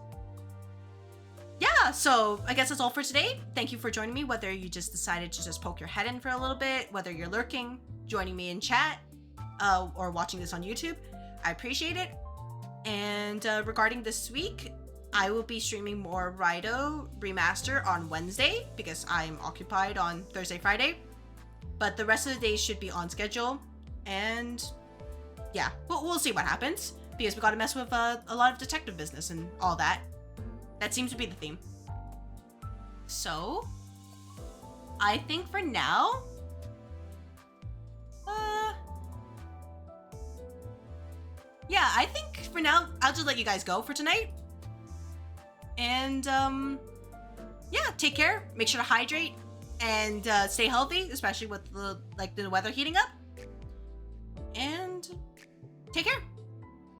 Yeah, so I guess that's all for today. Thank you for joining me, whether you just decided to just poke your head in for a little bit, whether you're lurking, joining me in chat, or watching this on YouTube. I appreciate it. And regarding this week, I will be streaming more Raido Remaster on Wednesday because I'm occupied on Thursday, Friday. But the rest of the days should be on schedule. And yeah, we'll see what happens because we got to mess with a lot of detective business and all that. That seems to be the theme. So, I think for now, yeah, I think for now, I'll just let you guys go for tonight. And, yeah, take care. Make sure to hydrate and stay healthy, especially with the weather heating up. And take care.